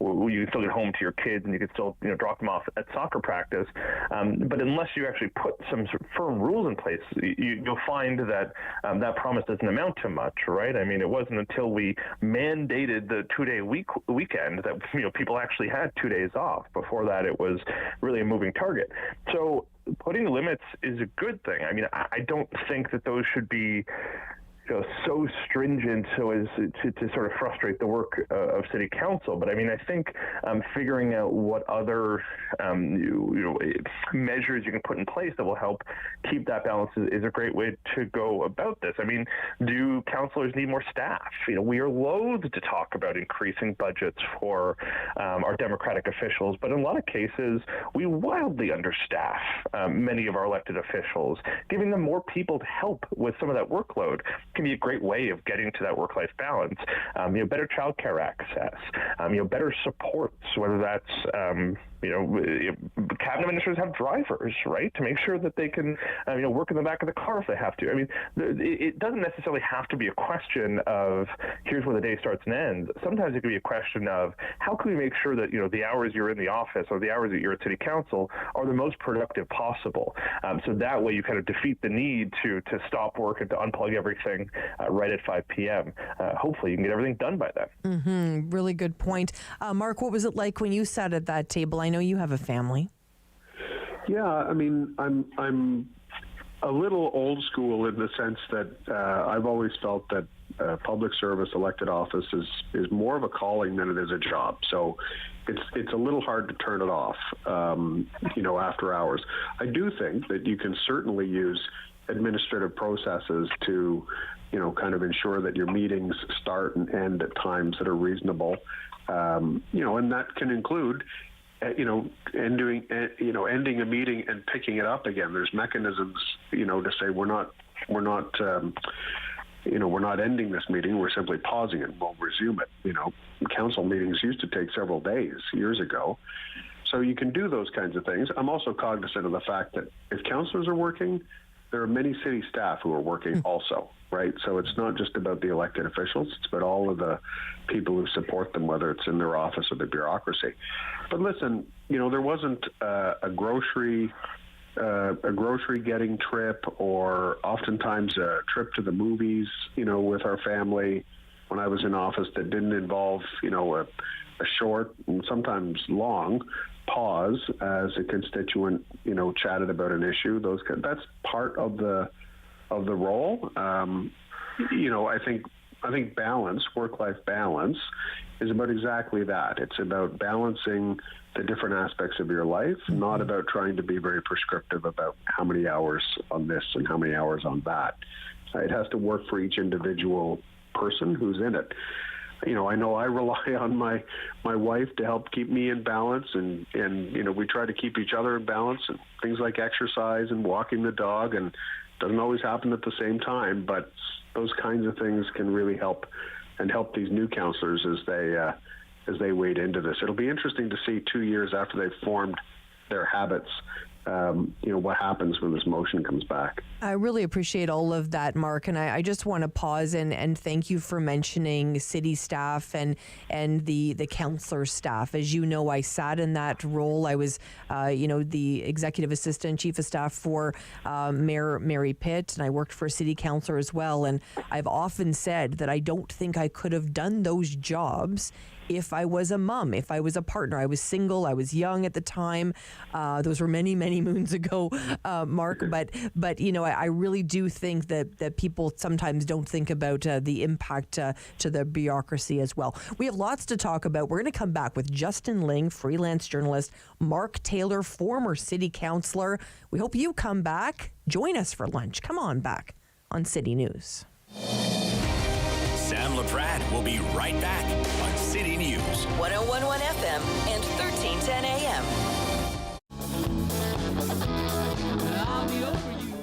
can still get home to your kids and you can still, drop them off at soccer practice. But unless you actually put some sort of firm rules in place, you'll find that that promise doesn't amount to much, right? I mean, it wasn't until we mandated the 2-day weekend that, people actually had 2 days off. Before that, it was really a moving target. So putting limits is a good thing. I mean, I don't think that those should be so stringent so as to sort of frustrate the work of city council. But I mean, I think figuring out what other measures you can put in place that will help keep that balance is a great way to go about this. I mean, do councillors need more staff? We are loath to talk about increasing budgets for our democratic officials, but in a lot of cases, we wildly understaff many of our elected officials. Giving them more people to help with some of that workload can be a great way of getting to that work-life balance. Better childcare access, better supports, whether that's cabinet ministers have drivers, right, to make sure that they can, work in the back of the car if they have to. I mean, it doesn't necessarily have to be a question of here's where the day starts and ends. Sometimes it can be a question of how can we make sure that, the hours you're in the office or the hours that you're at city council are the most productive possible. So that way you kind of defeat the need to stop work and to unplug everything right at 5 p.m. Hopefully you can get everything done by then. Really good point. Mark, what was it like when you sat at that table? I know you have a family. Yeah, I mean, I'm a little old school in the sense that I've always felt that public service elected office is more of a calling than it is a job. So it's a little hard to turn it off, after hours. I do think that you can certainly use administrative processes to, kind of ensure that your meetings start and end at times that are reasonable, and that can include ending a meeting and picking it up again. There's mechanisms, to say we're not ending this meeting. We're simply pausing it. We'll resume it. Council meetings used to take several days years ago. So you can do those kinds of things. I'm also cognizant of the fact that if councillors are working, there are many city staff who are working also, right? So it's not just about the elected officials, it's about all of the people who support them, whether it's in their office or the bureaucracy. But listen, there wasn't a grocery getting trip or oftentimes a trip to the movies, with our family when I was in office that didn't involve, a short and sometimes long pause as a constituent, chatted about an issue. That's part of the role. I think balance, work-life balance, is about exactly that. It's about balancing the different aspects of your life, not about trying to be very prescriptive about how many hours on this and how many hours on that. It has to work for each individual person who's in it. I know I rely on my wife to help keep me in balance, and we try to keep each other in balance, and things like exercise and walking the dog, and it doesn't always happen at the same time, but those kinds of things can really help these new counselors as they wade into this. It'll be interesting to see 2 years after they've formed their habits, what happens when this motion comes back. I really appreciate all of that, Mark, and I just want to pause and thank you for mentioning city staff and the councillor staff. As you know, I sat in that role. I was, the executive assistant, chief of staff for Mayor Mary Pitt, and I worked for a city councillor as well. And I've often said that I don't think I could have done those jobs if I was a mom, if I was a partner. I was single, I was young at the time. Those were many, many moons ago, Mark. But I really do think that people sometimes don't think about the impact to the bureaucracy as well. We have lots to talk about. We're going to come back with Justin Ling, freelance journalist, Mark Taylor, former city councillor. We hope you come back. Join us for lunch. Come on back on City News. Sam Laprade will be right back on City News. 101.1 FM and 1310 AM.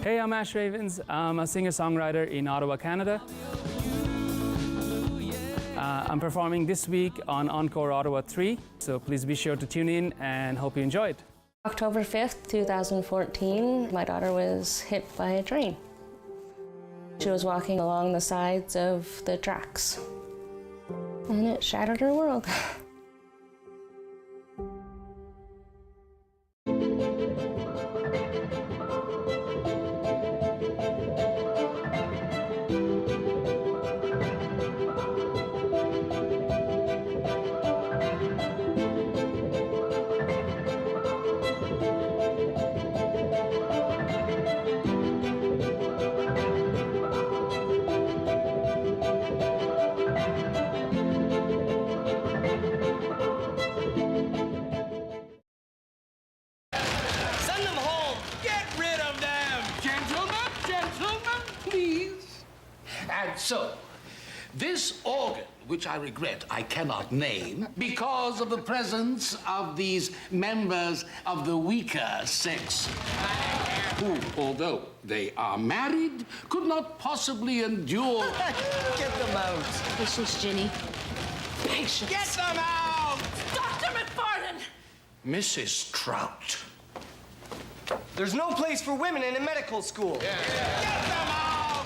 Hey, I'm Ash Ravens. I'm a singer-songwriter in Ottawa, Canada. I'm performing this week on Encore Ottawa 3, so please be sure to tune in and hope you enjoy it. October 5th, 2014, my daughter was hit by a train. She was walking along the sides of the tracks, and it shattered her world. So, this organ, which I regret I cannot name because of the presence of these members of the weaker sex, who, although they are married, could not possibly endure... Get them out. Patience, Ginny. Patience. Get them out! Dr. McFarlane! Mrs. Trout. There's no place for women in a medical school. Yeah. Get them out!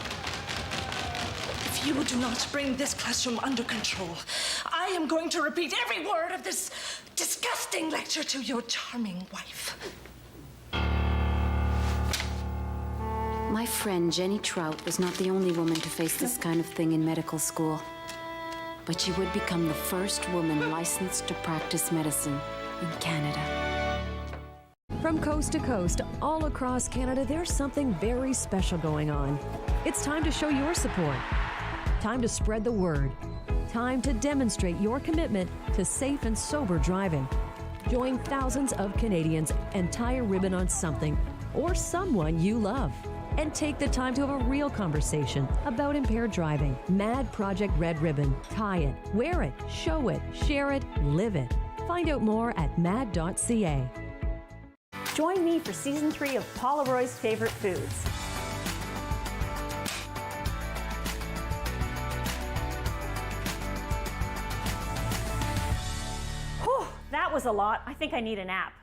If you do not bring this classroom under control, I am going to repeat every word of this disgusting lecture to your charming wife. My friend Jenny Trout was not the only woman to face this kind of thing in medical school. But she would become the first woman licensed to practice medicine in Canada. From coast to coast, all across Canada, there's something very special going on. It's time to show your support. Time to spread the word. Time to demonstrate your commitment to safe and sober driving. Join thousands of Canadians and tie a ribbon on something or someone you love. And take the time to have a real conversation about impaired driving. Mad Project Red Ribbon. Tie it, wear it, show it, share it, live it. Find out more at mad.ca. Join me for Season 3 of Paula Roy's Favorite Foods. Whew, that was a lot. I think I need a nap.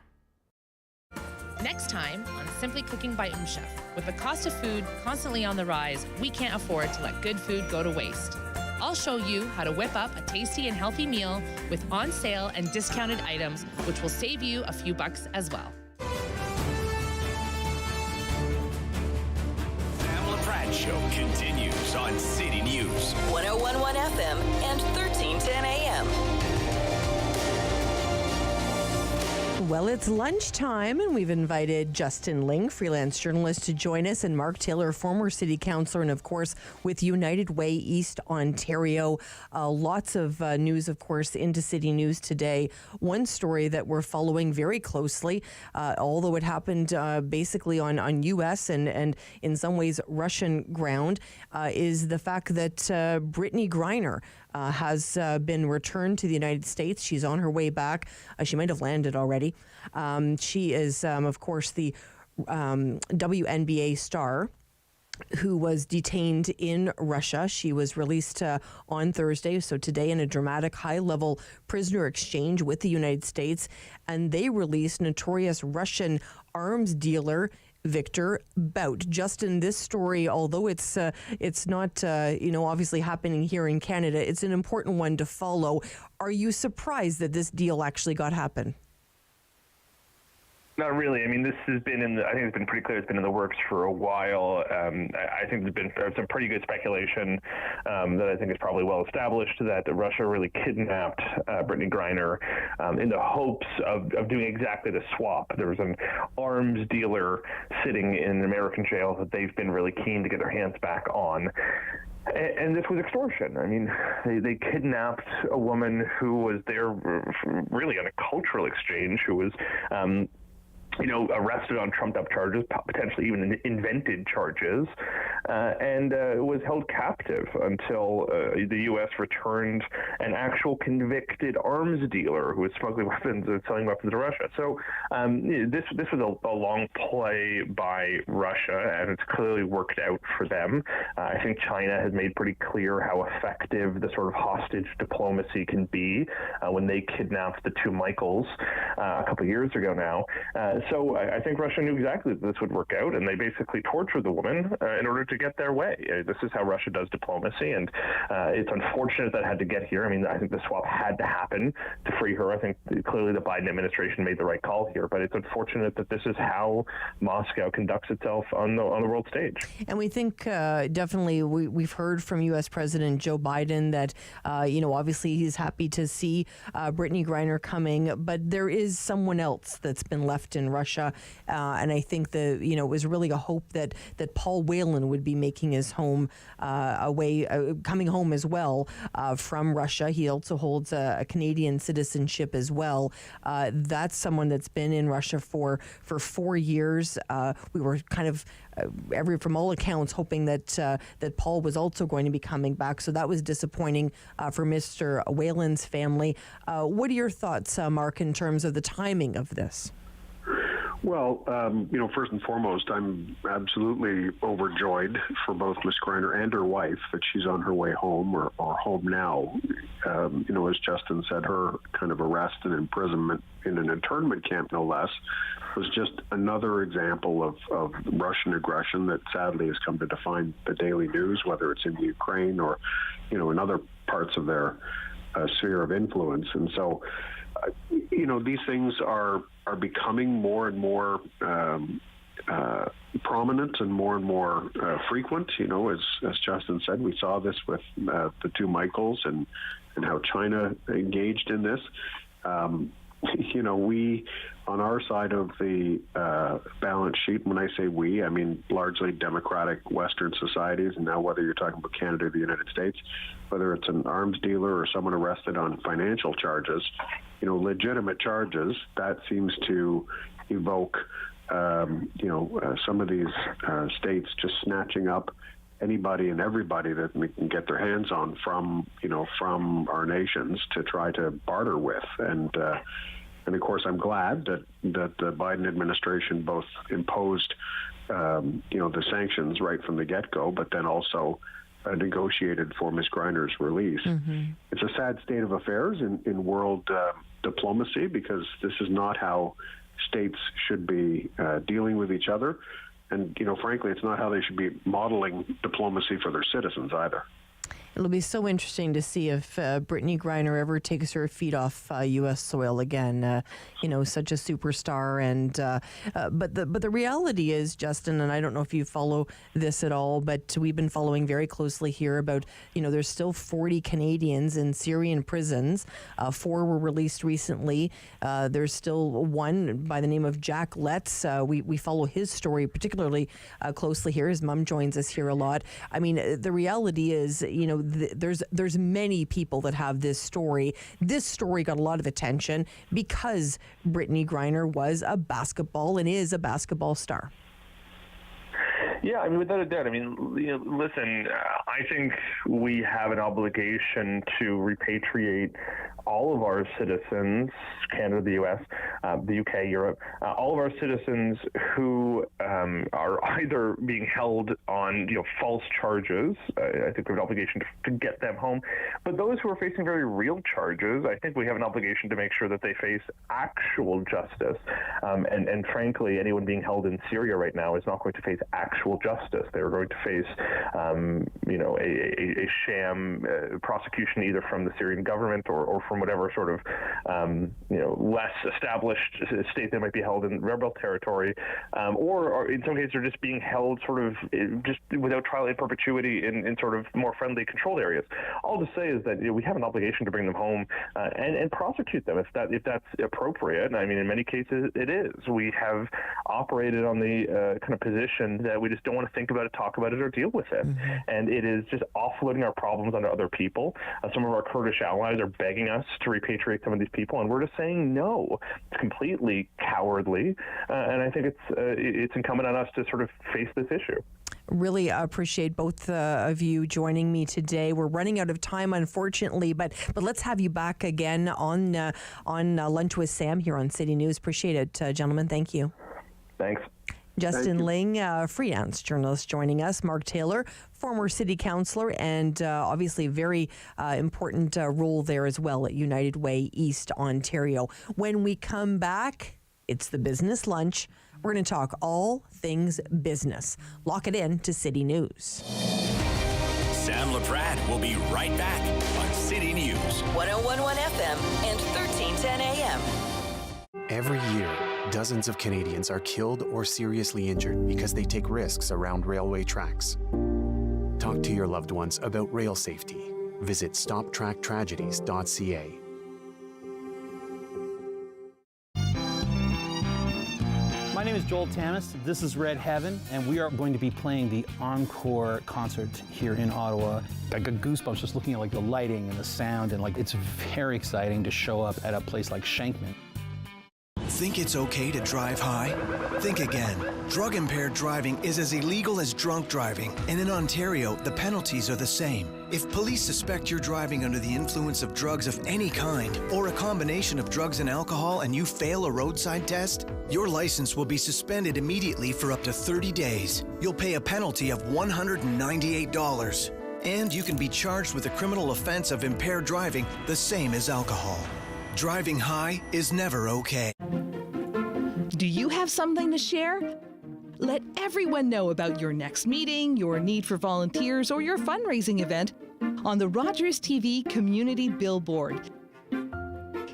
Next time on Simply Cooking by Chef. With the cost of food constantly on the rise, we can't afford to let good food go to waste. I'll show you how to whip up a tasty and healthy meal with on sale and discounted items, which will save you a few bucks as well. Sam Laprade Show continues on City News. 101.1 FM and 1310 AM. Well, it's lunchtime, and we've invited Justin Ling, freelance journalist, to join us, and Mark Taylor, former city councillor, and of course with United Way East Ontario. Lots of news, of course, into City News today. One story that we're following very closely, although it happened basically on U.S. and in some ways Russian ground, is the fact that Brittney Griner, has been returned to the United States. She's on her way back. She might have landed already. She is, of course, the WNBA star who was detained in Russia. She was released on Thursday, so today, in a dramatic high-level prisoner exchange with the United States, and they released notorious Russian arms dealer Victor Bout. Justin, this story, although it's not obviously happening here in Canada, it's an important one to follow. Are you surprised that this deal actually got happen? Not really. I mean, this has been I think it's been pretty clear it's been in the works for a while. I think there's been some pretty good speculation that I think is probably well established that Russia really kidnapped Brittney Griner in the hopes of doing exactly the swap. There was an arms dealer sitting in an American jail that they've been really keen to get their hands back on. And this was extortion. I mean, they kidnapped a woman who was there really on a cultural exchange, who was arrested on trumped-up charges, potentially even invented charges, and was held captive until the U.S. returned an actual convicted arms dealer who was smuggling weapons and selling weapons to Russia. So this was a long play by Russia, and it's clearly worked out for them. I think China has made pretty clear how effective the sort of hostage diplomacy can be when they kidnapped the two Michaels a couple of years ago now. So I think Russia knew exactly that this would work out, and they basically tortured the woman in order to get their way. This is how Russia does diplomacy, and it's unfortunate that it had to get here. I mean, I think the swap had to happen to free her. I think clearly the Biden administration made the right call here, but it's unfortunate that this is how Moscow conducts itself on the world stage. And we think definitely we've heard from U.S. President Joe Biden that, obviously he's happy to see Brittney Griner coming, but there is someone else that's been left in Russia. And I think it was really a hope that Paul Whelan would be making his home coming home as well from Russia. He also holds a Canadian citizenship as well. That's someone that's been in Russia for 4 years. We were kind of from all accounts hoping that Paul was also going to be coming back. So that was disappointing for Mr. Whelan's family. What are your thoughts, Mark, in terms of the timing of this? Well, first and foremost, I'm absolutely overjoyed for both Ms. Griner and her wife that she's on her way home or home now. As Justin said, her kind of arrest and imprisonment in an internment camp, no less, was just another example of Russian aggression that sadly has come to define the daily news, whether it's in Ukraine or, in other parts of their sphere of influence. And so, these things are becoming more and more prominent and more frequent. As Justin said, we saw this with the two Michaels and how China engaged in this. We, on our side of the balance sheet, when I say we, I mean largely democratic Western societies, and now whether you're talking about Canada or the United States, whether it's an arms dealer or someone arrested on financial charges, legitimate charges, that seems to evoke, some of these states just snatching up anybody and everybody that we can get their hands on from our nations to try to barter with. And of course, I'm glad that the Biden administration both imposed, the sanctions right from the get-go, but then also negotiated for Ms. Griner's release. Mm-hmm. It's a sad state of affairs in world diplomacy, because this is not how states should be dealing with each other. And, frankly, it's not how they should be modeling diplomacy for their citizens either. It'll be so interesting to see if Brittney Griner ever takes her feet off U.S. soil again. Such a superstar, and but the reality is, Justin, and I don't know if you follow this at all, but we've been following very closely here about there's still 40 Canadians in Syrian prisons. 4 were released recently. There's still one by the name of Jack Letts. We follow his story particularly closely here. His mom joins us here a lot. I mean, the reality is, there's many people that have this story. This story got a lot of attention because Brittney Griner was a basketball and is a basketball star. Yeah, I mean, without a doubt. I mean, listen, I think we have an obligation to repatriate all of our citizens, Canada, the U.S., the UK, Europe, all of our citizens who are either being held on false charges. I think we have an obligation to get them home. But those who are facing very real charges, I think we have an obligation to make sure that they face actual justice. And frankly, anyone being held in Syria right now is not going to face actual justice. They're going to face, a sham prosecution either from the Syrian government or from whatever sort of, less established state they might be held in rebel territory, or in some cases are just being held sort of just without trial in perpetuity in sort of more friendly controlled areas. All to say is that we have an obligation to bring them home and prosecute them if that's appropriate. I mean, in many cases it is. We have operated on the kind of position that we just don't want to think about it, talk about it, or deal with it. Mm-hmm. And it is just offloading our problems onto other people. Some of our Kurdish allies are begging us to repatriate some of these people, and we're just saying no. It's completely cowardly, and I think it's incumbent on us to sort of face this issue. Really appreciate both of you joining me today. We're running out of time, unfortunately, but let's have you back again on Lunch with Sam here on City News. Appreciate it, gentlemen. Thank you. Thanks. Justin Ling, freelance journalist, joining us. Mark Taylor, former city councillor, and obviously very important role there as well at United Way, East Ontario. When we come back, it's the Business Lunch. We're going to talk all things business. Lock it in to City News. Sam Laprade will be right back on City News. 101.1 FM and 1310 AM. Every year, dozens of Canadians are killed or seriously injured because they take risks around railway tracks. Talk to your loved ones about rail safety. Visit stoptracktragedies.ca. My name is Joel Tamas. This is Red Heaven, and we are going to be playing the Encore concert here in Ottawa. I got goosebumps just looking at the lighting and the sound, and it's very exciting to show up at a place like Shankman. Think it's okay to drive high? Think again. Drug-impaired driving is as illegal as drunk driving, and in Ontario, the penalties are the same. If police suspect you're driving under the influence of drugs of any kind, or a combination of drugs and alcohol, and you fail a roadside test, your license will be suspended immediately for up to 30 days. You'll pay a penalty of $198. And you can be charged with a criminal offense of impaired driving, the same as alcohol. Driving high is never okay. Do you have something to share? Let everyone know about your next meeting, your need for volunteers, or your fundraising event on the Rogers TV Community Billboard.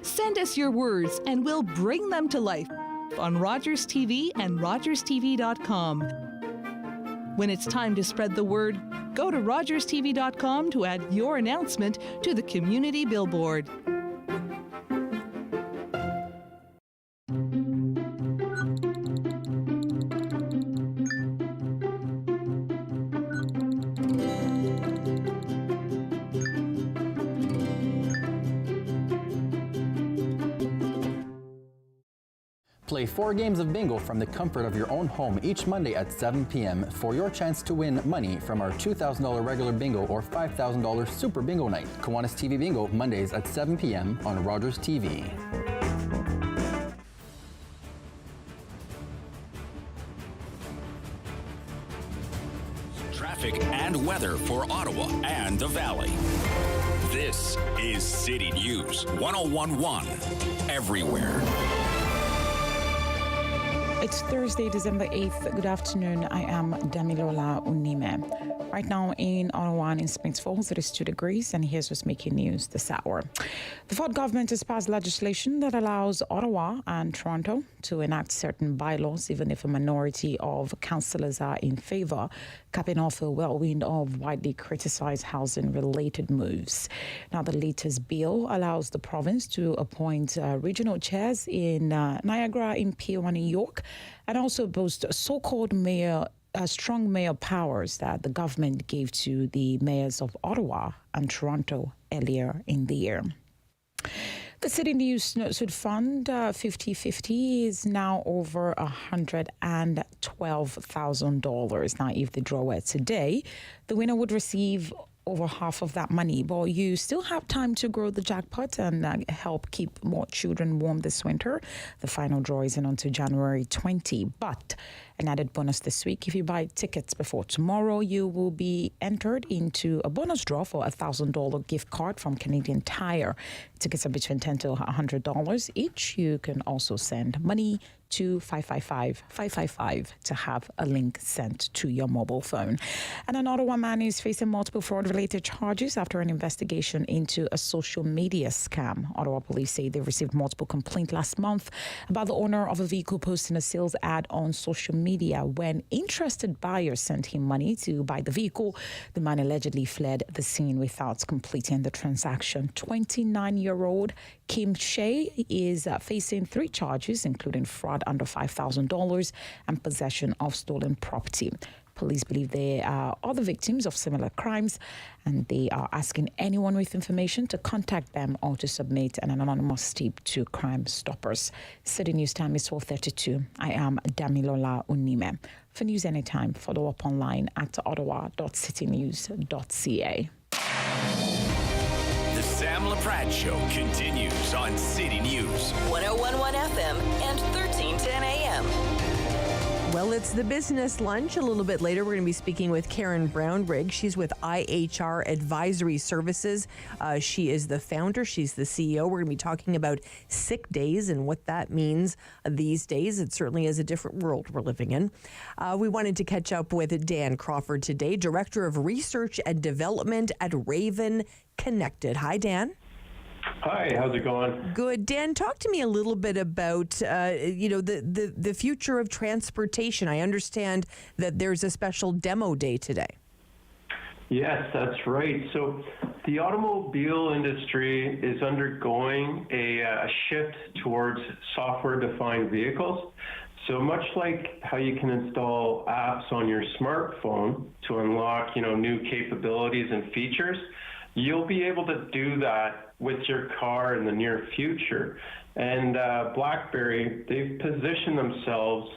Send us your words and we'll bring them to life on Rogers TV and rogerstv.com. When it's time to spread the word, go to rogerstv.com to add your announcement to the Community Billboard. Play 4 games of bingo from the comfort of your own home each Monday at 7 p.m. for your chance to win money from our $2,000 regular bingo or $5,000 super bingo night. Kiwanis TV Bingo, Mondays at 7 p.m. on Rogers TV. Traffic and weather for Ottawa and the Valley. This is City News 101.1 everywhere. It's Thursday, December 8th. Good afternoon. I am Damilola Unime. Right now in Ottawa and in Springs Falls, it is 2 degrees, and here's what's making news this hour. The Ford government has passed legislation that allows Ottawa and Toronto to enact certain bylaws, even if a minority of councillors are in favour, capping off a whirlwind of widely criticised housing-related moves. Now, the latest bill allows the province to appoint regional chairs in Niagara, Imperial, and New York, and also boast so-called strong mayor powers that the government gave to the mayors of Ottawa and Toronto earlier in the year. The City News Notesuit Fund 50/50 is now over $112,000. Now, if the draw were today, the winner would receive over half of that money, but you still have time to grow the jackpot and help keep more children warm this winter. The final draw isn't until January 20, but an added bonus this week: if you buy tickets before tomorrow, you will be entered into a bonus draw for a $1,000 gift card from Canadian Tire. Tickets are between $10 to $100 each. You can also send money to 555-555 to have a link sent to your mobile phone. And an Ottawa man is facing multiple fraud-related charges after an investigation into a social media scam. Ottawa police say they received multiple complaints last month about the owner of a vehicle posting a sales ad on social media. When interested buyers sent him money to buy the vehicle, the man allegedly fled the scene without completing the transaction. 29-year-old Kim Shea is facing 3 charges, including fraud under $5,000 and possession of stolen property. Police believe they are other victims of similar crimes, and they are asking anyone with information to contact them or to submit an anonymous tip to Crime Stoppers. City News time is 12:32. I am Damilola Unime. For news anytime, follow up online at ottawa.citynews.ca. The Sam Laprade Show continues on City News. 101.1 FM and 1310 AM. Well, it's the business lunch. A little bit later, we're going to be speaking with Karen Brownrigg. She's with IHR Advisory Services. She is the founder. She's the CEO. We're going to be talking about sick days and what that means these days. It certainly is a different world we're living in. We wanted to catch up with Dan Crawford today, Director of Research and Development at Raven Connected. Hi, Dan. Hi, how's it going? Good. Dan, talk to me a little bit about, the future of transportation. I understand that there's a special demo day today. Yes, that's right. So the automobile industry is undergoing a shift towards software-defined vehicles. So much like how you can install apps on your smartphone to unlock, new capabilities and features, you'll be able to do that with your car in the near future. And BlackBerry, they've positioned themselves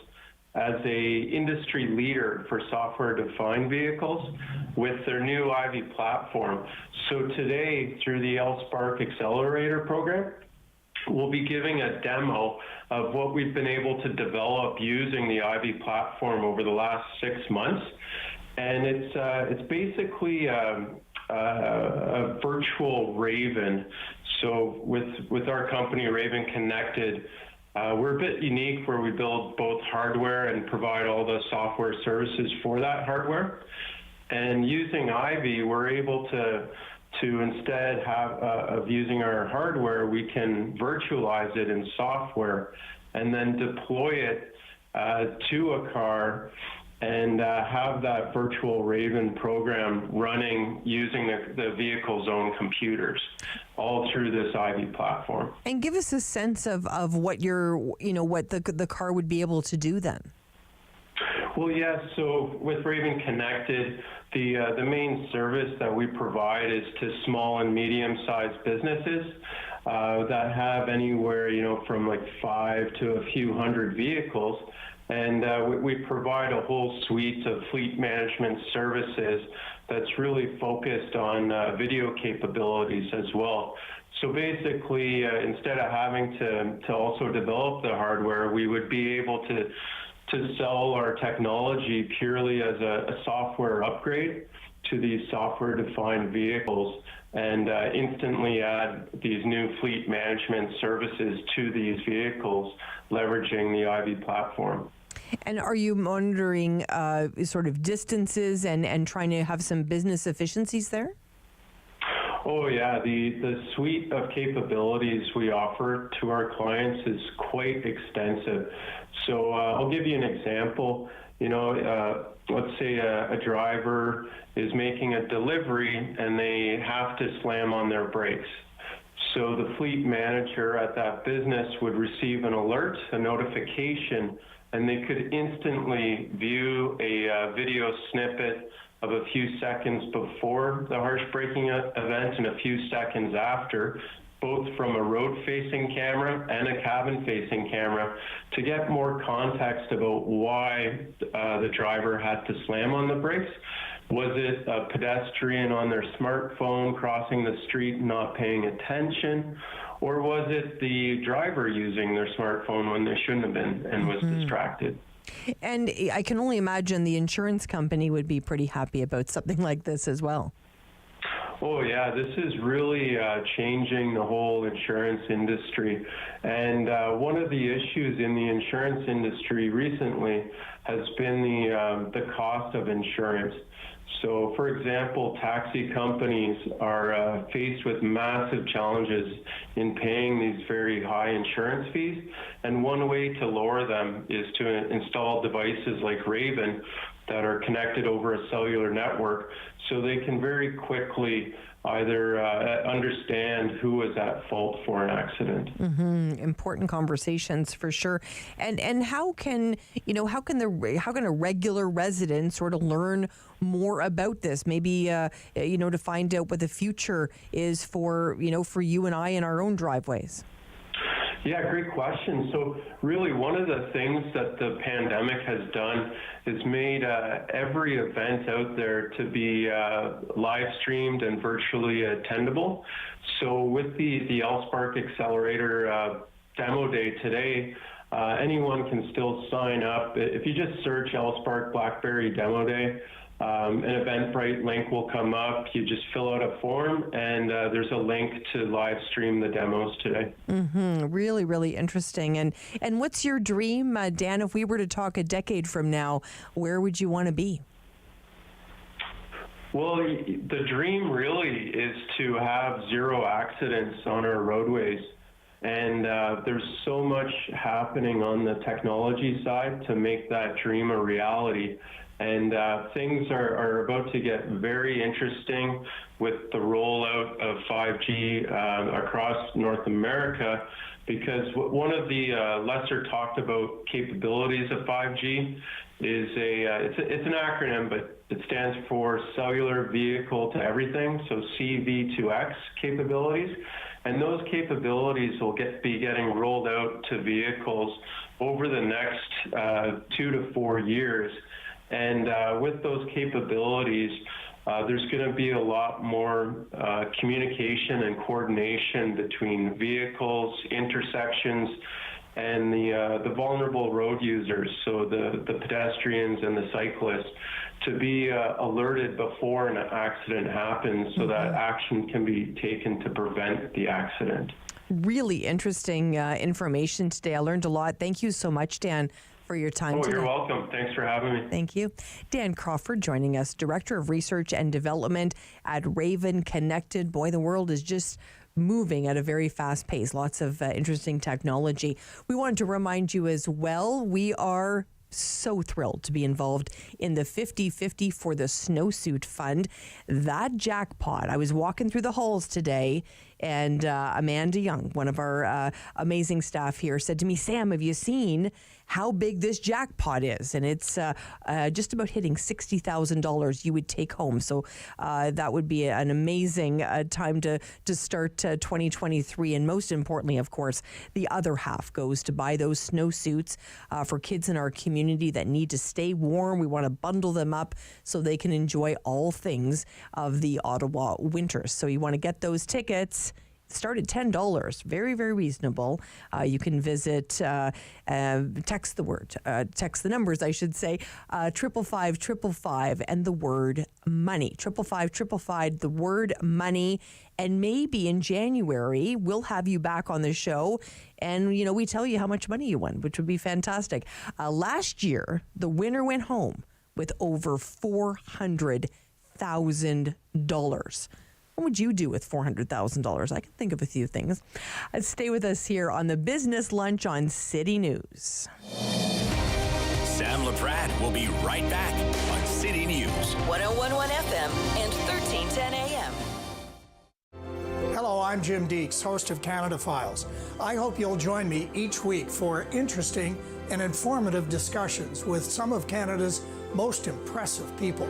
as a industry leader for software-defined vehicles with their new Ivy platform. So today, through the LSpark Accelerator program, we'll be giving a demo of what we've been able to develop using the Ivy platform over the last 6 months. And it's basically a virtual Raven. So with our company, Raven Connected, we're a bit unique where we build both hardware and provide all the software services for that hardware. And using Ivy, we're able to instead of using our hardware, we can virtualize it in software and then deploy it to a car and have that virtual Raven program running using the vehicle's own computers, all through this Ivy platform. And give us a sense of what what the car would be able to do then. Well, yes. So with Raven Connected, the main service that we provide is to small and medium-sized businesses that have anywhere, from like 5 to a few hundred vehicles. And we provide a whole suite of fleet management services that's really focused on video capabilities as well. So basically, instead of having to also develop the hardware, we would be able to sell our technology purely as a software upgrade to these software-defined vehicles and instantly add these new fleet management services to these vehicles, leveraging the Ivy platform. And are you monitoring sort of distances and trying to have some business efficiencies there? Oh yeah, the suite of capabilities we offer to our clients is quite extensive. So I'll give you an example. Let's say a driver is making a delivery and they have to slam on their brakes. So the fleet manager at that business would receive an alert, a notification, and they could instantly view a video snippet of a few seconds before the harsh braking event and a few seconds after, both from a road-facing camera and a cabin-facing camera, to get more context about why the driver had to slam on the brakes. Was it a pedestrian on their smartphone crossing the street not paying attention? Or was it the driver using their smartphone when they shouldn't have been and was distracted? And I can only imagine the insurance company would be pretty happy about something like this as well. Oh yeah, this is really changing the whole insurance industry. And one of the issues in the insurance industry recently has been the cost of insurance. So, for example, taxi companies are faced with massive challenges in paying these very high insurance fees. And one way to lower them is to install devices like Raven that are connected over a cellular network, so they can very quickly either understand who was at fault for an accident. Important conversations for sure. And how can a regular resident sort of learn more about this? Maybe to find out what the future is for you and I in our own driveways. Yeah, great question. So really one of the things that the pandemic has done is made every event out there to be live streamed and virtually attendable. So with the LSpark Accelerator demo day today, anyone can still sign up. If you just search LSpark BlackBerry Demo Day, an Eventbrite link will come up. You just fill out a form, and there's a link to live stream the demos today. Really, really interesting. And what's your dream, Dan? If we were to talk a decade from now, where would you want to be? Well, the dream really is to have zero accidents on our roadways. And there's so much happening on the technology side to make that dream a reality. And things are about to get very interesting with the rollout of 5G across North America, because one of the lesser talked about capabilities of 5G is it's an acronym, but it stands for Cellular Vehicle to Everything, so CV2X capabilities. And those capabilities will be getting rolled out to vehicles over the next 2 to 4 years. And with those capabilities, there's going to be a lot more communication and coordination between vehicles, intersections, and the vulnerable road users, so the pedestrians and the cyclists, to be alerted before an accident happens so that action can be taken to prevent the accident. Really interesting information today. I learned a lot. Thank you so much, Dan, for your time today. You're welcome. Thanks for having me. Thank you. Dan Crawford joining us, Director of Research and Development at Raven Connected. Boy, the world is just moving at a very fast pace. Lots of interesting technology. We wanted to remind you as well, we are so thrilled to be involved in the 50-50 for the Snowsuit Fund. That jackpot, I was walking through the halls today, and Amanda Young, one of our amazing staff here, said to me, Sam, have you seen how big this jackpot is? And it's just about hitting $60,000 you would take home. So that would be an amazing time to start 2023. And most importantly, of course, the other half goes to buy those snowsuits for kids in our community that need to stay warm. We want to bundle them up so they can enjoy all things of the Ottawa winters. So you want to get those tickets. Start at $10. Very, very reasonable. You can visit, text the numbers, I should say, 555-555 and the word money. 555-555, the word money. And maybe in January, we'll have you back on the show and, we tell you how much money you won, which would be fantastic. Last year, the winner went home with over $400,000. What would you do with $400,000? I can think of a few things. Stay with us here on the Business Lunch on City News. Sam Laprade will be right back on City News. 101.1 FM and 1310 AM. Hello, I'm Jim Deeks, host of Canada Files. I hope you'll join me each week for interesting and informative discussions with some of Canada's most impressive people.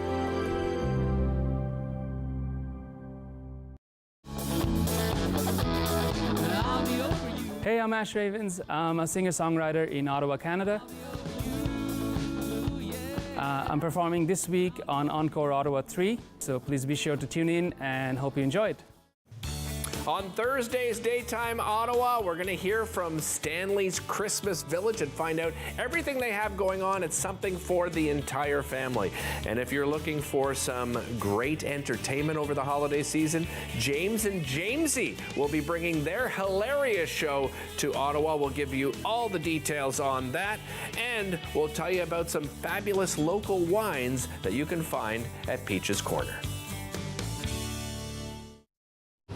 I'm Ash Ravens. I'm a singer-songwriter in Ottawa, Canada. I'm performing this week on Encore Ottawa 3, so please be sure to tune in and hope you enjoy it. On Thursday's Daytime Ottawa, we're going to hear from Stanley's Christmas Village and find out everything they have going on. It's something for the entire family. And if you're looking for some great entertainment over the holiday season, James and Jamesy will be bringing their hilarious show to Ottawa. We'll give you all the details on that, and we'll tell you about some fabulous local wines that you can find at Peach's Corner.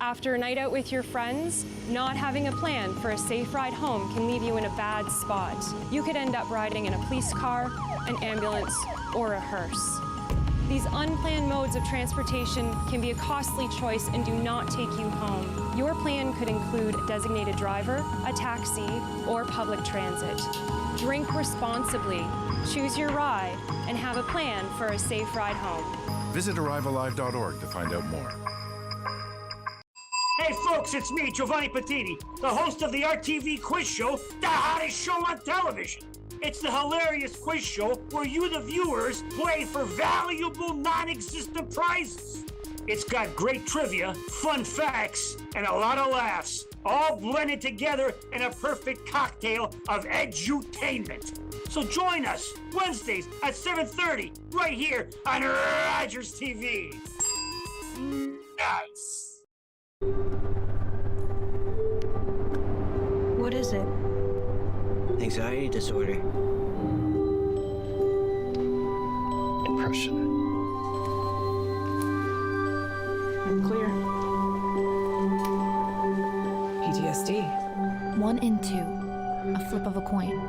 After a night out with your friends, not having a plan for a safe ride home can leave you in a bad spot. You could end up riding in a police car, an ambulance, or a hearse. These unplanned modes of transportation can be a costly choice and do not take you home. Your plan could include a designated driver, a taxi, or public transit. Drink responsibly, choose your ride, and have a plan for a safe ride home. Visit arrivealive.org to find out more. Hey folks, it's me, Giovanni Patini, the host of the RTV quiz show, the hottest show on television. It's the hilarious quiz show where you, the viewers, play for valuable non-existent prizes. It's got great trivia, fun facts, and a lot of laughs, all blended together in a perfect cocktail of edutainment. So join us Wednesdays at 7:30 right here on Rogers TV. Nice. What is it? Anxiety disorder. Depression. I'm clear. PTSD. 1 in 2. A flip of a coin.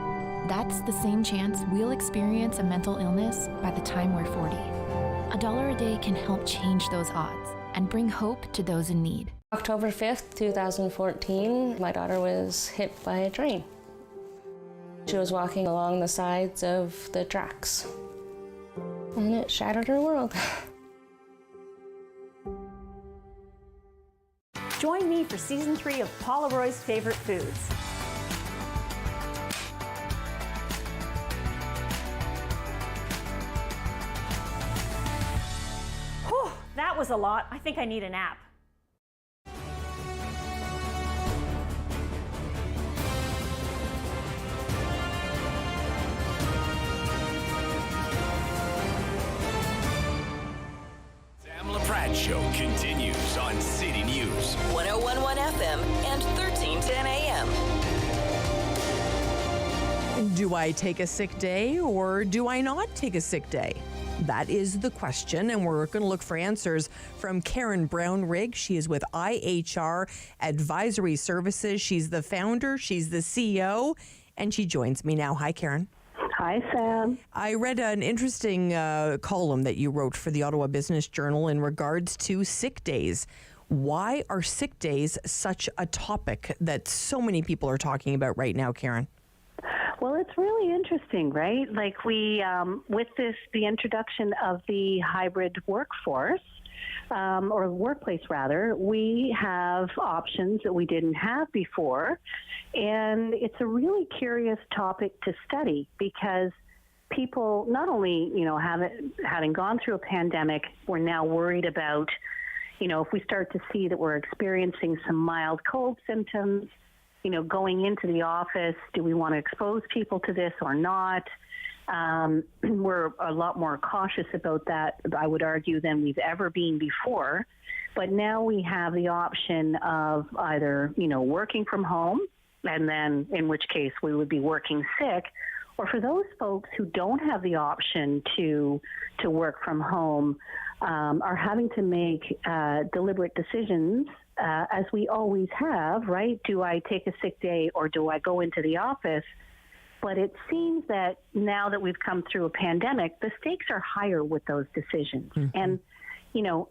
That's the same chance we'll experience a mental illness by the time we're 40. $1 a day can help change those odds and bring hope to those in need. October 5th, 2014, my daughter was hit by a train. She was walking along the sides of the tracks, and it shattered her world. Join me for season 3 of Paula Roy's Favorite Foods. Whew, that was a lot. I think I need a nap. Laprade Show continues on City News. 101.1 FM and 1310 AM. Do I take a sick day or do I not take a sick day? That is the question, and we're going to look for answers from Karen Brown-Rigg. She is with IHR Advisory Services. She's the founder, she's the CEO, and she joins me now. Hi, Karen. Hi, Sam. I read an interesting column that you wrote for the Ottawa Business Journal in regards to sick days. Why are sick days such a topic that so many people are talking about right now, Karen? Well, it's really interesting, right? Like with the introduction of the hybrid workforce, or workplace rather, we have options that we didn't have before. And it's a really curious topic to study because people not only, having gone through a pandemic, we're now worried about, if we start to see that we're experiencing some mild cold symptoms, going into the office, do we want to expose people to this or not? We're a lot more cautious about that, I would argue, than we've ever been before. But now we have the option of either, working from home, and then in which case we would be working sick, or for those folks who don't have the option to work from home, are having to make deliberate decisions, as we always have, right? Do I take a sick day or do I go into the office? But it seems that now that we've come through a pandemic, the stakes are higher with those decisions. Mm-hmm. And,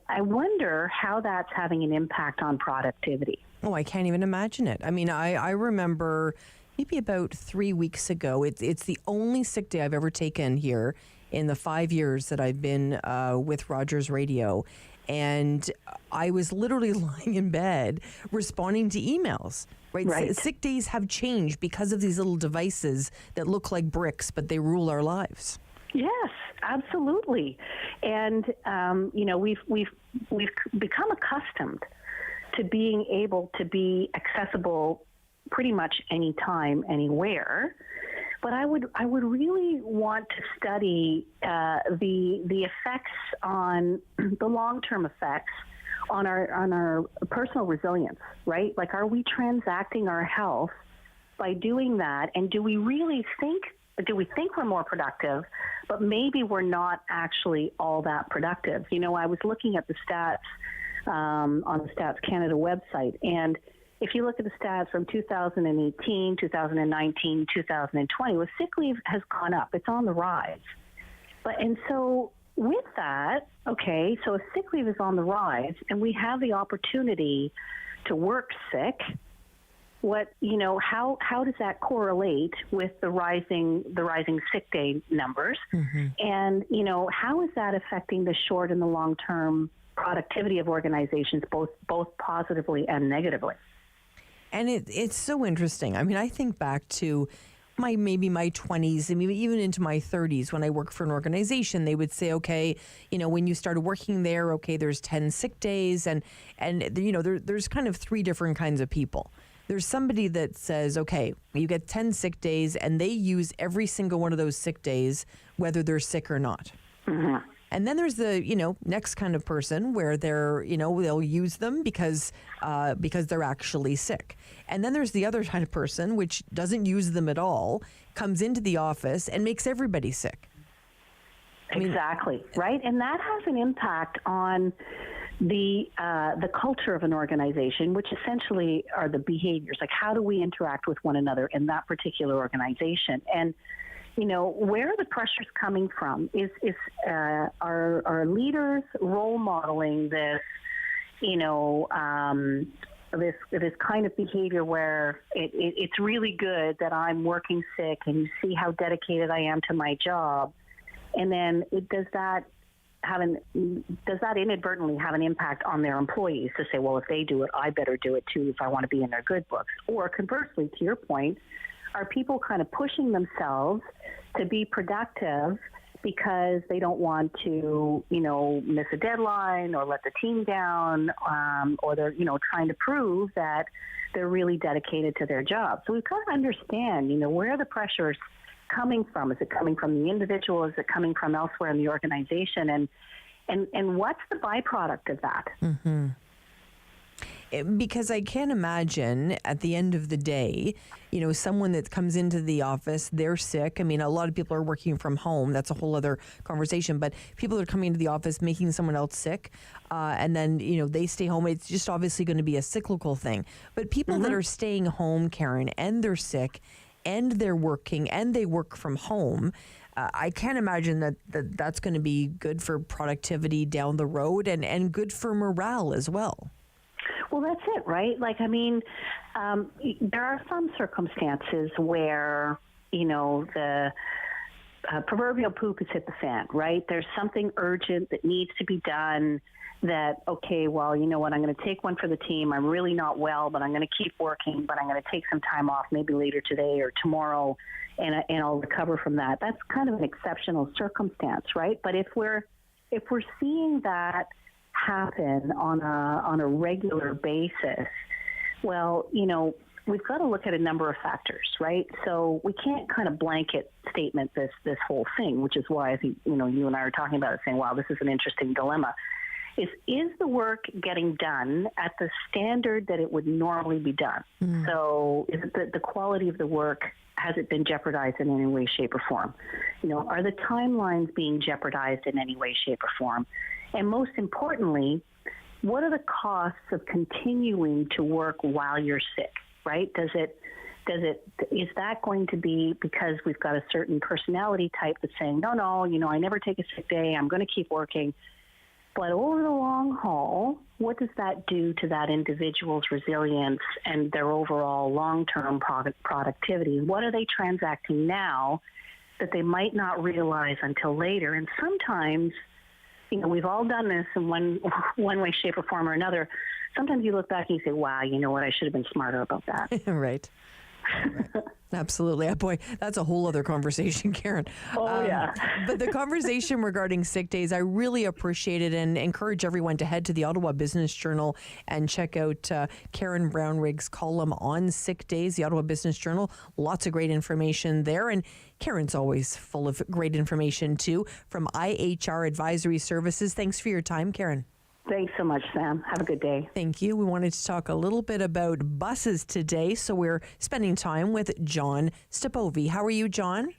I wonder how that's having an impact on productivity. Oh, I can't even imagine it. I mean, I remember maybe about 3 weeks ago, it's the only sick day I've ever taken here in the 5 years that I've been with Rogers Radio. and I was literally lying in bed responding to emails. Right. Sick days have changed because of these little devices that look like bricks, but they rule our lives. Yes, absolutely. And we've become accustomed to being able to be accessible pretty much anytime, anywhere. But I would really want to study the effects on the long-term effects on our personal resilience, right? Like, are we transacting our health by doing that? And do we think we're more productive, but maybe we're not actually all that productive? I was looking at the stats on the Stats Canada website, and if you look at the stats from 2018, 2019, 2020, sick leave has gone up. It's on the rise. And so with that, okay, so if sick leave is on the rise and we have the opportunity to work sick, how does that correlate with the rising sick day numbers? Mm-hmm. And, how is that affecting the short and the long-term productivity of organizations, both positively and negatively? And it's so interesting. I mean, I think back to my 20s and maybe even into my 30s when I worked for an organization. They would say, okay, when you started working there, okay, there's 10 sick days, and there's kind of three different kinds of people. There's somebody that says, okay, you get 10 sick days, and they use every single one of those sick days, whether they're sick or not. Mm-hmm. And then there's the, next kind of person where they'll use them because they're actually sick. And then there's the other kind of person which doesn't use them at all, comes into the office and makes everybody sick. Exactly, right? And that has an impact on the culture of an organization, which essentially are the behaviors. Like, how do we interact with one another in that particular organization? And where are the pressures coming from? Are leaders role modeling this, this kind of behavior where it's really good that I'm working sick and you see how dedicated I am to my job, and then does that inadvertently have an impact on their employees to say, well, if they do it, I better do it too if I want to be in their good books? Or conversely, to your point, are people kind of pushing themselves to be productive because they don't want to, miss a deadline or let the team down, or they're, trying to prove that they're really dedicated to their job? So we've got to understand, where are the pressures coming from? Is it coming from the individual? Is it coming from elsewhere in the organization? And what's the byproduct of that? Mm-hmm. Because I can't imagine at the end of the day, someone that comes into the office, they're sick. I mean, a lot of people are working from home. That's a whole other conversation. But people are coming into the office, making someone else sick, and then, they stay home. It's just obviously going to be a cyclical thing. But people mm-hmm. that are staying home, Karen, and they're sick, and they're working, and they work from home, I can't imagine that's going to be good for productivity down the road and good for morale as well. Well, that's it, right? Like, I mean, there are some circumstances where, the proverbial poop has hit the fan, right? There's something urgent that needs to be done that, okay, well, you know what, I'm going to take one for the team. I'm really not well, but I'm going to keep working, but I'm going to take some time off maybe later today or tomorrow, and I'll recover from that. That's kind of an exceptional circumstance, right? But if we're seeing that happen on a regular basis, well, we've got to look at a number of factors, right? So we can't kind of blanket statement this whole thing, which is why I think, you and I are talking about it, saying, wow, this is an interesting dilemma. Is the work getting done at the standard that it would normally be done? Mm. So is it the quality of the work, has it been jeopardized in any way, shape, or form? Are the timelines being jeopardized in any way, shape, or form? And most importantly, what are the costs of continuing to work while you're sick, right? Is that going to be because we've got a certain personality type that's saying, no, I never take a sick day, I'm going to keep working. But over the long haul, what does that do to that individual's resilience and their overall long-term productivity? What are they transacting now that they might not realize until later? And sometimes we've all done this in one way, shape, or form or another. Sometimes you look back and you say, wow, you know what, I should have been smarter about that. Right. Absolutely. Boy, that's a whole other conversation, Karen. Oh, yeah. But the conversation regarding sick days, I really appreciate it and encourage everyone to head to the Ottawa Business Journal and check out Karen Brownrigg's column on sick days, the Ottawa Business Journal. Lots of great information there. And Karen's always full of great information, too, from IHR Advisory Services. Thanks for your time, Karen. Thanks so much, Sam. Have a good day. Thank you. We wanted to talk a little bit about buses today, so we're spending time with John Stepovi. How are you, John?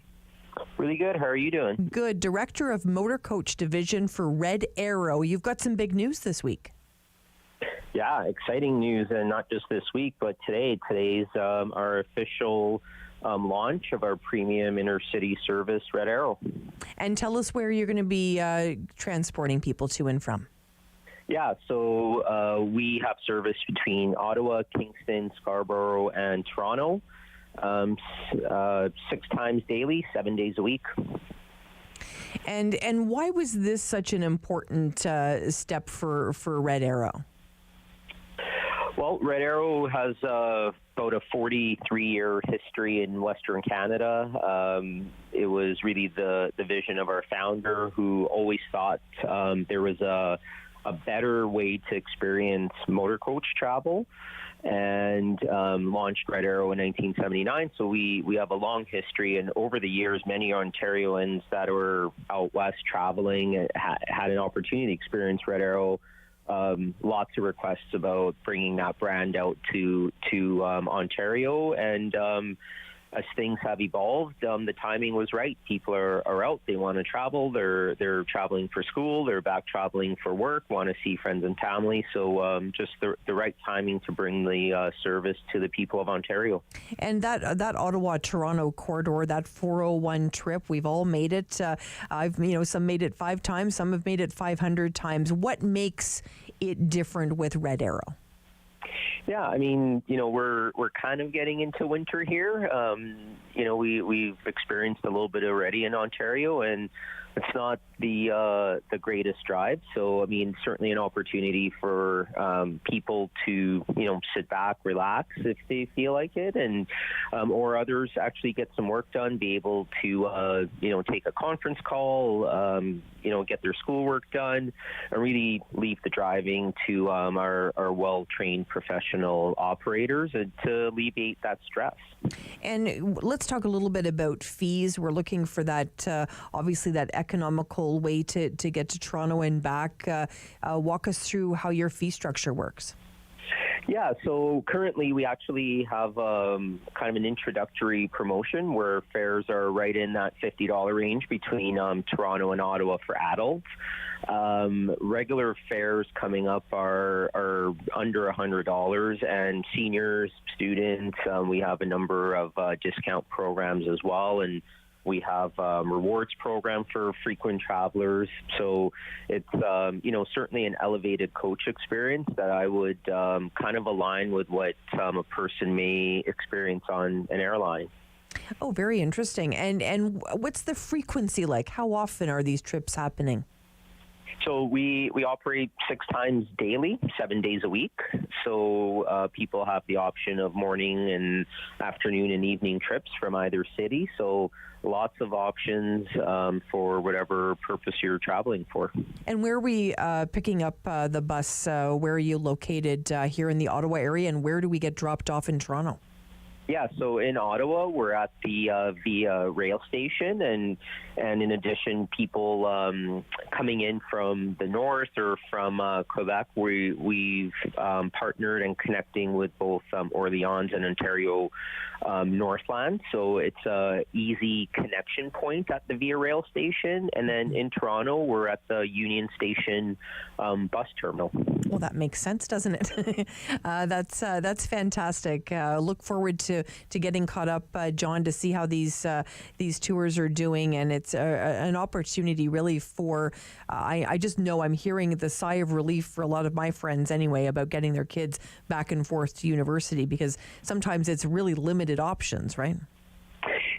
Really good. How are you doing? Good. Director of Motor Coach Division for Red Arrow. You've got some big news this week. Yeah, exciting news, and not just this week, but today. Today's our official launch of our premium intercity service, Red Arrow. And tell us where you're going to be transporting people to and from. Yeah, so we have service between Ottawa, Kingston, Scarborough, and Toronto 6 times daily, 7 days a week. And why was this such an important step for Red Arrow? Well, Red Arrow has about a 43-year history in Western Canada. It was really the vision of our founder, who always thought there was a better way to experience motor coach travel, and launched Red Arrow in 1979. So we have a long history, and over the years, many Ontarians that were out west traveling had an opportunity to experience Red Arrow. Lots of requests about bringing that brand out to Ontario, and as things have evolved, the timing was right. People are out; they want to travel. They're traveling for school. They're back traveling for work. Want to see friends and family. So just the right timing to bring the service to the people of Ontario. And that Ottawa-Toronto corridor, that 401 trip, we've all made it. Some made it 5 times, some have made it 500 times. What makes it different with Red Arrow? Yeah, I mean, we're kind of getting into winter here. We've experienced a little bit already in Ontario, and it's not the greatest drive. So, I mean, certainly an opportunity for people to, sit back, relax if they feel like it, and or others actually get some work done, be able to, take a conference call, get their schoolwork done, and really leave the driving to our well-trained professional operators and to alleviate that stress. And let's talk a little bit about fees. We're looking for that, obviously, that economical way to get to Toronto and back. Walk us through how your fee structure works. Yeah, so currently we actually have kind of an introductory promotion where fares are right in that $50 range between Toronto and Ottawa for adults. Regular fares coming up are under $100, and seniors, students, we have a number of discount programs as well, and we have rewards program for frequent travelers. So it's, certainly an elevated coach experience that I would kind of align with what a person may experience on an airline. Oh, very interesting. And what's the frequency like? How often are these trips happening? So we operate 6 times daily, 7 days a week. So people have the option of morning and afternoon and evening trips from either city. So lots of options for whatever purpose you're traveling for. And where are we picking up the bus? Where are you located here in the Ottawa area, and where do we get dropped off in Toronto? Yeah, so in Ottawa, we're at the Via rail station, and in addition, people coming in from the north or from Quebec, we've partnered and connecting with both Orleans and Ontario Northland, so it's a easy connection point at the Via rail station. And then in Toronto, we're at the Union Station bus terminal. Well, that makes sense, doesn't it? That's fantastic. Look forward to getting caught up, John, to see how these tours are doing, and it's an opportunity really for. I just know I'm hearing the sigh of relief for a lot of my friends anyway about getting their kids back and forth to university, because sometimes it's really limited options, right?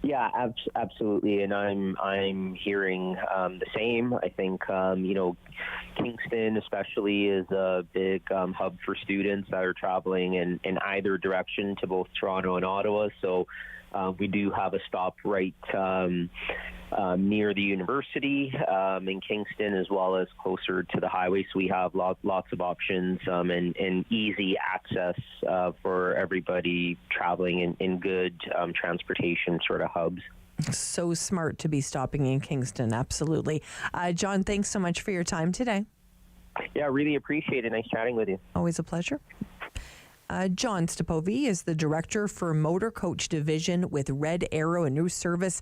Yeah, absolutely, and I'm hearing the same. I think Kingston especially is a big hub for students that are traveling in either direction to both Toronto and Ottawa. So we do have a stop right near the university in Kingston, as well as closer to the highway. So we have lots of options and easy access for everybody traveling in good transportation sort of hubs. So smart to be stopping in Kingston, absolutely. John, thanks so much for your time today. Yeah, really appreciate it. Nice chatting with you. Always a pleasure. John Stapovi is the director for Motor Coach Division with Red Arrow, a new service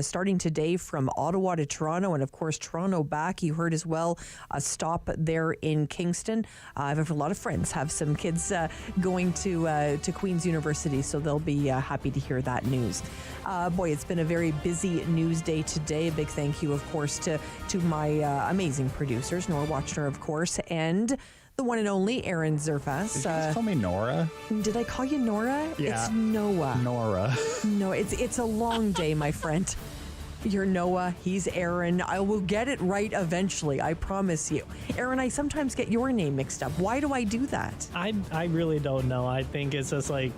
starting today from Ottawa to Toronto, and of course Toronto back. You heard as well a stop there in Kingston. I have a lot of friends have some kids going to Queen's University, so they'll be happy to hear that news. Boy, it's been a very busy news day today. A big thank you, of course, to my amazing producers, Nora Watchner, of course, and the one and only Aaron Zerfas. Did you just call me Nora? Did I call you Nora? Yeah. It's Noah. Nora. No, it's a long day, my friend. You're Noah, he's Aaron. I will get it right eventually, I promise you. Aaron, I sometimes get your name mixed up. Why do I do that? I really don't know. I think it's just like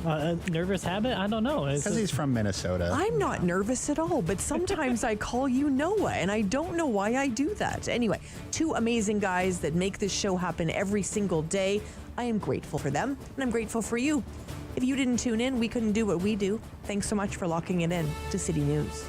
a nervous habit. I don't know. Because he's from Minnesota. I'm not nervous at all, but sometimes I call you Noah, and I don't know why I do that. Anyway, two amazing guys that make this show happen every single day. I am grateful for them, and I'm grateful for you. If you didn't tune in, we couldn't do what we do. Thanks so much for locking it in to City News.